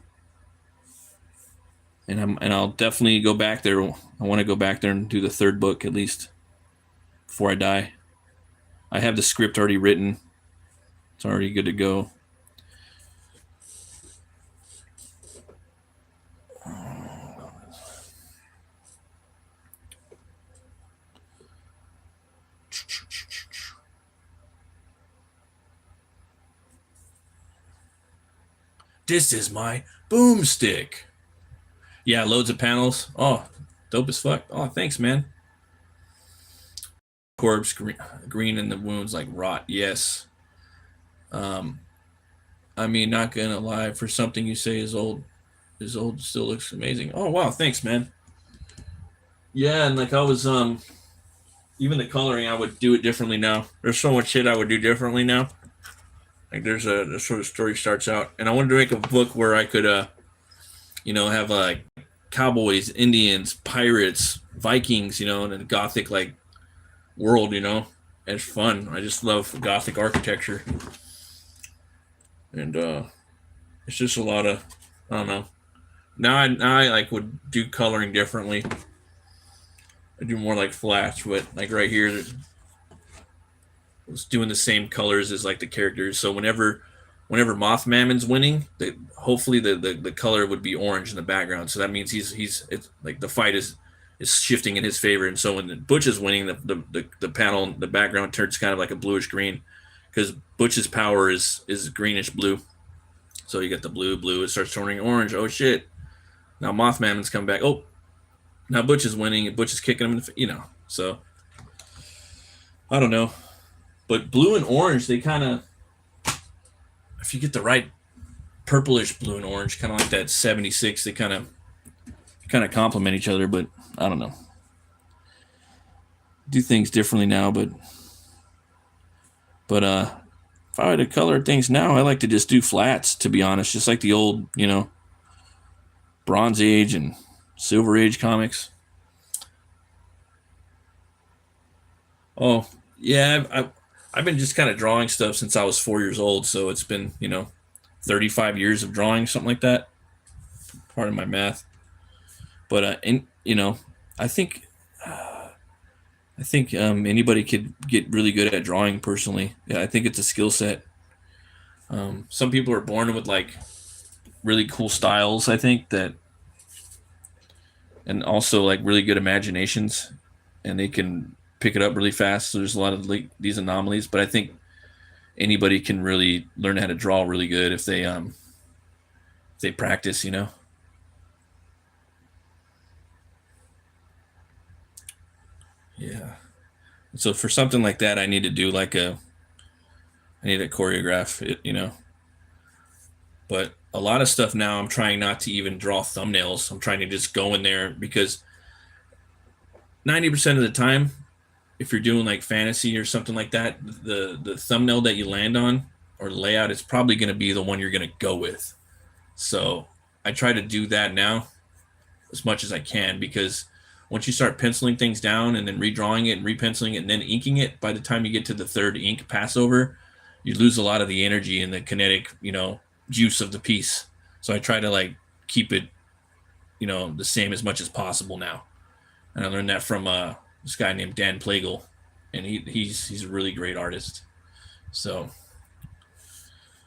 S1: And I'll definitely go back there. I want to go back there and do the third book at least before I die. I have the script already written. It's already good to go. This is my boomstick. Yeah, loads of panels. Oh, dope as fuck. Oh, thanks, man. Corpse green in the wounds like rot. Yes. Um, I mean, not gonna lie, for something you say is old still looks amazing. Oh wow, thanks, man. Yeah, and like I was even the coloring, I would do it differently now. There's so much shit I would do differently now. Like the sort of story starts out, and I wanted to make a book where I could have like cowboys, Indians, pirates, Vikings, in a gothic like world, And it's fun. I just love gothic architecture. And it's just a lot of, I don't know. Now I like would do coloring differently. I do more like flats, but like right here, it's doing the same colors as like the characters. So whenever Mothman's winning, hopefully the color would be orange in the background. So that means it's like the fight is shifting in his favor. And so when Butch is winning, the panel, the background turns kind of like a bluish green, because Butch's power is greenish blue. So you get the blue, it starts turning orange. Oh shit! Now Mothman's come back. Oh, now Butch is winning, and Butch is kicking him in the. So I don't know, but blue and orange, they kind of, if you get the right purplish blue and orange, kind of like that 76, they kind of complement each other. But I don't know, do things differently now. But if I were to color things now, I like to just do flats, to be honest, just like the old Bronze Age and Silver Age comics. Oh yeah, I've been just kind of drawing stuff since I was 4 years old, so it's been 35 years of drawing, something like that. Part of my math, but I think anybody could get really good at drawing. Personally, yeah, I think it's a skill set. Some people are born with like really cool styles. I think that, and also like really good imaginations, and they can pick it up really fast. So there's a lot of like these anomalies, but I think anybody can really learn how to draw really good if they practice. Yeah. So for something like that, I need to do like I need to choreograph it. But a lot of stuff now, I'm trying not to even draw thumbnails. I'm trying to just go in there, because 90% of the time, if you're doing like fantasy or something like that, the thumbnail that you land on or layout is probably going to be the one you're going to go with. So I try to do that now as much as I can, because once you start penciling things down and then redrawing it and repenciling it and then inking it, by the time you get to the third ink passover, you lose a lot of the energy and the kinetic, juice of the piece. So I try to like keep it, the same as much as possible now. And I learned that from this guy named Dan Plagle, and he's a really great artist. So,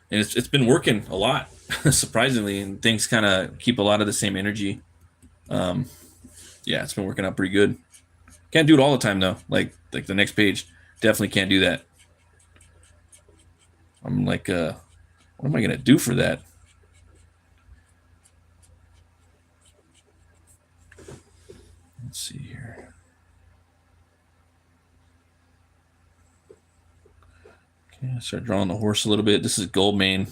S1: and it's been working a lot, surprisingly, and things kind of keep a lot of the same energy. Yeah, it's been working out pretty good. Can't do it all the time though. Like the next page, definitely can't do that. I'm like, what am I gonna do for that? Let's see here. Okay, I start drawing the horse a little bit. This is Goldmane.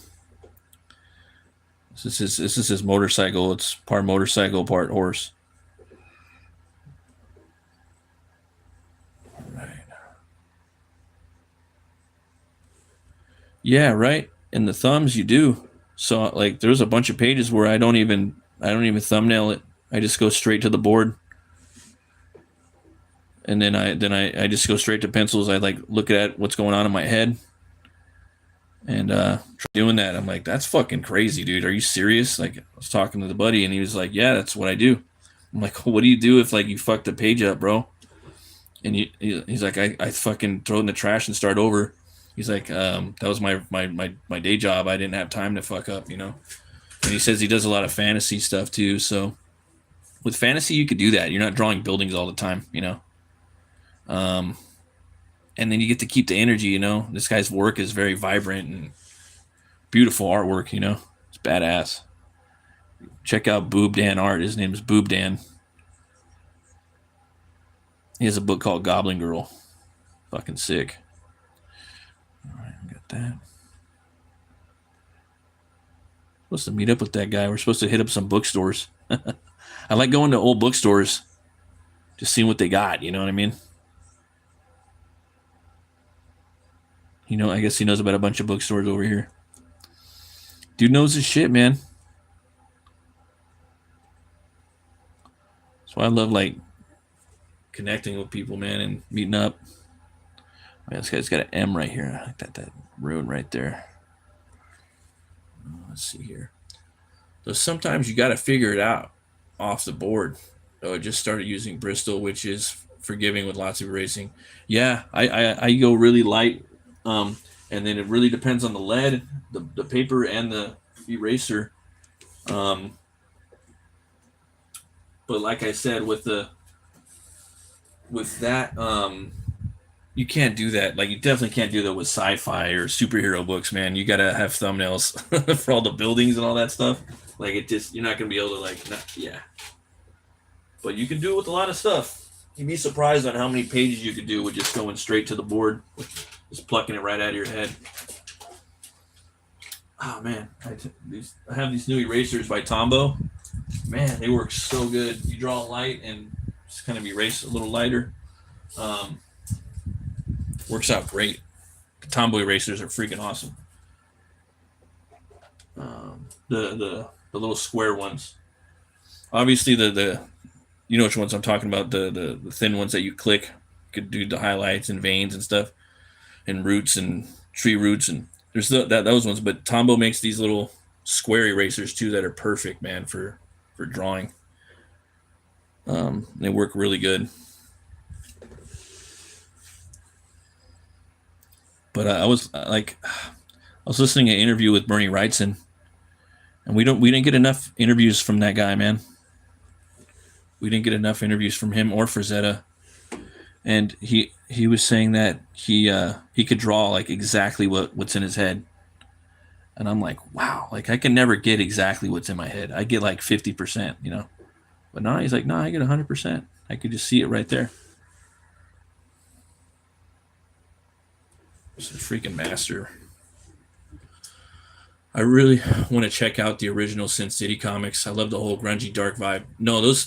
S1: This is his motorcycle. It's part motorcycle, part horse. All right. Yeah, right. And the thumbs you do. So like there's a bunch of pages where I don't even thumbnail it. I just go straight to the board. And then I just go straight to pencils. I like look at what's going on in my head. And doing that, I'm like, that's fucking crazy, dude. Are you serious? Like, I was talking to the buddy, and he was like, yeah, that's what I do. I'm like, what do you do if like you fuck the page up, bro? And he's like, I fucking throw it in the trash and start over. He's like, that was my day job. I didn't have time to fuck up, you know. And he says he does a lot of fantasy stuff too. So with fantasy, you could do that. You're not drawing buildings all the time, you know. And then you get to keep the energy, you know. This guy's work is very vibrant and beautiful artwork, you know. It's badass. Check out Boob Dan Art. His name is Boob Dan. He has a book called Goblin Girl. Fucking sick. All right, I got that. Supposed to meet up with that guy. We're supposed to hit up some bookstores. I like going to old bookstores, just seeing what they got, you know what I mean? You know, I guess he knows about a bunch of bookstores over here. Dude knows his shit, man. That's why I love like connecting with people, man, and meeting up. Man, this guy's got an M right here. I like that rune right there. Let's see here. So sometimes you got to figure it out off the board. So I just started using Bristol, which is forgiving with lots of erasing. Yeah, I go really light. And then it really depends on the lead, the paper, and the eraser. But like I said, with that, you can't do that. Like you definitely can't do that with sci-fi or superhero books, man. You gotta have thumbnails for all the buildings and all that stuff. Like it just, you're not gonna be able to like, yeah. But you can do it with a lot of stuff. You'd be surprised on how many pages you could do with just going straight to the board. Just plucking it right out of your head. Oh man, I have these new erasers by Tombow. Man, they work so good. You draw light and just kind of erase a little lighter. Works out great. The Tombow erasers are freaking awesome. The little square ones. Obviously the you know which ones I'm talking about. The thin ones that you click. You could do the highlights and veins and stuff. And roots and tree roots, and there's those ones. But Tombow makes these little square erasers too that are perfect, man, for drawing. They work really good. But I was listening to an interview with Bernie Wrightson, and we didn't get enough interviews from that guy, man. We didn't get enough interviews from him or Frazetta. And he was saying that he could draw like exactly what's in his head. And I'm like, wow, like I can never get exactly what's in my head. I get like 50%, you know. But now he's like, no, I get 100%. I could just see it right there. It's a freaking master. I really want to check out the original Sin City comics. I love the whole grungy dark vibe. No, those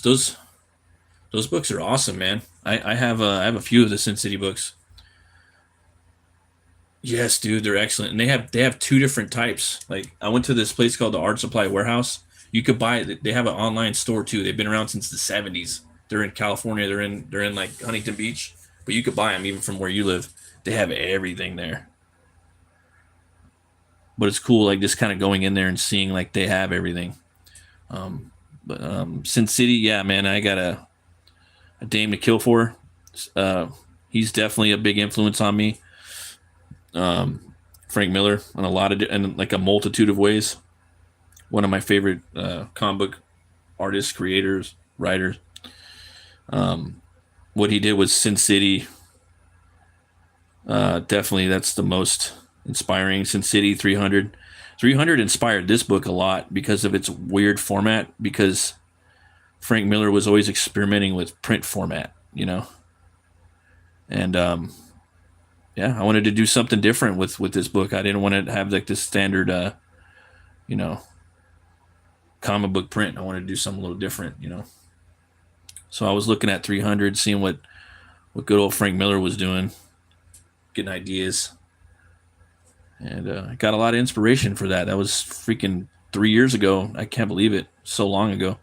S1: books are awesome, man. I have a few of the Sin City books. Yes, dude, they're excellent, and they have two different types. Like I went to this place called the Art Supply Warehouse. You could buy it. They have an online store too. They've been around since the '70s. They're in California. They're in like Huntington Beach, but you could buy them even from where you live. They have everything there. But it's cool, like just kind of going in there and seeing like they have everything. But Sin City, yeah, man, I got a Dame to Kill For. He's definitely a big influence on me. Frank Miller in and like a multitude of ways. One of my favorite comic book artists, creators, writers. What he did with Sin City, definitely that's the most inspiring. Sin City 300. 300 inspired this book a lot because of its weird format, because Frank Miller was always experimenting with print format, you know? And yeah, I wanted to do something different with this book. I didn't want to have like this standard, you know, comic book print. I wanted to do something a little different, you know. So I was looking at 300, seeing what good old Frank Miller was doing, getting ideas, and I got a lot of inspiration for that. That was freaking 3 years ago. I can't believe it, so long ago.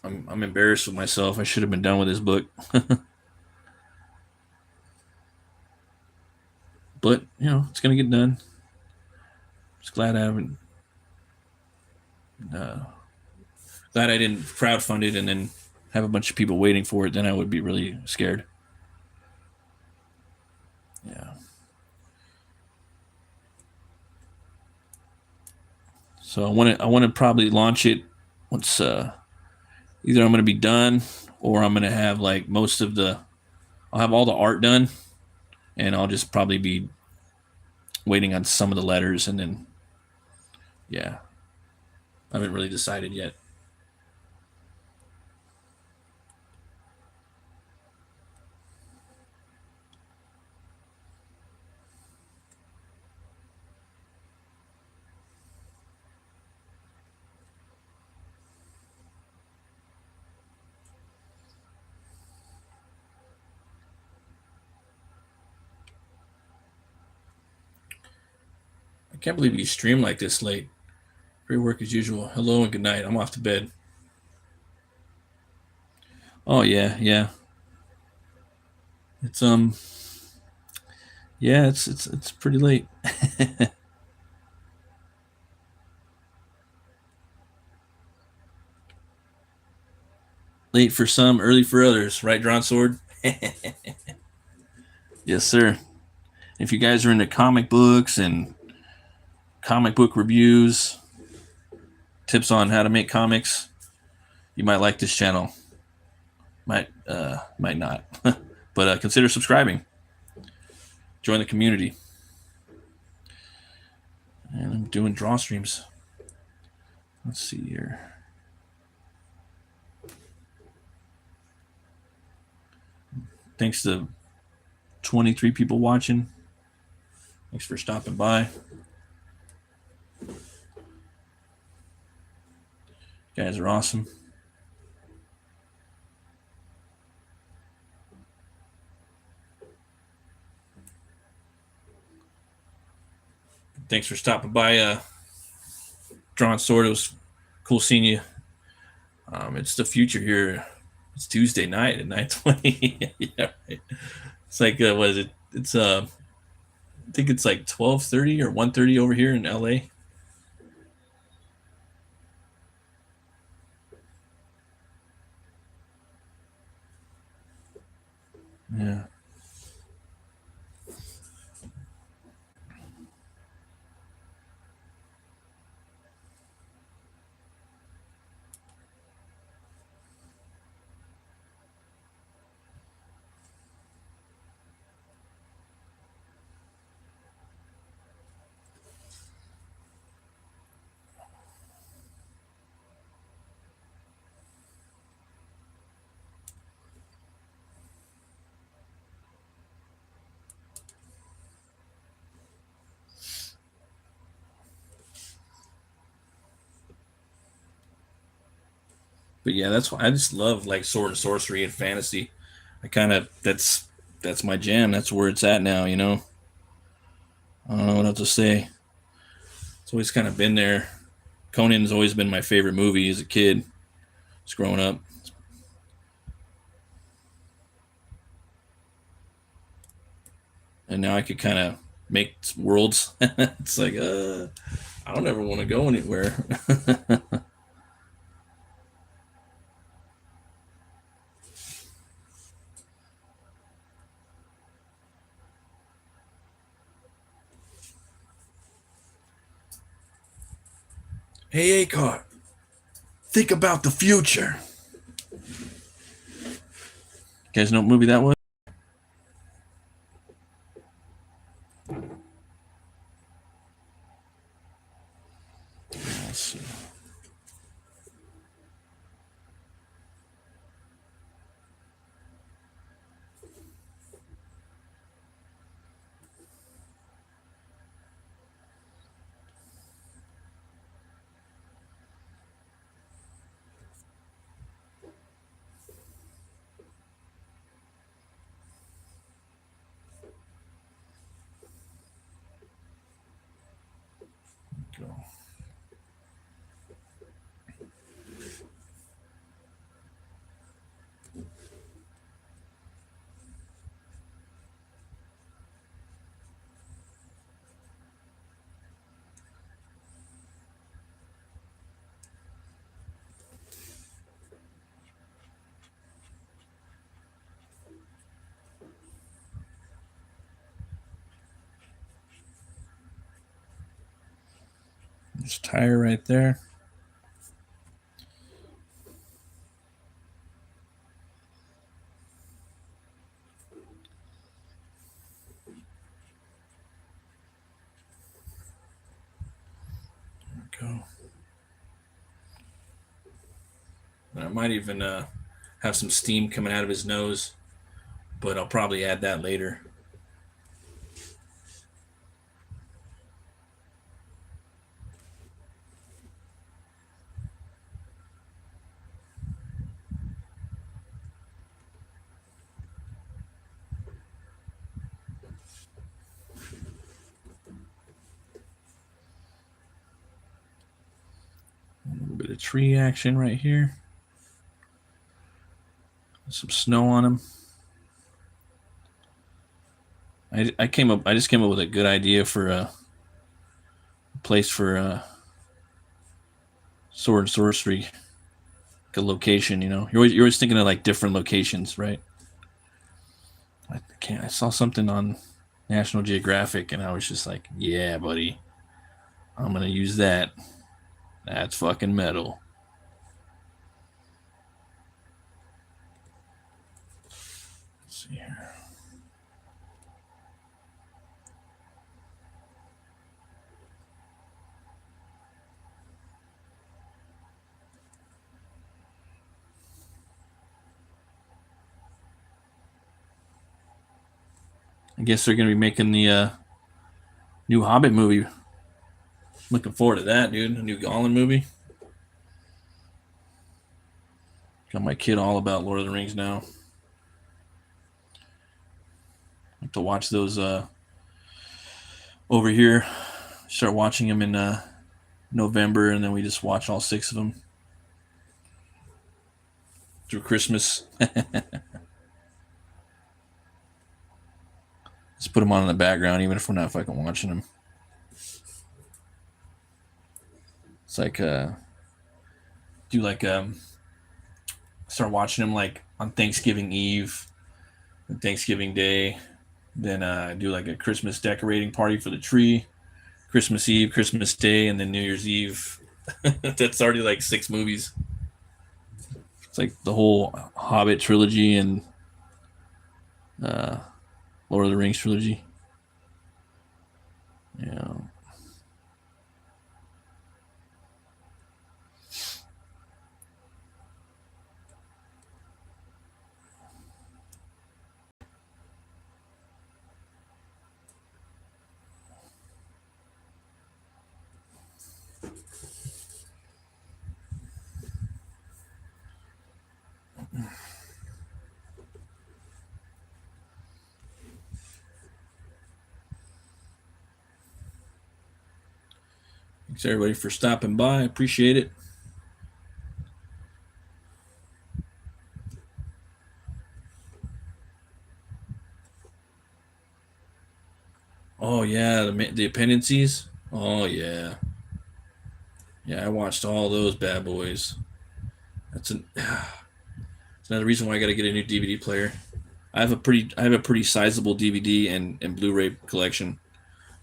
S1: I'm embarrassed with myself. I should have been done with this book, but you know it's gonna get done. Just glad I haven't. Uh, Glad I didn't crowdfund it and then have a bunch of people waiting for it. Then I would be really scared. Yeah. So I want to probably launch it once either I'm going to be done or I'm going to have like most of the I'll have all the art done and I'll just probably be waiting on some of the letters and then yeah, I haven't really decided yet. I can't believe you stream like this late. Great work as usual. Hello and good night. I'm off to bed. Oh yeah, yeah. It's yeah, it's pretty late. Late for some, early for others, right, Drawn Sword? Yes, sir. If you guys are into comic books and comic book reviews, tips on how to make comics, you might like this channel. Might not, but consider subscribing. Join the community. And I'm doing draw streams. Let's see here. Thanks to 23 people watching. Thanks for stopping by. You guys are awesome. Thanks for stopping by, Drawn Sword. It was cool seeing you. It's the future here. It's Tuesday night at 9:20. Yeah, right. It's like what is it? It's I think it's like 12:30 or 1:30 over here in LA. Yeah. But yeah, that's why I just love like sword and sorcery and fantasy. I kind of that's my jam. That's where it's at now. You know, I don't know what else to say. It's always kind of been there. Conan's always been my favorite movie as a kid, just growing up. And now I could kind of make worlds. It's like, I don't ever want to go anywhere. Hey, Acart, think about the future. You guys know what movie that was? Let's see. There's a tire right there. There we go. I might even have some steam coming out of his nose, but I'll probably add that later. A little bit of tree action right here. Some snow on him. I just came up with a good idea for a place for sword and sorcery, like a location. You know, you're always thinking of like different locations, right? I saw something on National Geographic, and I was just like, yeah, buddy, I'm gonna use that. That's fucking metal. Let's see here. I guess they're gonna be making the new Hobbit movie. Looking forward to that, dude. A new Gollum movie. Got my kid all about Lord of the Rings now. I have to watch those over here. Start watching them in November, and then we just watch all 6 of them through Christmas. Just put them on in the background, even if we're not fucking watching them. It's like do like start watching them like on Thanksgiving Eve and Thanksgiving Day. Then do like a Christmas decorating party for the tree, Christmas Eve, Christmas Day, and then New Year's Eve. That's already like 6 movies. It's like the whole Hobbit trilogy and Lord of the Rings trilogy. Yeah. Thanks everybody for stopping by. I appreciate it. Oh yeah, the appendices. Oh yeah, yeah. I watched all those bad boys. That's another reason why I got to get a new DVD player. I have a pretty sizable DVD and Blu-ray collection,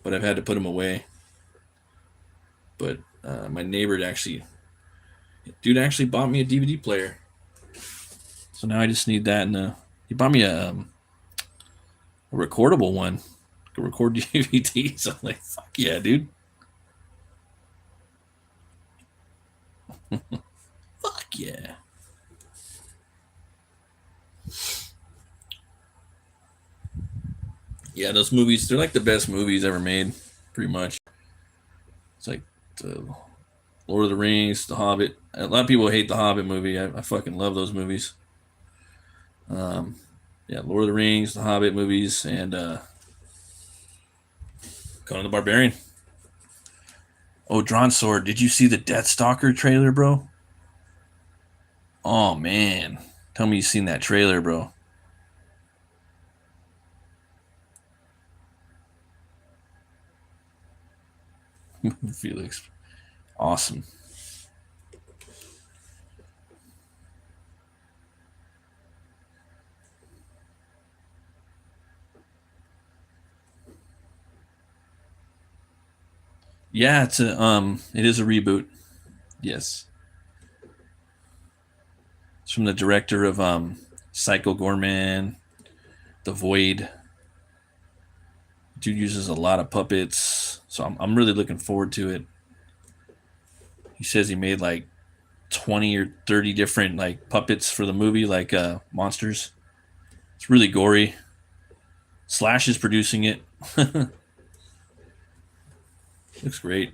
S1: but I've had to put them away. But my neighbor dude actually bought me a DVD player. So now I just need that, and he bought me a recordable one. I can record DVDs. I'm like, fuck yeah, dude. Fuck yeah. Yeah, those movies, they're like the best movies ever made, pretty much. It's like the Lord of the Rings, The Hobbit. A lot of people hate the Hobbit movie. I fucking love those movies. Yeah, Lord of the Rings, The Hobbit movies, and Conan the Barbarian. Oh, Drawn Sword. Did you see the Deathstalker trailer, bro? Oh, man. Tell me you've seen that trailer, bro. Felix. Awesome. Yeah, it is a reboot. Yes. It's from the director of Psycho Gorman, The Void. Dude uses a lot of puppets, so I'm really looking forward to it. He says he made like 20 or 30 different like puppets for the movie, like monsters. It's really gory. Slash is producing it. Looks great.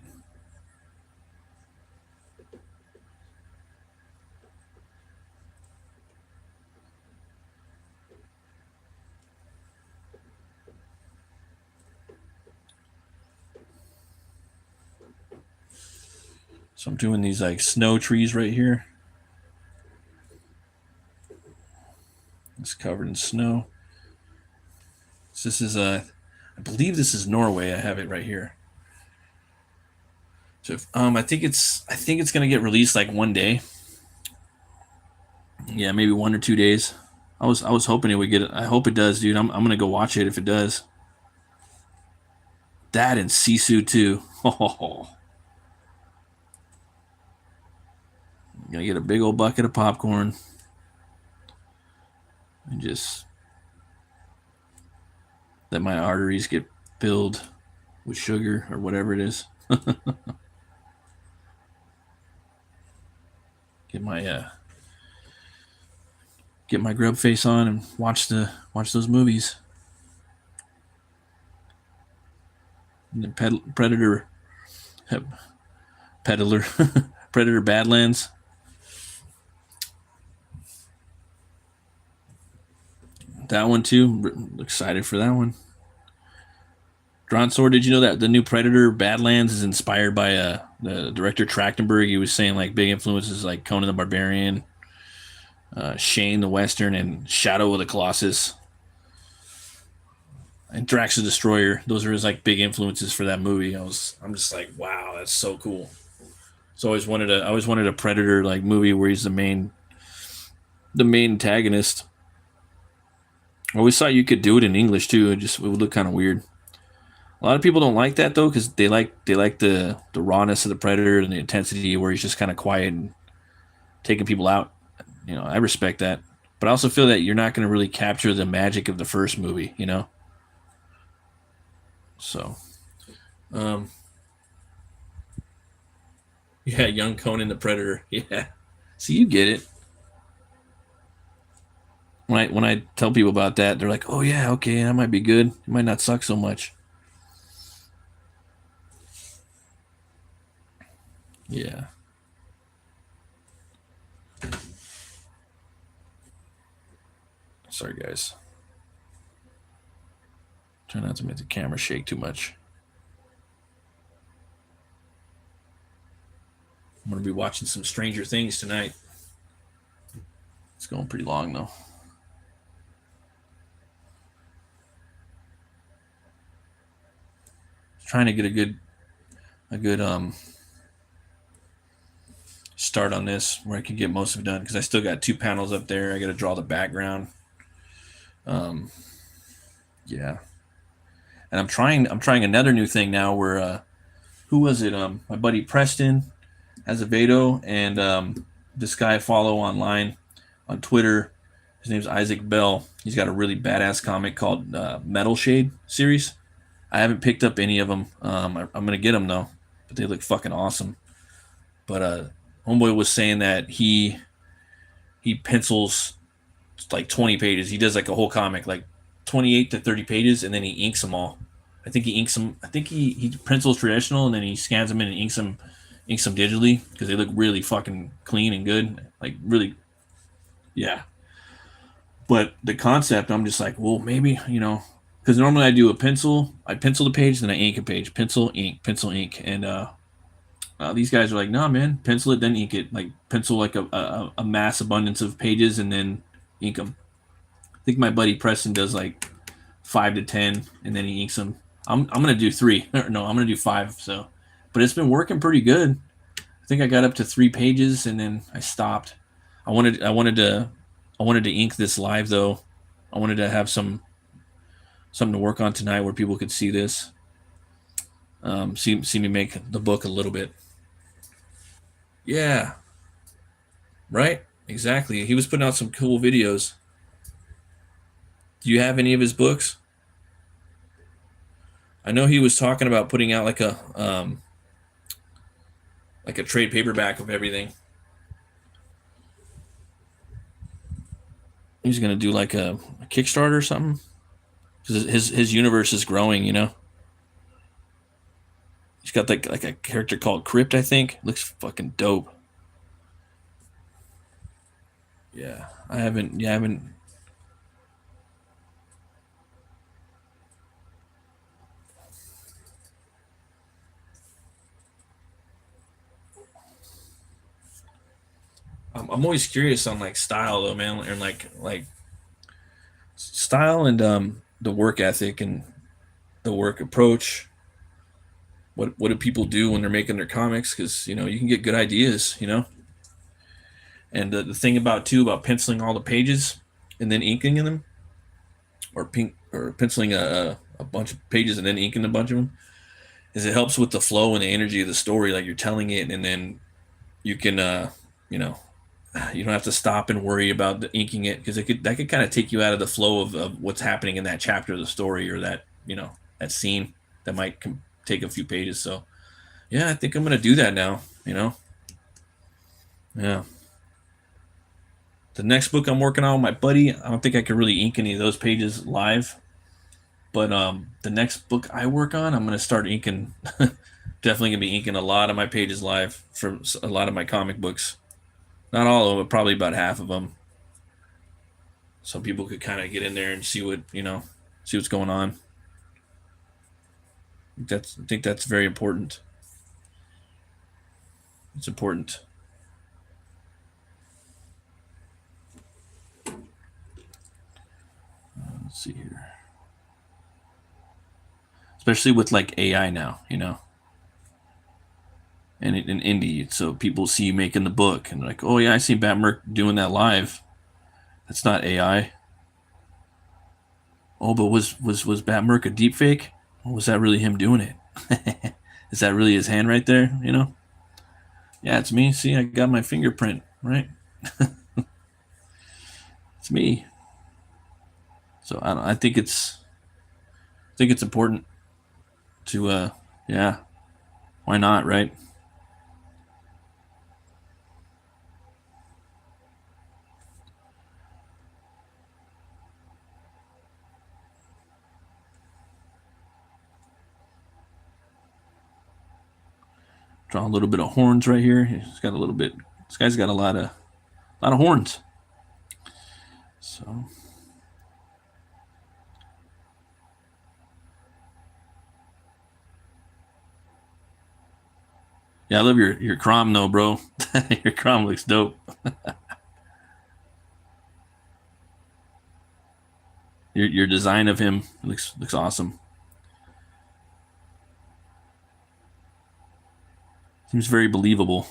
S1: So I'm doing these like snow trees right here. It's covered in snow. So this is I believe this is Norway. I have it right here. So I think it's gonna get released like one day. Yeah, maybe 1 or 2 days. I was hoping it would get it. I hope it does, dude. I'm gonna go watch it if it does. That and Sisu too. Oh, gonna get a big old bucket of popcorn and just let my arteries get filled with sugar or whatever it is. Get my get my grub face on and watch those movies. And the Predator, Peddler, Predator Badlands. That one too. Excited for that one. Drawn Sword. Did you know that the new Predator Badlands is inspired by the director Trachtenberg? He was saying like big influences like Conan the Barbarian, Shane the Western, and Shadow of the Colossus, and Drax the Destroyer. Those are his like big influences for that movie. I'm just like, wow, that's so cool. So I always wanted a Predator like movie where he's the main antagonist. I always thought you could do it in English too. It would look kind of weird. A lot of people don't like that though because they like the rawness of the Predator and the intensity where he's just kind of quiet and taking people out. You know, I respect that, but I also feel that you're not going to really capture the magic of the first movie. You know, so um, yeah, young Conan the Predator. Yeah, see, you get it. When I tell people about that, they're like, "Oh yeah, okay, that might be good. It might not suck so much." Yeah. Sorry, guys. Try not to make the camera shake too much. I'm gonna be watching some Stranger Things tonight. It's going pretty long though. Trying to get a good start on this where I can get most of it done because I still got 2 panels up there. I got to draw the background. Um, yeah, and I'm trying another new thing now where who was it? My buddy Preston has a Vado, and this guy I follow online on Twitter. His name's Isaac Bell. He's got a really badass comic called Metal Shade series. I haven't picked up any of them. I'm gonna get them though, but they look fucking awesome. But homeboy was saying that he pencils like 20 pages. He does like a whole comic, like 28 to 30 pages, and then he inks them all. I think he inks them. I think he pencils traditional, and then he scans them in and inks them digitally because they look really fucking clean and good. Like really, yeah. But the concept, I'm just like, well, maybe because normally I do I pencil the page, then I ink a page, pencil, ink, and these guys are like, nah, man, pencil it, then ink it. Like pencil like a mass abundance of pages, and then ink them. I think my buddy Preston does like 5 to 10, and then he inks them. I'm gonna do 3. No, I'm gonna do 5. So, but it's been working pretty good. I think I got up to 3 pages, and then I stopped. I wanted to ink this live though. I wanted to have something to work on tonight where people could see this. See me make the book a little bit. Yeah, right. Exactly. He was putting out some cool videos. Do you have any of his books? I know he was talking about putting out like a trade paperback of everything. He's gonna do like a Kickstarter or something because his universe is growing. You know, he's got like a character called Crypt. I think looks fucking dope. Yeah, I haven't. Yeah, I haven't. I'm always curious on like style though, man, and like style and the work ethic and the work approach. What do people do when they're making their comics? Because you know you can get good ideas, you know. And the thing about too about penciling all the pages and then inking in them, or pink or penciling a bunch of pages and then inking a bunch of them, is it helps with the flow and the energy of the story. Like you're telling it, and then you can you know you don't have to stop and worry about the inking it because that could kind of take you out of the flow of what's happening in that chapter of the story or that that scene that might take a few pages. So yeah, I think I'm gonna do that now. You know, yeah. The next book I'm working on with my buddy, I don't think I could really ink any of those pages live, but the next book I work on, I'm gonna start inking. Definitely gonna be inking a lot of my pages live for a lot of my comic books. Not all of them, but probably about half of them. So people could kind of get in there and see see what's going on. I think that's very important. It's important. Let's see here. Especially with like AI now, and in indie, so people see you making the book and they're like, oh yeah, I see Batt Murk doing that live. That's not AI. Oh, but was Batt Murk a deep fake? Or was that really him doing it? Is that really his hand right there? Yeah, it's me. See, I got my fingerprint, right? It's me. So I think it's important to yeah, why not, right? Draw a little bit of horns right here. He's got a little bit. This guy's got a lot of horns. So yeah, I love your Crom though, bro. Your Crom looks dope. Your design of him looks awesome. Seems very believable.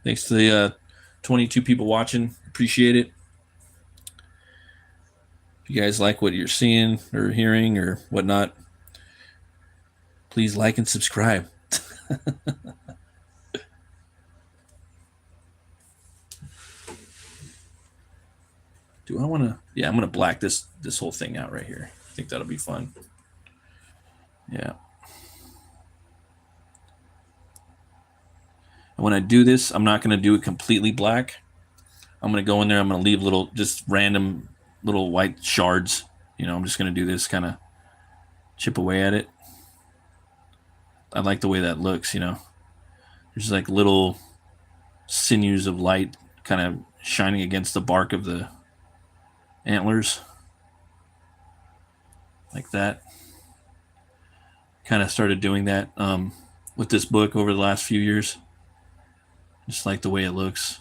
S1: Thanks to the 22 people watching. Appreciate it. If you guys like what you're seeing or hearing or whatnot, please like and subscribe. Do I want to? Yeah, I'm gonna black this whole thing out right here. I think that'll be fun. Yeah. And when I do this, I'm not gonna do it completely black. I'm gonna go in there. I'm gonna leave little, just random little white shards. I'm just gonna do this, kind of chip away at it. I like the way that looks. There's like little sinews of light kind of shining against the bark of the antlers, like that. Kind of started doing that with this book over the last few years. Just like the way it looks.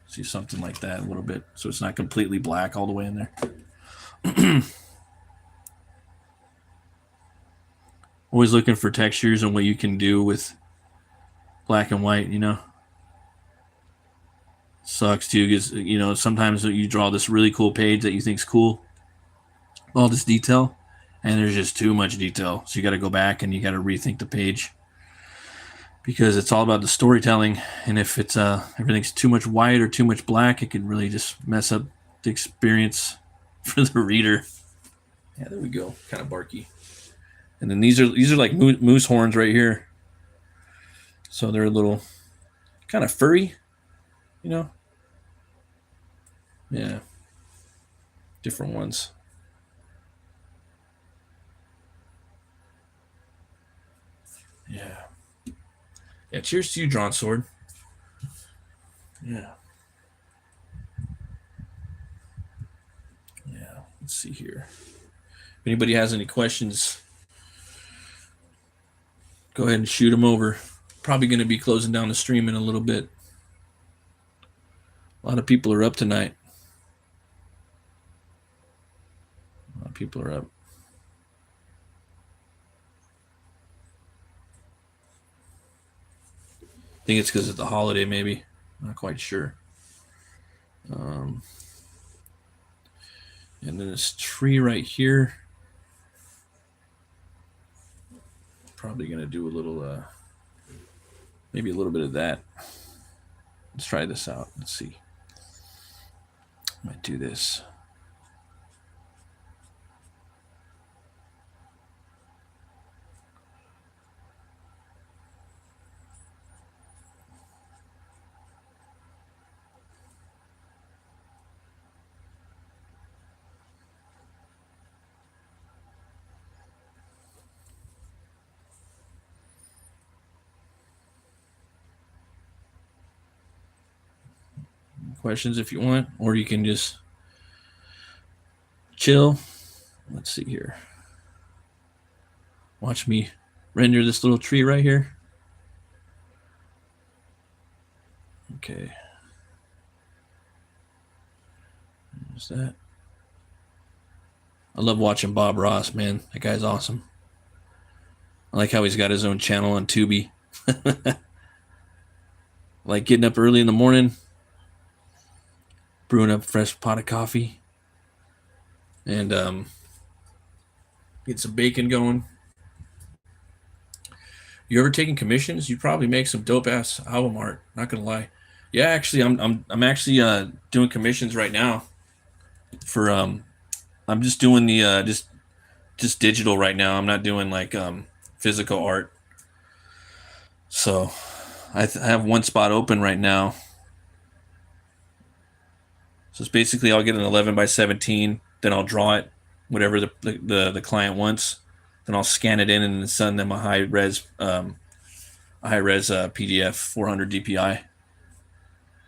S1: See something like that a little bit, so it's not completely black all the way in there. Always looking for textures and what you can do with black and white. Sucks too, because sometimes you draw this really cool page that you think's cool, all this detail, and there's just too much detail. So you got to go back and you got to rethink the page because it's all about the storytelling. And if it's everything's too much white or too much black, it can really just mess up the experience for the reader. Yeah, there we go. Kind of barky. And then these are like moose horns right here. So they're a little kind of furry, you know. Yeah, different ones. Yeah. Yeah, cheers to you, Drawn Sword. Yeah. Yeah. Let's see here. If anybody has any questions, go ahead and shoot them over. Probably going to be closing down the stream in a little bit. A lot of people are up tonight. A lot of people are up. I think it's because of the holiday, maybe. Not quite sure. And then this tree right here. Probably going to do a little, maybe a little bit of that. Let's try this out. Let's see. Might do this. Questions if you want, or you can just chill. Let's see here. Watch me render this little tree right here. Okay. There's that. I love watching Bob Ross, man. That guy's awesome. I like how he's got his own channel on Tubi. Like getting up early in the morning, brewing up a fresh pot of coffee, and get some bacon going. You ever taking commissions? You probably make some dope ass album art. Not gonna lie. Yeah, actually, I'm actually doing commissions right now. For I'm just doing the just digital right now. I'm not doing like physical art. So I have one spot open right now. So it's basically I'll get an 11 by 17, then I'll draw it, whatever the client wants. Then I'll scan it in and send them a high res PDF 400 DPI.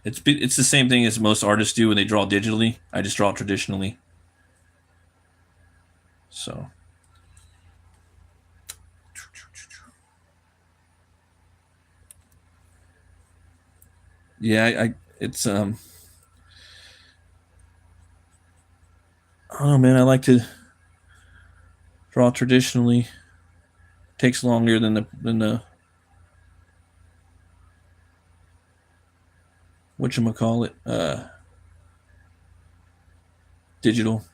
S1: It's the same thing as most artists do when they draw digitally. I just draw traditionally. So yeah, it's I don't know, man. I like to draw traditionally. Takes longer than the whatchamacallit, digital.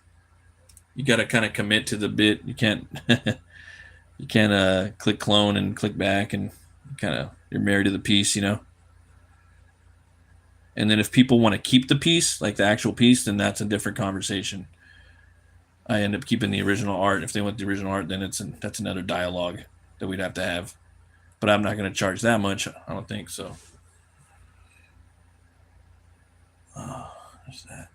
S1: You got to kind of commit to the bit. You can't you can't click clone and click back and kind of you're married to the piece, you know. And then if people want to keep the piece, like the actual piece, then that's a different conversation. I end up keeping the original art. If they want the original art, then that's another dialogue that we'd have to have. But I'm not going to charge that much. I don't think so. Oh, there's that.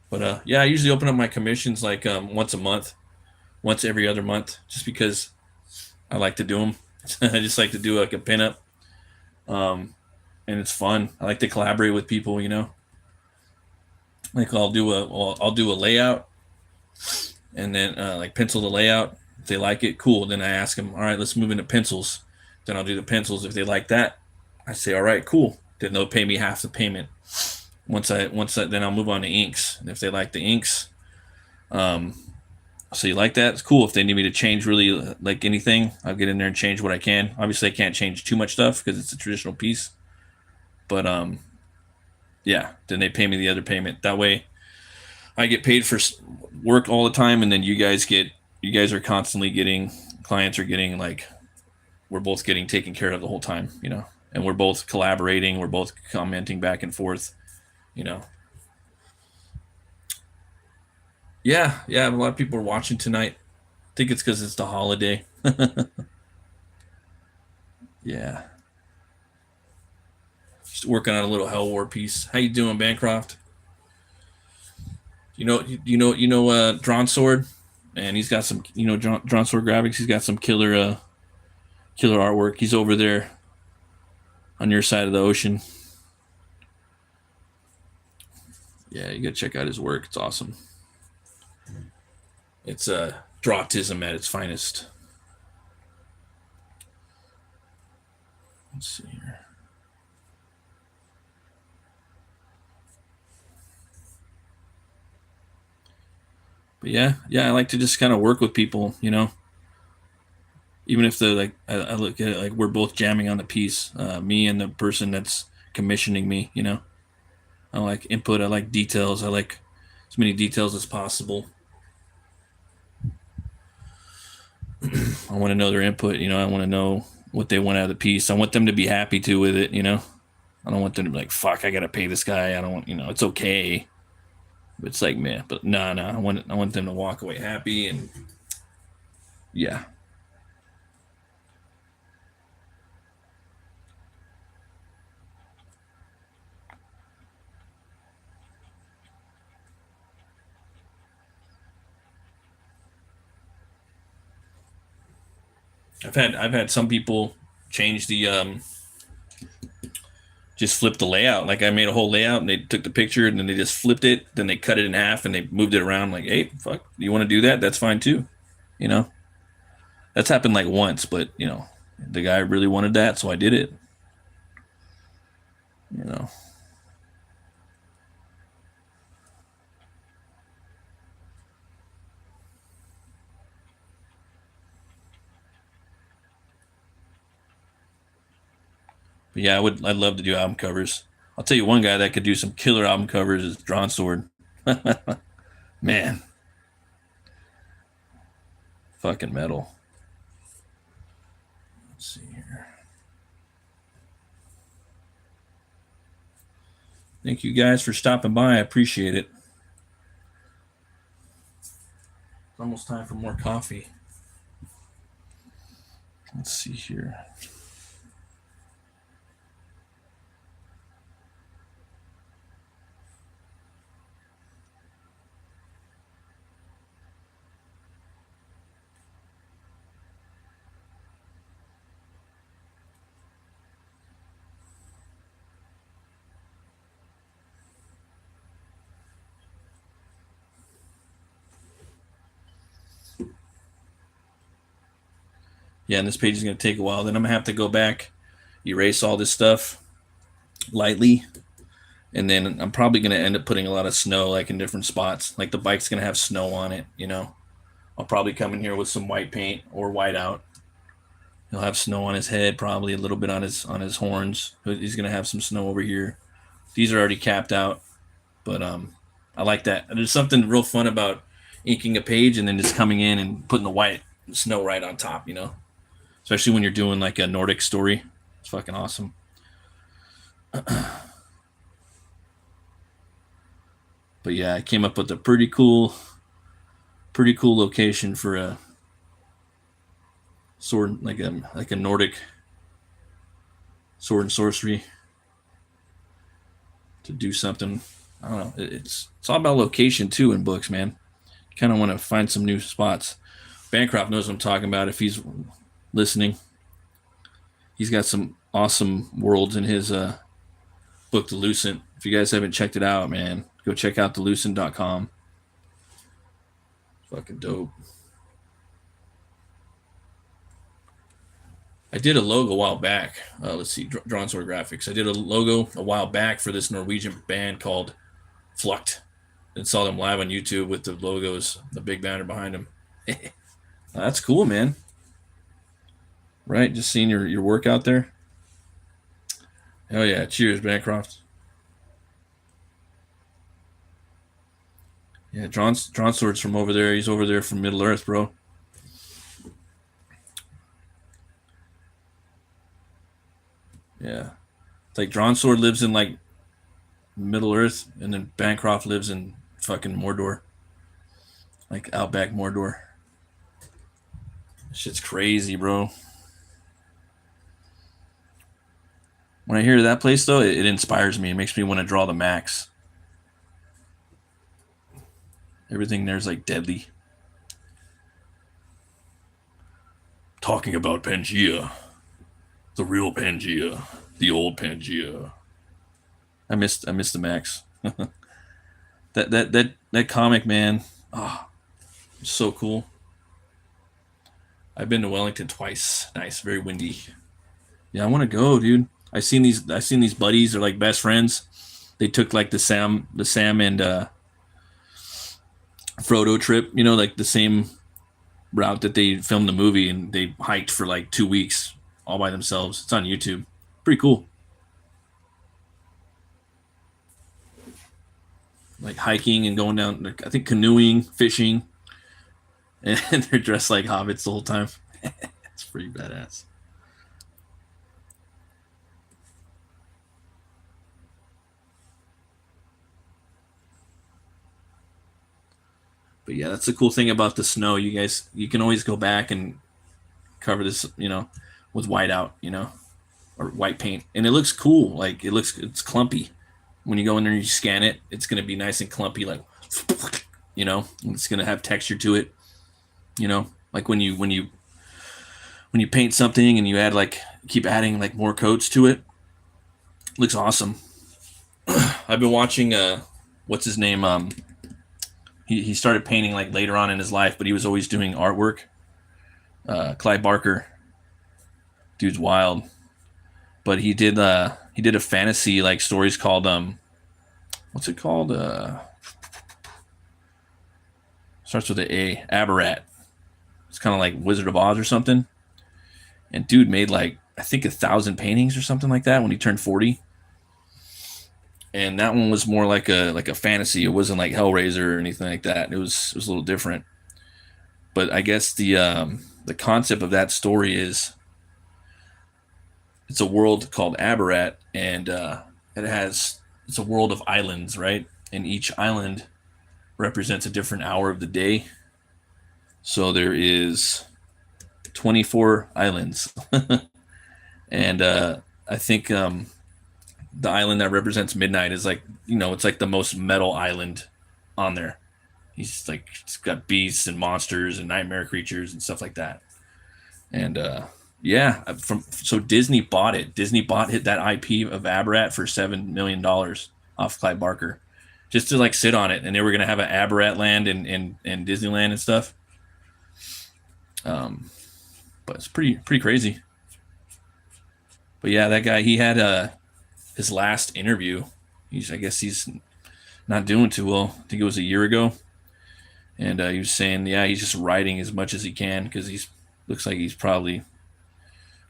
S1: But yeah, I usually open up my commissions like once a month, once every other month, just because I like to do them. I just like to do like a pinup, and it's fun. I like to collaborate with people, you know. Like I'll do a layout, and then like pencil the layout. If they like it, cool. Then I ask them, all right, let's move into pencils. Then I'll do the pencils. If they like that, I say, all right, cool. Then they'll pay me half the payment. Then I'll move on to inks. And if they like the inks, So you like that? It's cool. If they need me to change really like anything, I'll get in there and change what I can. Obviously, I can't change too much stuff because it's a traditional piece. But yeah, then they pay me the other payment. That way, I get paid for work all the time, and then you guys are constantly getting, clients are getting, like, we're both getting taken care of the whole time, and we're both collaborating, we're both commenting back and forth, you know. Yeah, a lot of people are watching tonight. I think it's because it's the holiday. Yeah, just working on a little Helwär piece. How you doing, Bancroft? Drawn Sword, and he's got some, Drawn Sword graphics. He's got some killer artwork. He's over there on your side of the ocean. Yeah, you gotta check out his work. It's awesome. It's draughtism at its finest. Let's see here. But yeah, I like to just kind of work with people, even if they're like, I look at it like we're both jamming on the piece, me and the person that's commissioning me. I like input, I like details, I like as many details as possible. I want to know their input, I want to know what they want out of the piece. I want them to be happy too with it, I don't want them to be like, fuck, I gotta pay this guy. I don't want, it's okay. But it's like, man, but no, I want them to walk away happy, and yeah. I've had some people change the just flip the layout. Like, I made a whole layout and they took the picture and then they just flipped it, then they cut it in half and they moved it around. Like, hey, fuck, you want to do that? That's fine too. You know, that's happened like once, but the guy really wanted that, so I did it. You know, but yeah, I'd love to do album covers. I'll tell you one guy that could do some killer album covers is Drawn Sword. Man, fucking metal. Let's see here. Thank you guys for stopping by. I appreciate it. It's almost time for more coffee. Let's see here. Yeah, and this page is going to take a while. Then I'm going to have to go back, erase all this stuff lightly, and then I'm probably going to end up putting a lot of snow, like, in different spots. Like, the bike's going to have snow on it. I'll probably come in here with some white paint or white out. He'll have snow on his head, probably a little bit on his horns. He's going to have some snow over here. These are already capped out, but I like that. There's something real fun about inking a page and then just coming in and putting the white snow right on top. Especially when you're doing like a Nordic story. It's fucking awesome. But yeah, I came up with a pretty cool location for a sword, like a Nordic sword and sorcery, to do something. I don't know. It's all about location too in books, man. You kind of want to find some new spots. Bancroft knows what I'm talking about if he's listening. He's got some awesome worlds in his book, The Lucent. If you guys haven't checked it out, man, go check out thelucent.com. Fucking dope. I did a logo a while back. Let's see, Drawn Sword Graphics. I did a logo a while back for this Norwegian band called Flucht, and saw them live on YouTube with the logos, the big banner behind them. That's cool, man. Right, just seeing your work out there. Oh yeah, cheers, Bancroft. Yeah, Drawn Sword's from over there. He's over there from Middle Earth, bro. Yeah, it's like Drawn Sword lives in like Middle Earth, and then Bancroft lives in fucking Mordor, like outback Mordor. Shit's crazy, bro. When I hear that place, though, it inspires me. It makes me want to draw the max. Everything there's like deadly. Talking about Pangea, the real Pangea, the old Pangea. I missed the max. That comic, man. Oh, so cool. I've been to Wellington twice. Nice, very windy. Yeah, I want to go, dude. I seen these buddies. They're like best friends. They took like the Sam and Frodo trip. You know, like the same route that they filmed the movie, and they hiked for like 2 weeks all by themselves. It's on YouTube. Pretty cool. Like hiking and going down. Like, I think canoeing, fishing, and they're dressed like hobbits the whole time. It's pretty badass. But yeah, that's the cool thing about the snow. You can always go back and cover this, with white out, or white paint, and it looks cool. Like it's clumpy. When you go in there and you scan it, it's gonna be nice and clumpy, like, it's gonna have texture to it. Like when you paint something and you add like keep adding like more coats to it, looks awesome. I've been watching what's his name? He started painting like later on in his life, but he was always doing artwork. Clyde Barker, dude's wild. But he did a fantasy like stories called what's it called? Starts with an A, Aberrat. It's kind of like Wizard of Oz or something. And dude made like I think 1,000 paintings or something like that when he turned 40. And that one was more like a fantasy. It wasn't like Hellraiser or anything like that. It was a little different. But I guess the concept of that story is it's a world called Aberrat, and it's a world of islands, right? And each island represents a different hour of the day. So there is 24 islands, and I think the island that represents midnight is like it's like the most metal island on there. He's like it's got beasts and monsters and nightmare creatures and stuff like that. And yeah, from so Disney bought it. Disney bought that IP of Aberrat for $7 million off Clyde Barker, just to like sit on it, and they were gonna have an Aberrat land in Disneyland and stuff. Um, but it's pretty crazy. But yeah, that guy he had his last interview. I guess he's not doing too well. I think it was a year ago, and he was saying, yeah, he's just writing as much as he can because he's looks like he's probably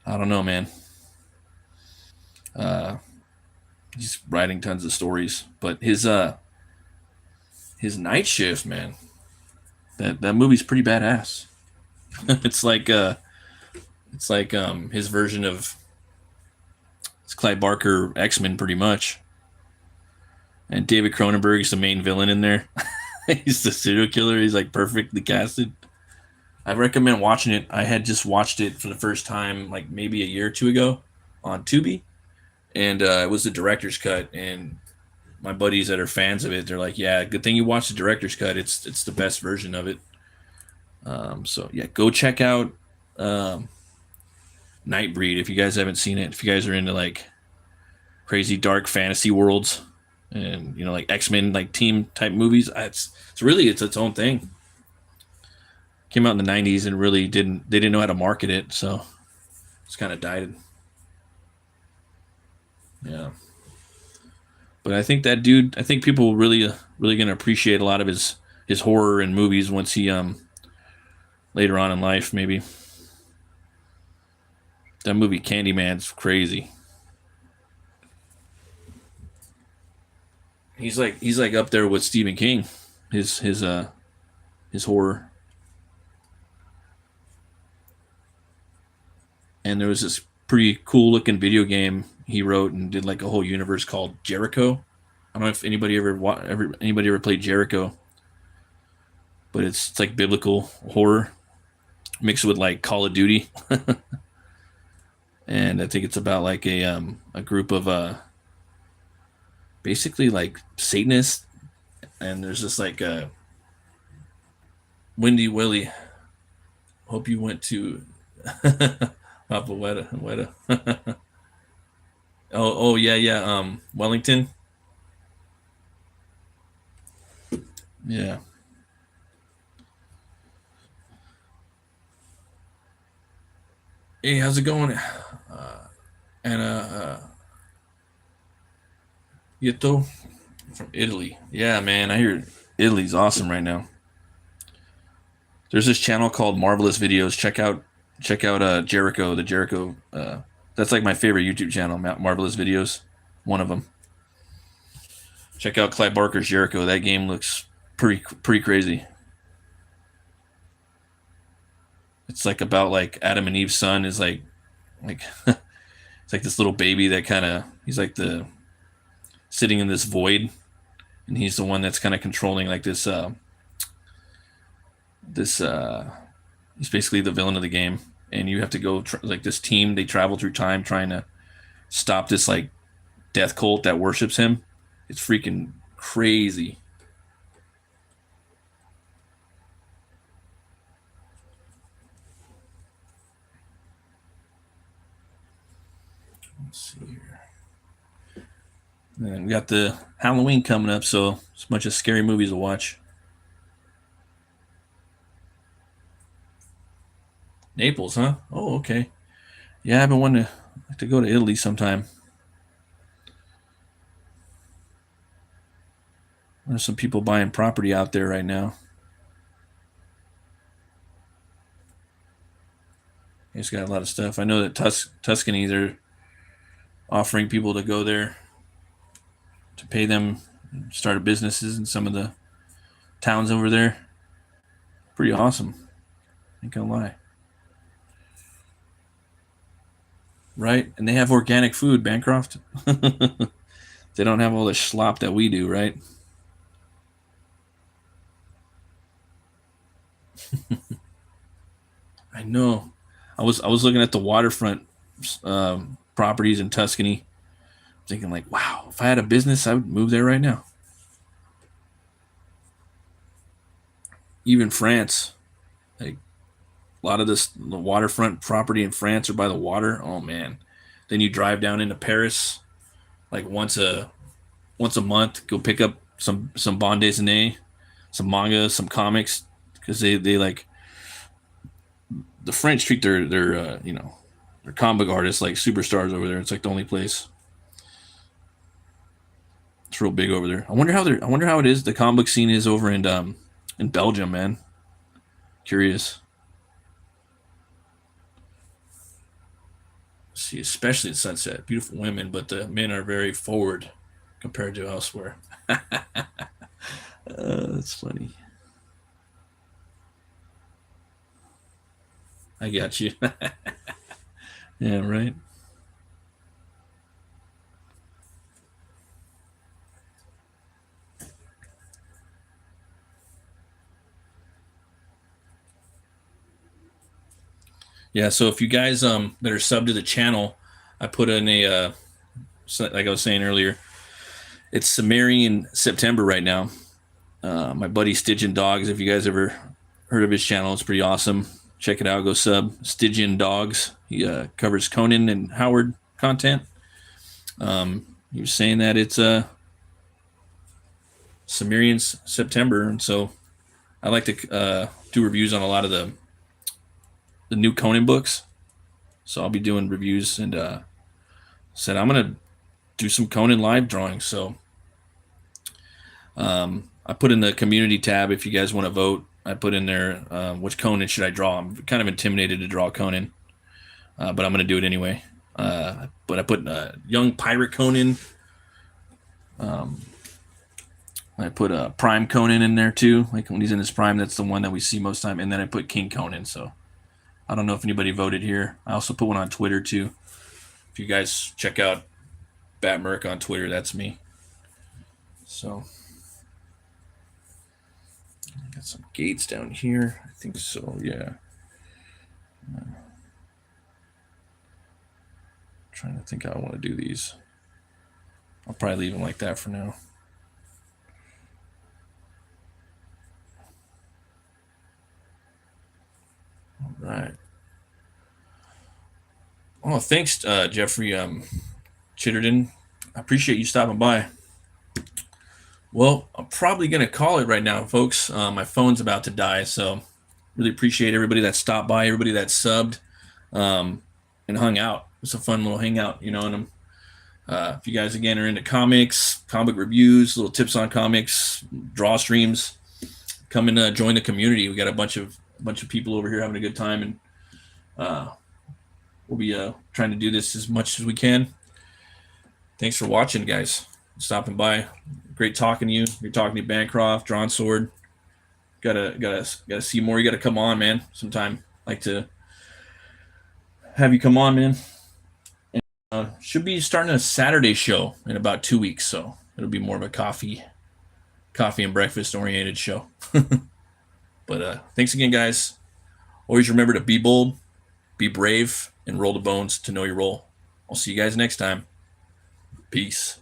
S1: I don't know, man. Uh, he's writing tons of stories, but his night shift, man. That movie's pretty badass. it's like his version of it's Clyde Barker X-Men pretty much. And David Cronenberg is the main villain in there. He's the serial killer. He's like perfectly casted. I recommend watching it. I had just watched it for the first time like maybe a year or two ago on Tubi, and it was the director's cut. And my buddies that are fans of it, they're like, "Yeah, good thing you watched the director's cut. It's the best version of it." So yeah, go check out um, Nightbreed if you guys haven't seen it. If you guys are into like crazy dark fantasy worlds and like X-Men like team type movies, it's its own thing. Came out in the '90s and really didn't know how to market it, so it's kind of died. Yeah, but I think that dude, I think people really really gonna appreciate a lot of his horror and movies once he later on in life, maybe. That movie Candyman's crazy. He's like up there with Stephen King. His horror. And there was this pretty cool looking video game he wrote and did like a whole universe called Jericho. I don't know if anybody anybody ever played Jericho, but it's like biblical horror mixed with like Call of Duty. And I think it's about like a group of basically like Satanists, and there's this like Windy Willie. Hope you went to Papa Weta. Oh yeah, yeah. Wellington. Yeah. Hey, how's it going? Anna Yito from Italy. Yeah, man. I hear Italy's awesome right now. There's this channel called Marvelous Videos. Check out Jericho, the Jericho. That's like my favorite YouTube channel, Marvelous Videos. One of them. Check out Clive Barker's Jericho. That game looks pretty crazy. It's like about like Adam and Eve's son is like it's like this little baby that kind of he's like the sitting in this void, and he's the one that's kind of controlling like this he's basically the villain of the game, and you have to go like this team, they travel through time trying to stop this like death cult that worships him. It's freaking crazy. Let's see here. And we got the Halloween coming up, so it's a bunch of scary movies to watch. Naples, huh? Oh, okay. Yeah, I've been wanting to go to Italy sometime. There's some people buying property out there right now. It's got a lot of stuff. I know that Tuscany, they're offering people to go there to pay them start businesses in some of the towns over there. Pretty awesome. Ain't gonna lie. Right? And they have organic food, Bancroft. They don't have all the slop that we do, right? I know. I was looking at the waterfront properties in Tuscany, thinking like, wow, if I had a business, I would move there right now. Even France, like a lot of the waterfront property in France are by the water. Oh man, then you drive down into Paris like once a month, go pick up some bande dessinée, some manga, some comics, because they like the French treat their their comic artists like superstars over there. It's like the only place. It's real big over there. I wonder how it is. The comic book scene is over in Belgium, man. Curious. See, especially at sunset, beautiful women, but the men are very forward compared to elsewhere. That's funny. I got you. Yeah, right. Yeah, so if you guys that are sub to the channel, I put in a like I was saying earlier, it's Sumerian September right now. My buddy Stygian Dogs, if you guys ever heard of his channel, it's pretty awesome. Check it out. Go sub Stygian Dogs. He covers Conan and Howard content. He was saying that it's Sumerian September, and so I like to do reviews on a lot of the new Conan books. So I'll be doing reviews, and said I'm gonna do some Conan live drawings. So I put in the community tab if you guys want to vote I put in there which Conan should I draw. I'm kind of intimidated to draw Conan, but I'm going to do it anyway. But I put young pirate Conan. I put Prime Conan in there too. Like when he's in his prime, that's the one that we see most time. And then I put King Conan. So I don't know if anybody voted here. I also put one on Twitter too. If you guys check out Batt Murk on Twitter, that's me. So I got some gates down here. I think so. Yeah. Trying to think how I want to do these. I'll probably leave them like that for now. All right. Oh, thanks, Jeffrey Chitterden. I appreciate you stopping by. Well, I'm probably going to call it right now, folks. My phone's about to die, so really appreciate everybody that stopped by, everybody that subbed and hung out. It's a fun little hangout, and if you guys, again, are into comics, comic reviews, little tips on comics, draw streams, come and join the community. We got a bunch of people over here having a good time, and we'll be trying to do this as much as we can. Thanks for watching, guys. Stopping by. Great talking to you. You're talking to Bancroft, Drawn Sword. Gotta see more. You gotta come on, man. Sometime. Like to have you come on, man. And, should be starting a Saturday show in about 2 weeks, so it'll be more of a coffee and breakfast oriented show. But thanks again, guys. Always remember to be bold, be brave, and roll the bones to know your role. I'll see you guys next time. Peace.